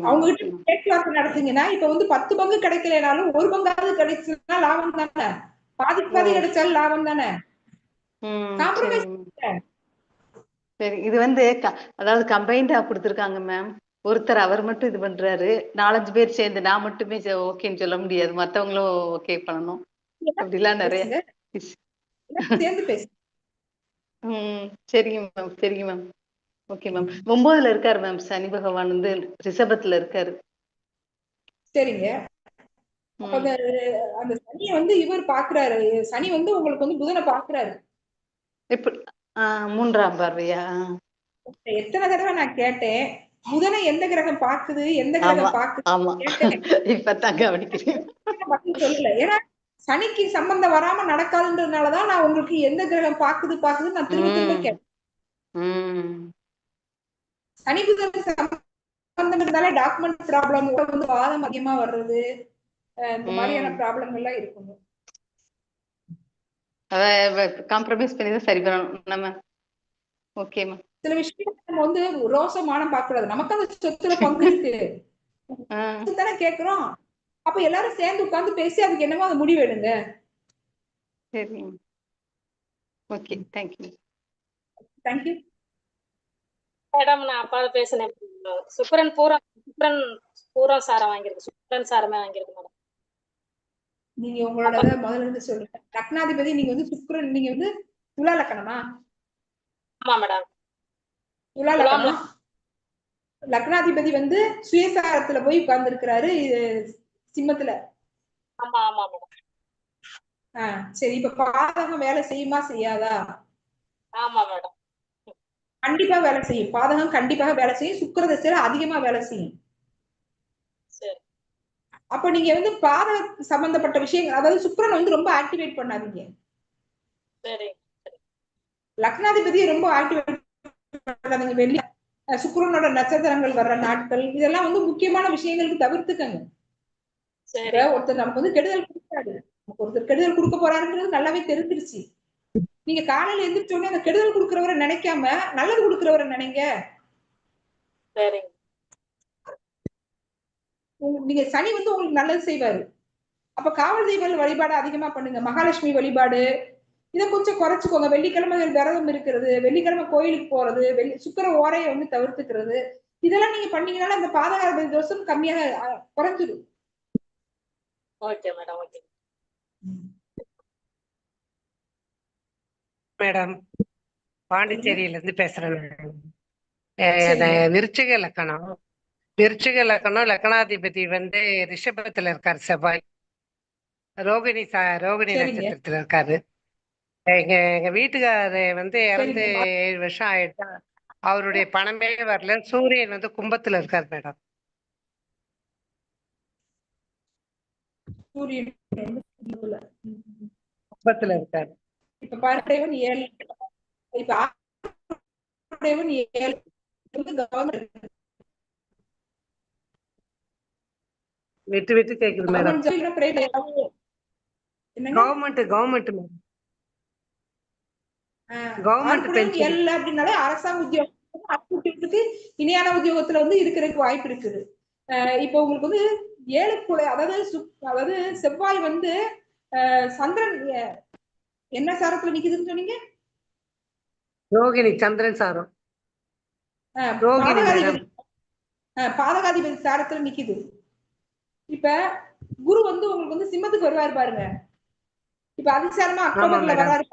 அவங்க கிட்ட பேச்சுவார்த்தை நடத்தீங்கன்னா இப்ப வந்து 10 பங்கு கிடைக்கலனாலும் 1 பங்காவது கிடைச்சுன்னா லாபம் தானே, பாதிக்கு பாதி கிடைச்சாலும் லாபம் தானே. சரி, இது வந்து அதாவது கம்பைண்டா கொடுத்துருக்காங்க மேம். ஒருத்தர் அவர் மட்டும் இது பண்றாரு, 4-5 பேர் சேர்ந்து நான் மட்டுமே ஓகேன்னு சொல்ல முடியாது, மத்தவங்களும் ஓகே பண்ணணும். அப்படிலாம் நிறைய சேர்ந்து பேசு. சரிங்க மேம், சரிங்க மேம். Okay ma'am. 9ல இருக்காரு மேம், சனி பகவான் வந்து ரிஷபத்துல இருக்காரு. சரிங்க. அப்ப அந்த சனியை வந்து இவர் பாக்குறாரு, சனி வந்து உங்களுக்கு வந்து புதனை பாக்குறாரு. எப்படி 3ஆம் பார்வையா? எத்தனை தடவை நான் கேட்டேன், புதனை எந்த கிரகம் பாக்குது, எந்த கிரகம் பாக்குது இப்பதான் கவனிக்கிறேன். சொல்லல. ஏன்னா சனிக்கு சம்பந்தம் வராம நடக்காதுன்றதுனாலதான் நான் உங்களுக்கு எந்த கிரகம் பாக்குதுன்னு நான் திரும்ப திரும்ப கேட்டேன். சனி புதன் சம்பந்தம் இருந்தாலே டாக்குமெண்ட் ப்ராப்ளம், வந்து வாதம் அதிகமா வர்றது, இந்த மாதிரியான ப்ராப்ளம் எல்லாம் இருக்குங்க. காம்ப்ரமைஸ் பண்ணி தான் சரி பண்ணணும் நம்ம. Okay ma'am. சில விஷயம் நம்ம வந்து ரோசமானம் பார்க்கக்கூடாது, நமக்கு அந்த சொத்துல பங்கு இருக்கு தானே கேக்குறோம். அப்ப எல்லாரும் சேர்ந்து உட்கார்ந்து பேசி அதுக்கு என்னவோ அது முடிவு எடுங்க. சரி, ஓகே, தேங்க்யூ. Thank you madam. நான் அப்பா பேசுனேன், சுக்கிரன் பூரா சாரம் வாங்கியிருக்கு, சுக்கிரன் சாரமே வாங்கியிருக்கு மேடம். நீங்க உங்களோட முதல்ல இருந்து சொல்லுங்க. லக்னாதிபதி நீங்க வந்து சுக்கிரன், நீங்க வந்து துலா லக்னமா? ஆமா மேடம், துலா லக்னம். லக்னாதிபதி வந்து சுயசாரத்துல போய் உட்கார்ந்து இருக்கிறாரு சிம்மத்துல. ஆமா ஆமா மேடம். சரி, இப்ப பாதகம் வேலை செய்யுமா செய்யாதா? ஆமா மேடம். கண்டிப்பா வேலை செய்யும். பாதகம் கண்டிப்பாக வேலை செய்யும், சுக்கிர திசையில அதிகமா வேலை செய்யும். சரி. அப்ப நீங்க வந்து பாதக சம்பந்தப்பட்ட விஷயங்கள், அதாவது சுக்கிரன் வந்து ரொம்ப ஆக்டிவேட் பண்ணாதீங்க. சரி. லக்னாதிபதியை ரொம்ப ஆக்டிவேட் பண்ணாதீங்க. வெள்ளி சுக்கிரனோட நட்சத்திரங்கள் வர்ற நாட்கள் இதெல்லாம் வந்து முக்கியமான விஷயங்களுக்கு தவிர்த்துக்கங்க. ஒருத்தர் நமக்கு வந்து கெடுதல் கொடுக்காது, ஒருத்தர் கெடுதல் கொடுக்க போறாருன்றது நல்லாவே தெரிஞ்சிருச்சு. நீங்க காலையில எந்திரிச்ச உடனே அந்த கெடுதல் கொடுக்கிறவரை நினைக்காம நல்லது கொடுக்கிறவரை நினைங்க. நீங்க சனி வந்து உங்களுக்கு நல்லது செய்வாரு. அப்ப காவல் தெய்வ வழிபாடு அதிகமா பண்ணுங்க. மகாலட்சுமி வழிபாடு இதை கொஞ்சம் குறைச்சுக்கோங்க. வெள்ளிக்கிழமைகள் விரதம் இருக்கிறது, வெள்ளிக்கிழமை கோயிலுக்கு போறது, சுக்கிர ஓரையை வந்து தவிர்த்துக்கிறது, இதெல்லாம் நீங்க பண்ணீங்கன்னால அந்த பாதகாதிபதி தோஷம் கம்மியாக குறைஞ்சிடும். Okay madam. ஓகே மேடம், பாண்டிச்சேரியில இருந்து பேசுறேன். விருச்சிக லக்கணம், லக்கணாதிபதி வந்து ரிஷபத்துல இருக்காரு, செவ்வாய். ரோகிணி நட்சத்திரத்துல இருக்காரு. எங்க வீட்டுக்காரரு வந்து இறந்து 7 வருஷம் ஆயிடுச்சா, அவருடைய பணமே வரல. சூரியன் வந்து கும்பத்துல இருக்காரு மேடம். சூரியன் கும்பத்துல இருக்காரு. இப்ப பார்டேவன் 7, இப்ப ஆர்டேவன் 7 விட்டு விட்டு கேக்குது மேடம். கவர்மெண்ட் அப்படின்னாலே அரசாங்க உத்தியோகத்துக்கு இணையான உத்தியோகத்துல வந்து இருக்கிறதுக்கு வாய்ப்பு இருக்குது. இப்ப உங்களுக்கு வந்து 7 அதாவது செவ்வாய் வந்து சந்திரன் என்ன சாரத்துல நிக்குதுன்னு சொன்னீங்க? ரோகிணி, சந்திரன் சாரம். பாதகாதிபதி சாரத்துல நிக்குது. இப்ப குரு வந்து உங்களுக்கு வந்து சிம்மத்துக்கு வருவாரு பாருங்க. இப்ப அதிசாரமா அக்டோபர்ல வராரு.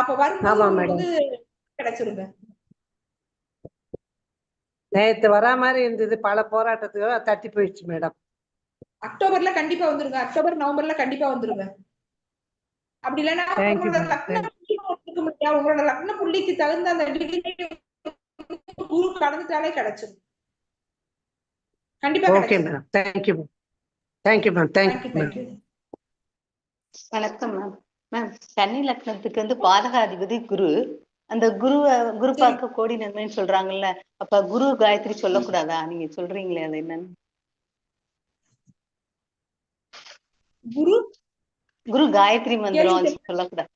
அப்ப வரும்போது வந்து கிடைச்சிருங்க. நேத்து வரா மாதிரி இருந்தது, பல போராட்டத்துக்கு தட்டி போயிடுச்சு மேடம். அக்டோபர்ல கண்டிப்பா வந்துருங்க, அக்டோபர் நவம்பர்ல கண்டிப்பா வந்துருங்க. அப்படி இல்லைன்னா உங்களோட லக்ன புள்ளி இருக்க முடியாது, உங்களோட லக்ன புள்ளிக்கு தகுந்த அந்த குரு கடந்துட்டாலே கிடைச்சிடும். கண்டிப்பா okay madam. Thank you ma'am. Thank you ma'am. Thank you. வணக்கம் மேம். மேம் கன்னி லக்னத்துக்கு வந்து பாதகாதிபதி குரு. அந்த குரு பார்க்க கோடி நன்மைன்னு சொல்றாங்கல்ல, அப்ப குரு காயத்ரி சொல்லக்கூடாதா? நீங்க சொல்றீங்களே அது என்னன்னு? குரு காயத்ரி மந்திரம் சொல்லக்கூடாது?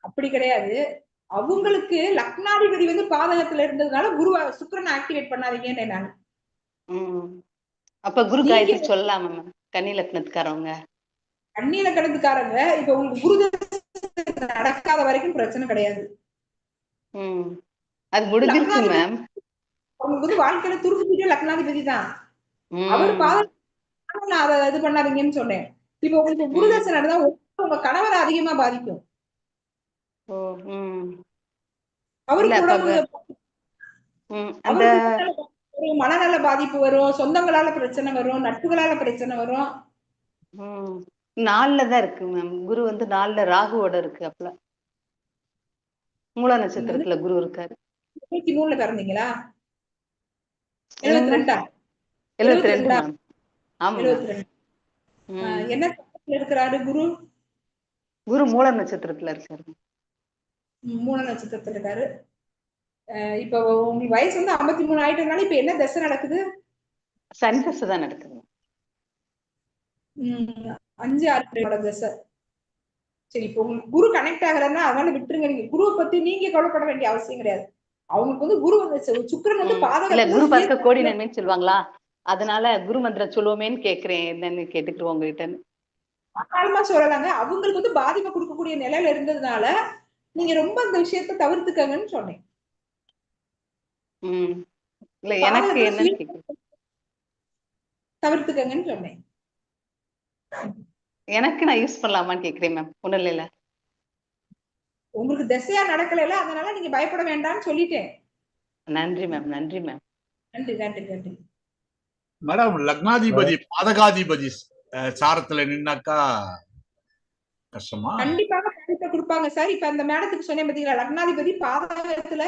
அப்படி கிடையாது. அவங்களுக்கு லக்னாதிபதி வந்து பாதகத்துல இருந்ததுனால குரு சுக்கிரனை ஆக்டிவேட் பண்ணாதீங்கன்னு நான். அப்ப குரு காயத்ரி சொல்லலாமா மேம் கன்னி லக்னத்துக்காரவங்க? கன்னி லக்னத்துக்காரங்க இப்ப உங்களுக்கு குரு நடக்காத வரைக்கும் பிரச்சனை கிடையாது. அது முடிஞ்சிருச்சு மேம். உங்களுக்கு வந்து வாழ்க்கையில துருப்பிடிக்க லக்னாதிபதி தான். அவர் பாதகம் அதை இது பண்ணாதீங்கன்னு சொன்னேன். இப்ப உங்களுக்கு குருதசை நடந்தா உங்க கணவரை அதிகமா பாதிக்கும். அவருக்கு மனநல பாதிப்பு வரும், சொந்தங்களால பிரச்சனை வரும், நட்புகளால பிரச்சனை வரும். 4ல தான் இருக்கு மேம். குரு வந்து 4ல ராகுவோட இருக்கு. அப்பல மூல நட்சத்திரத்துல குரு இருக்காரு. 23ல பிறந்தீங்களா? 72 மேம். ஆமா. 72. என்ன நட்சத்திரத்துல இருக்கிறாரு குரு? குரு மூல நட்சத்திரத்துல இருக்காரு. மூல நட்சத்திரத்துல இருக்காரு. இப்ப உங்களுக்கு வயசு வந்து 53 ஆயிட்டனால இப்ப என்ன தசை நடக்குது? சனி தசை தான் நடக்குது. 5-6 தசை. சரி, இப்போ உங்களுக்கு குரு கனெக்ட் ஆகுறதுன்னா அதனால விட்டுருங்க. நீங்க குருவை பத்தி நீங்க கவலைப்பட வேண்டிய அவசியம் கிடையாது. அவங்களுக்கு வந்து குரு வந்து சுக்கிரன் வந்து பாதகத்துல குரு பார்க்க கோடி நன்மைன்னு சொல்லுவாங்களா? அதனால குரு மந்திரம் சொல்லுவோமேன்னு கேக்குறேன். என்னன்னு கேட்டுக்கிறோம் உங்ககிட்ட. தாராளமா சொல்லலாங்க. அவங்களுக்கு வந்து பாதிப்பை கொடுக்கக்கூடிய நிலையில இருந்ததுனால நீங்க ரொம்ப அந்த விஷயத்த தவிர்த்துக்கங்கன்னு சொன்னேன். இல்ல எனக்கு என்ன தவிர்த்துக்கங்கன்னு சொன்னேன். எனக்கு நான் யூஸ் பண்ணலாமான்னு கேக்குறேன் மேம். ஒண்ணும் இல்ல. உங்களுக்கு திசையா நடக்கல, அதனால நீங்க பயப்பட வேண்டாம்னு சொல்லிட்டேன். நன்றி மேம். நன்றி மேம். நன்றி நன்றி நன்றி மேடம். லக்னாதிபதி பாதகாதிபதி சாரத்துல நின்னாக்கா கஷ்டமா? கண்டிப்பாக பாதிப்பை கொடுப்பாங்க சார். இப்ப அந்த மேடத்துக்கு சொன்னேன் பாத்தீங்களா, லக்னாதிபதி பாதகத்துல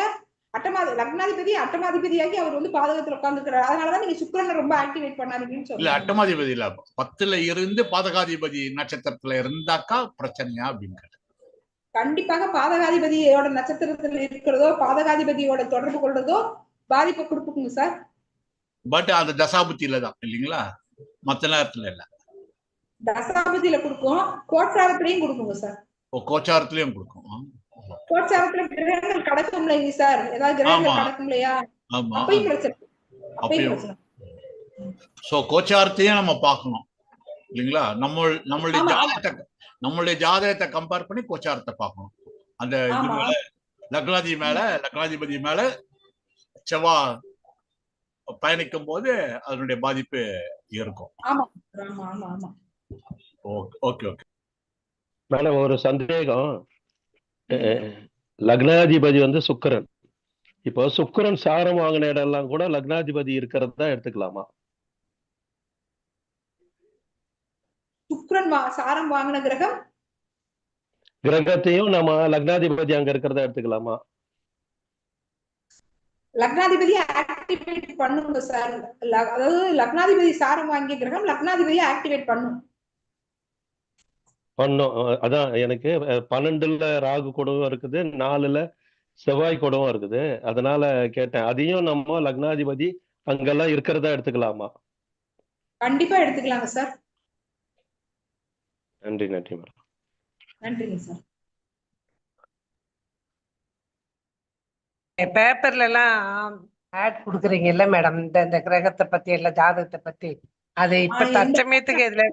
அட்டமாதிபதியாகி அவர் வந்து பாதகத்துல உட்கார்ந்துருக்காரு. அதனாலதான் நீங்க சுக்கிரனை ரொம்ப ஆக்டிவேட் பண்ணாதீங்கன்னு சொல்லுங்க. இல்ல அட்டமாதிபதி இல்ல, 10ல இருந்து பாதகாதிபதி நட்சத்திரத்துல இருந்தாக்கா பிரச்சனையா அப்படின்னு கேட்டேன். கண்டிப்பாக பாதகாதிபதியோட நட்சத்திரத்துல இருக்கிறதோ பாதகாதிபதியோட தொடர்பு கொள்றதோ பாதிப்பை கொடுக்குங்க சார். பட் அந்த தசாபுத்தியில தான் இல்லைங்களா, மத்த நேரத்துல இல்ல. தசாபுத்தியில கொடுக்கும், கோச்சாரத்திலையும் கொடுக்குங்க சார். கோச்சாரத்திலையும் கொடுக்கும். கோச்சாரத்துல கிரகங்கள் கடக்கும் இல்லைங்க சார், ஏதாவது கிரகங்கள் கடக்கும் இல்லையா, அப்பயும் பிரச்சனை. சோ கோச்சாரத்தையும் நம்ம பார்க்கணும் இல்லைங்களா. நம்மளுடைய ஜாதகத்தை கம்பேர் பண்ணி கோச்சாரத்தை பார்க்கணும். அந்த இது மேல லக்னாதிபதி மேல செவ்வாய் பயணிக்கும் போது அதனுடைய பாதிப்பு இருக்கும். ஓகே. மேடம் ஒரு சந்தேகம். லக்னாதிபதி வந்து சுக்கிரன். இப்போ சுக்கிரன் சாரம் வாங்கின இடம் எல்லாம் கூட லக்னாதிபதி இருக்கிறது தான் எடுத்துக்கலாமா? சுக்கிரன் சாரம் வாங்கின கிரகத்தையும் நம்ம லக்னாதிபதி அங்க இருக்கிறதா எடுத்துக்கலாமா? லக்னாதிபதி ஆக்டிவேட் பண்ணுங்க சார். அதாவது லக்னாதிபதி சாரம் வாங்கிய கிரகம் லக்னாதிபதியை ஆக்டிவேட் பண்ணும். அதான் எனக்கு 12ல ராகு கூடவும் இருக்குது, 4ல செவ்வாய் கூடவும் இருக்குது. அதனால கேட்டேன். அதையும் நம்ம லக்னாதிபதி அங்கெல்லாம் இருக்கிறதா எடுத்துக்கலாமா? கண்டிப்பா எடுத்துக்கலாங்க சார். நன்றி மேடம். நன்றிங்க சார். பேப்பர்ல எல்லாம் ஆட் கொடுக்குறீங்கல்ல மேடம், இந்த கிரகத்தை பத்தி எல்லாம் ஜாதகத்தை பத்தி, அது இப்ப தற்சமயத்துக்கு எதுல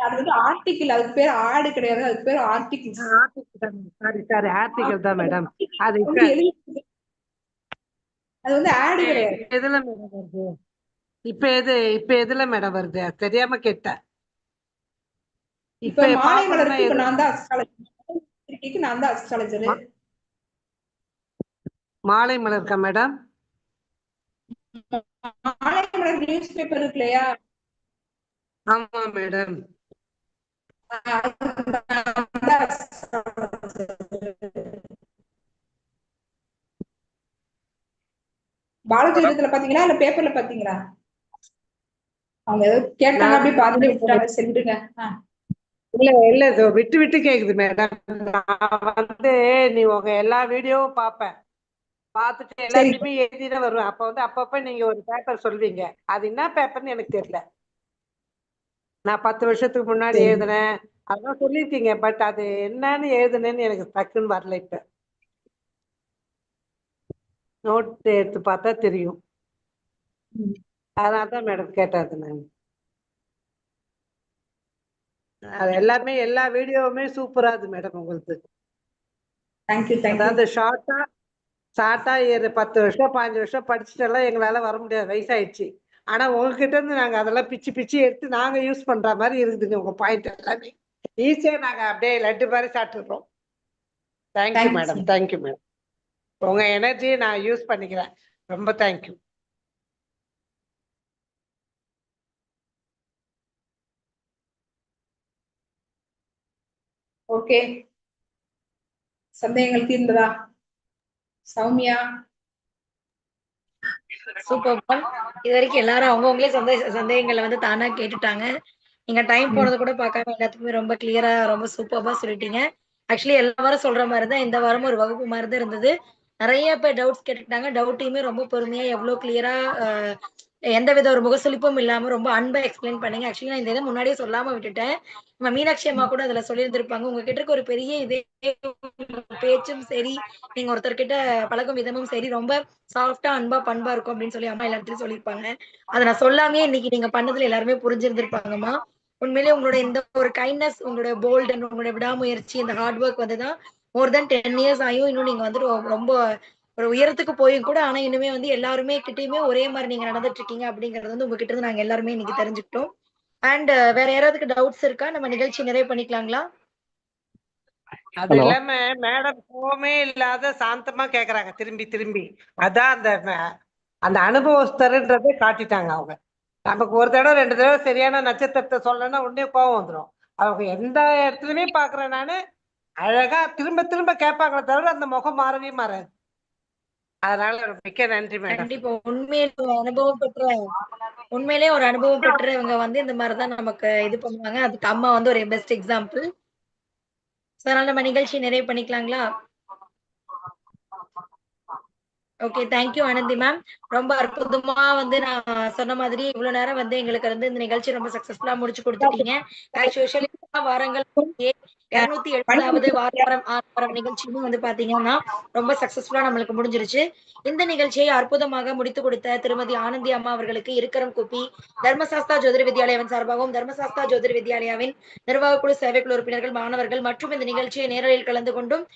அது வந்து ஆர்டிகிள், அதுக்கு பேர் ஆடு கிடையாது, அதுக்கு பேர் ஆர்டிகிள். சாரி ஆர்டிகிள் தான் மேடம். அது வந்து ஆடு கிடையாது. எதுல மேடம் வருது இப்ப எதுல மேடம் வருது? தெரியாம கேட்டேன். இப்ப மாலை மலருக்கு இப்ப நான் தான் அஸ்ட்ராலஜர். மாலை மலர் இருக்கா மேடம்? மாலை மலர் நியூஸ் பேப்பர் இருக்கு இல்லையா? ஆமா மேடம். பாலஜோதிடத்துல பாத்தீங்களா இல்ல பேப்பர்ல பாத்தீங்களா? அவங்க ஏதோ கேட்டாங்க அப்படி பாத்துட்டு விட்டுட்டாங்க. சரி விடுங்க. இல்ல விட்டு விட்டு கேக்குது மேடம். நான் நீ உங்க எல்லா வீடியோவும் பாப்பேன். பார்த்துட்டு எல்லாத்தையுமே எழுதிதான் வருவேன். அப்ப அப்பப்ப நீங்க ஒரு பேப்பர் சொல்வீங்க. அது என்ன பேப்பர்னு எனக்கு தெரியல. நான் 10 வருஷத்துக்கு முன்னாடி எழுதுனேன் அதான் சொல்லிருக்கீங்க. பட் அது என்னன்னு எழுதுனேன்னு எனக்கு டக்குன்னு வரல. இப்ப நோட் எடுத்து பார்த்தா தெரியும். அதனாலதான் மேடம் கேட்டாது. நான் அது எல்லாமே எல்லா வீடியோவுமே சூப்பரா இருக்கு மேடம் உங்களுக்கு. அதாவது ஷார்ட்டா 10 வருஷம் 15 வருஷம் படிச்சுட்டெல்லாம் எங்களால வர முடியாது, வயசாயிடுச்சு. ஆனா உங்ககிட்ட இருந்து நாங்க அதெல்லாம் பிச்சு பிச்சு எடுத்து நாங்க யூஸ் பண்ற மாதிரி இருக்குதுங்க. உங்க பாயிண்ட் எல்லாமே ஈஸியா நாங்க அப்படியே லட்டு மாதிரி சாப்பிட்டுறோம். Thank you madam. Thank you madam. உங்க எனர்ஜியை நான் யூஸ் பண்ணிக்கிறேன். ரொம்ப தேங்க்யூ. ஓகே, சந்தேகங்கள் தீர்ந்ததா? Soumya super ma'am. இது வரைக்கும் எல்லாரும் அவங்கவுங்களே சந்தேகங்களை வந்து தானா கேட்டுட்டாங்க. நீங்க டைம் போனதை கூட பார்க்காம எல்லாத்துக்குமே ரொம்ப கிளியரா ரொம்ப சூப்பர்பா சொல்லிட்டீங்க. ஆக்சுவலி எல்லா வாரம் சொல்ற மாதிரி தான் இந்த வாரமும் ஒரு வகுப்பு மாதிரி தான் இருந்தது. நிறைய பேர் டவுட்ஸ் கேட்டுட்டாங்க. டவுட்டையுமே ரொம்ப பொறுமையா எவ்வளவு கிளியரா எந்தவித ஒரு முகசுளிப்பும் இல்லாம ரொம்ப அன்பா எக்ஸ்பிளைன் பண்ணீங்க. ஆக்சுவலி நான் இந்த இதை முன்னாடியே சொல்லாம விட்டுட்டேன். நம்ம மீனாட்சி அம்மா கூட அதுல சொல்லியிருந்திருப்பாங்க. உங்ககிட்ட இருக்க ஒரு பெரிய இதே பேச்சும் சரி, நீங்க ஒருத்தர்கிட்ட பழகும் விதமும் சரி, ரொம்ப சாஃப்டா அன்பா பண்பா இருக்கும் அப்படின்னு சொல்லி அம்மா எல்லா இடத்துலயும் சொல்லியிருப்பாங்க. அதை நான் சொல்லாமே இன்னைக்கு நீங்க பண்ணதுல எல்லாருமே புரிஞ்சிருந்திருப்பாங்கம்மா. உண்மையிலேயே உங்களோட இந்த ஒரு கைண்ட்னஸ், உங்களோட போல்ட் அண்ட் உங்களோட விடாமுயற்சி, இந்த ஹார்ட் ஒர்க் வந்துதான் மோர் தென் 10 இயர்ஸ் ஆயும் இன்னும் நீங்க வந்துட்டு ரொம்ப ஒரு உயரத்துக்கு போயும் கூட ஆனா இனிமே வந்து எல்லாருமே கிட்டயுமே ஒரே மாதிரி நீங்க நடந்துட்டு இருக்கீங்க அப்படிங்கறது வந்து உங்ககிட்ட இருந்து நாங்க எல்லாருமே இன்னைக்கு தெரிஞ்சுக்கிட்டோம். அண்ட் வேற யாராவதுக்கு டவுட்ஸ் இருக்கா? நம்ம நிகழ்ச்சி நிறைவு பண்ணிக்கலாங்களா? அது இல்லாம மேடம் கோவமே இல்லாத சாந்தமா கேக்குறாங்க திரும்பி திரும்பி. அதான் அந்த அனுபவஸ்தர்ன்றதை காட்டிட்டாங்க அவங்க. நமக்கு ஒரு தடவை 2 தடவை சரியான நட்சத்திரத்தை சொல்லணும்னா உடனே கோவம் வந்துடும். அவங்க எந்த இடத்துலயுமே பாக்குறேன் நானு அழகா திரும்ப திரும்ப கேட்பாங்களே தவிர அந்த முகம் மாறவே மாறாது. அதனால மிக்க நன்றி மேடம். கண்டிப்பா. உண்மையிலே ஒரு அனுபவம் பெற்றவங்க வந்து இந்த மாதிரிதான் நமக்கு இது பண்ணுவாங்க. அதுக்கு அம்மா வந்து ஒரு பெஸ்ட் எக்ஸாம்பிள். அதனால நம்ம நிகழ்ச்சி நிறைவு பண்ணிக்கலாங்களா? Okay, thank you Anandhi ma'am. ரொம்ப அற்புதமா வந்து நான் சொன்ன மாதிரி இவ்வளவு நேரம் வந்து எங்களுக்கு வந்து இந்த நிகழ்ச்சி ரொம்ப சக்சஸ்ஃபுல்லா முடிச்சு கொடுத்துட்டீங்க. ஆஸ் யூசுவல் வாரங்கள் 270வது வாரம் நிகழ்ச்சியும் வந்து பாத்தீங்கன்னா ரொம்ப சக்சஸ்ஃபுல்லா நம்மளுக்கு முடிஞ்சிருச்சு. இந்த நிகழ்ச்சியை அற்புதமாக முடித்து கொடுத்த திருமதி ஆனந்தி அம்மா அவர்களுக்கு இருக்கரம் கூப்பி தர்மசாஸ்தா ஜோதிட வித்யாலயாவின் சார்பாகவும் தர்மசாஸ்தா ஜோதிட வித்யாலயாவின் நிர்வாக குழு சேவைக்குழு உறுப்பினர்கள் மாணவர்கள் மற்றும் இந்த நிகழ்ச்சியை நேரலில் கலந்து கொண்டும்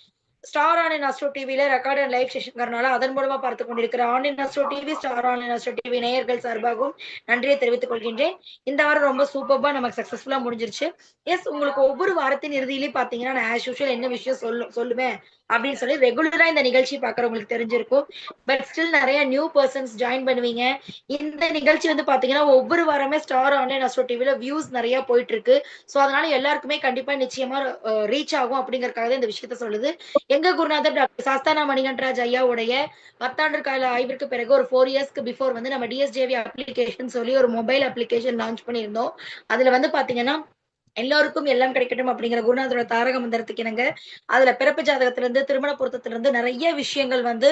ஸ்டார் ஆன்லைன் அஸ்ட்ரோ டிவில ரெக்கார்ட் அண்ட் லைவ் செஷன்கறனால அதன் மூலமா பார்த்து கொண்டிருக்கிற online astro TV, star online astro TV நேயர்கள் சார்பாகவும் நன்றியை தெரிவித்துக் கொள்கின்றேன். இந்த வாரம் ரொம்ப சூப்பர்பா நமக்கு சக்சஸ்ஃபுல்லா முடிஞ்சிருச்சு. எஸ், உங்களுக்கு ஒவ்வொரு வாரத்தின் இறுதியிலேயே பாத்தீங்கன்னா நான் ஆஸ் யூசுவல் என்ன விஷயம் சொல்லுவேன் அப்படின்னு சொல்லி ரெகுலரா இந்த நிகழ்ச்சி பாக்குறவங்களுக்கு தெரிஞ்சிருக்கும். பட் ஸ்டில் நிறைய நியூ பர்சன்ஸ் ஜாயின் பண்ணுவீங்க. இந்த நிகழ்ச்சி வந்து பாத்தீங்கன்னா ஒவ்வொரு வாரமே ஸ்டார் ஆன்லைன் அஸ்ட்ரோ டிவில வியூஸ் நிறைய போயிட்டு இருக்கு. சோ அதனால எல்லாருக்குமே கண்டிப்பா நிச்சயமா ரீச் ஆகும் அப்படிங்கறதுக்காக இந்த விஷயத்த சொல்லுது. எங்க குருநாதர் டாக்டர் சாஸ்தானா மணிகண்டராஜ் ஐயாவுடைய 10 ஆண்டு கால ஆய்விற்கு பிறகு ஒரு 4 இயர்ஸ்க்கு பிஃபோர் வந்து நம்ம டிஎஸ்ஜேவி அப்ளிகேஷன் சொல்லி ஒரு மொபைல் அப்ளிகேஷன் லான்ச் பண்ணியிருந்தோம். அதுல வந்து பாத்தீங்கன்னா எல்லோருக்கும் எல்லாம் கிடைக்கட்டும் அப்படிங்கிற குருநாதரோட தாரக மந்திரத்துக்கு இணங்க அதுல பிறப்பு ஜாதகத்துல இருந்து திருமண பொருத்தத்துல இருந்து நிறைய விஷயங்கள் வந்து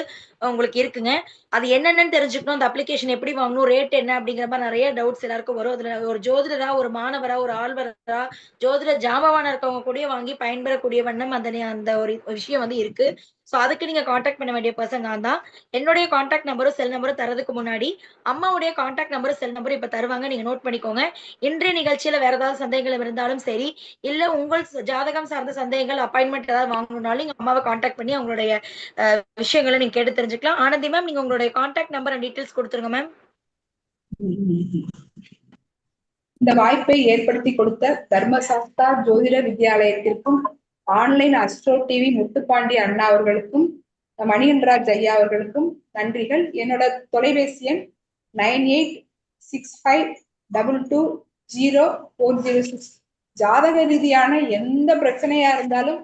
உங்களுக்கு இருக்குங்க. அது என்னென்னு தெரிஞ்சுக்கணும், அந்த அப்ளிகேஷன் எப்படி வாங்கணும், ரேட் என்ன அப்படிங்கிற மாதிரி நிறைய டவுட்ஸ் எல்லாருக்கும் வரும். அதுல ஒரு ஜோதிடரா, ஒரு மாணவரா, ஒரு ஆழ்வரா, ஜோதிட ஜாமவான இருக்கவங்க கூட வாங்கி பயன்பெறக்கூடிய வண்ணம் அந்த ஒரு விஷயம் வந்து இருக்கு. சோ அதுக்கு நீங்க கான்டாக்ட் பண்ண வேண்டிய பர்சன் நான் தான். என்னுடைய கான்டாக்ட் நம்பரும் செல் நம்பரும் தரதுக்கு முன்னாடி அம்மாவுடைய கான்டாக்ட் நம்பரும் செல் நம்பரும் இப்ப தருவாங்க, நீங்க நோட் பண்ணிக்கோங்க. இன்றைய நிகழ்ச்சியில வேற ஏதாவது சந்தேகங்கள் இருந்தாலும் சரி, இல்ல உங்கள் ஜாதகம் சார்ந்த சந்தேகங்கள் அப்பாயின்மெண்ட் ஏதாவது வாங்கணும்னாலும் நீங்க அம்மாவை கான்டாக்ட் பண்ணி அவங்களுடைய விஷயங்களை நீங்க கேட்டு தெரிஞ்சுக்கலாம். ஆனந்தி மேம், நீங்க உங்களுடைய கான்டாக்ட் நம்பர் அண்ட் டீடைல்ஸ் கொடுத்துருங்க மேம். இந்த வாய்ப்பை ஏற்படுத்தி கொடுத்த தர்மசாஸ்தா ஜோதிட வித்யாலயத்திற்கும் ஆன்லைன் அஸ்ட்ரோ டிவி முத்துப்பாண்டி அண்ணா அவர்களுக்கும் மணிகண்டராஜ் ஐயா அவர்களுக்கும் நன்றிகள். என்னோட தொலைபேசி எண் 9865220406. ஜாதக ரீதியான எந்த பிரச்சனையா இருந்தாலும்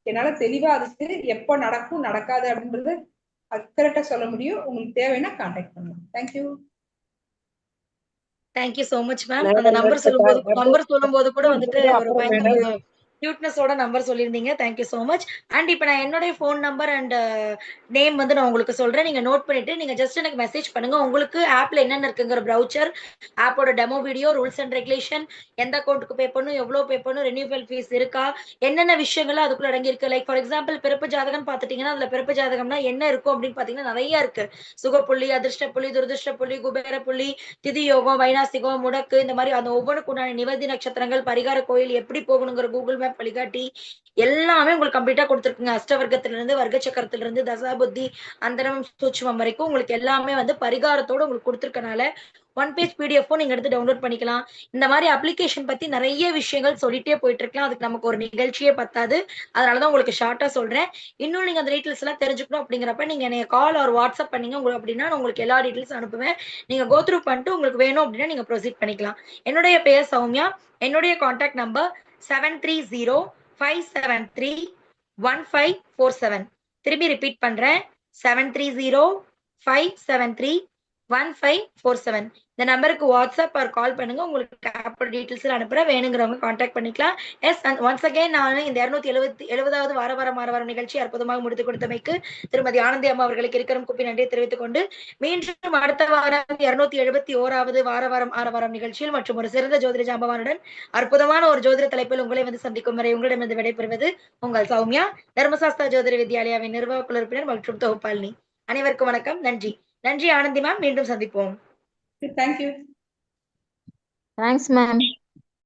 என்னால தெளிவா அதுக்கு எப்ப நடக்கும் நடக்காது அப்படின்றது அக்கறைட்டா சொல்ல முடியும். உங்களுக்கு தேவைன்னா கான்டாக்ட் பண்ணுங்க. Thank you. Thank you so much ma'am. அந்த நம்பர் சொல்லும்போது கூட வந்துட்டு ஒரு பயங்கர கியூட்னஸோட நம்பர் சொல்லியிருந்தீங்க. Thank you so much. அண்ட் இப்போ நான் என்னுடைய ஃபோன் நம்பர் அண்ட் நேம் வந்து நான் உங்களுக்கு சொல்றேன். நீங்க நோட் பண்ணிட்டு நீங்க ஜஸ்ட் எனக்கு மெசேஜ் பண்ணுங்க. உங்களுக்கு ஆப்ல என்னென்ன இருக்குங்கிற ப்ரௌச்சர், ஆப்போட demo video, rules and regulation, எந்த அக்கௌண்ட்டுக்கு பே பண்ணணும், எவ்வளவு பே பண்ணணும், ரெனியூவல் ஃபீஸ் இருக்கா, என்னென்ன விஷயங்கள் அதுக்குள்ள அடங்கி இருக்கு. லைக் ஃபார் எக்ஸாம்பிள் பிறப்பு ஜாதகம் பார்த்துட்டீங்கன்னா அதுல பிறப்பு ஜாதகம்னா என்ன இருக்கும் அப்படின்னு பாத்தீங்கன்னா நிறைய இருக்கு. சுகப்புள்ளி, அதிர்ஷ்ட புள்ளி, துரதிருஷ்ட புள்ளி, குபேர புள்ளி, திதி யோகம், வைநாசிகம், முடக்கு, இந்த மாதிரி அந்த ஒவ்வொன்றுக்கு உண்டான நிவர்த்தி நட்சத்திரங்கள், பரிகார கோயில் எப்படி போகணுங்கிற கூகுள் மேப் வழிகாட்டி எல்லாமே உங்களுக்கு கம்ப்ளீட்டா கொடுத்துருக்குங்க. அஷ்டவர்க்கத்துல இருந்து வர்க்க சக்கரத்துல இருந்து தசாபுத்தி அந்தரம் சூட்சுமம் வரைக்கும் உங்களுக்கு எல்லாமே வந்து பரிகாரத்தோட உங்களுக்கு கொடுத்துருக்கனால 1 பேஜ் பிடிஎஃப் நீங்க எடுத்து டவுன்லோட் பண்ணிக்கலாம். இந்த மாதிரி அப்ளிகேஷன் பத்தி நிறைய விஷயங்கள் சொல்லிட்டே போயிட்டு இருக்கலாம். அதுக்கு நமக்கு ஒரு நிகழ்ச்சியே பத்தாது. அதனாலதான் உங்களுக்கு ஷார்ட்டா சொல்றேன். இன்னும் நீங்க அந்த டீட்டெயில்ஸ் எல்லாம் தெரிஞ்சுக்கணும் அப்படிங்கிறப்ப நீங்க எனக்கு கால் ஒரு வாட்ஸ்அப் பண்ணீங்க உங்களுக்கு அப்படின்னா நான் உங்களுக்கு எல்லா டீட்டெயில்ஸ் அனுப்புவேன். நீங்க கோ த்ரூ பண்ணிட்டு உங்களுக்கு வேணும் அப்படின்னா நீங்க ப்ரொசீட் பண்ணிக்கலாம். என்னுடைய பெயர் சௌமியா. என்னுடைய கான்டாக்ட் நம்பர் 7305731547. திரும்பி ரிப்பீட் பண்றேன், 7305731547. இந்த நம்பருக்கு வாட்ஸ்அப் ஆர் கால் பண்ணுங்க. உங்களுக்கு ஆப்போட டீட்டெயில்ஸ் அனுப்புறேன். வேணுங்கிறவங்க கான்டாக்ட் பண்ணிக்கலாம். எஸ், ஒன்ஸ் அகைன் நான் இந்த 270வது வாரம் நிகழ்ச்சி அற்புதமாக முடித்து கொடுத்தமைக்கு திருமதி ஆனந்தி அம்மா அவர்களுக்கு இருக்கிற குப்பி நன்றியை தெரிவித்துக் கொண்டு மீண்டும் அடுத்த வாரம் 271வது வாரம் நிகழ்ச்சியில் மற்றும் ஒரு சிறந்த ஜோதிட ஜாம்பவானுடன் அற்புதமான ஒரு ஜோதிட தலைப்பில் உங்களை வந்து சந்திக்கும் வரை உங்களிடமிருந்து விடைபெறுவது உங்கள் சௌமியா, தர்மசாஸ்திரா ஜோதிட வித்யாலயாவின் நிர்வாக உறுப்பினர் மற்றும் தொகுப்பாளினி. அனைவருக்கும் வணக்கம். நன்றி. நன்றி ஆனந்தி மேம். மீண்டும் சந்திப்போம். Thank you. Thanks, ma'am.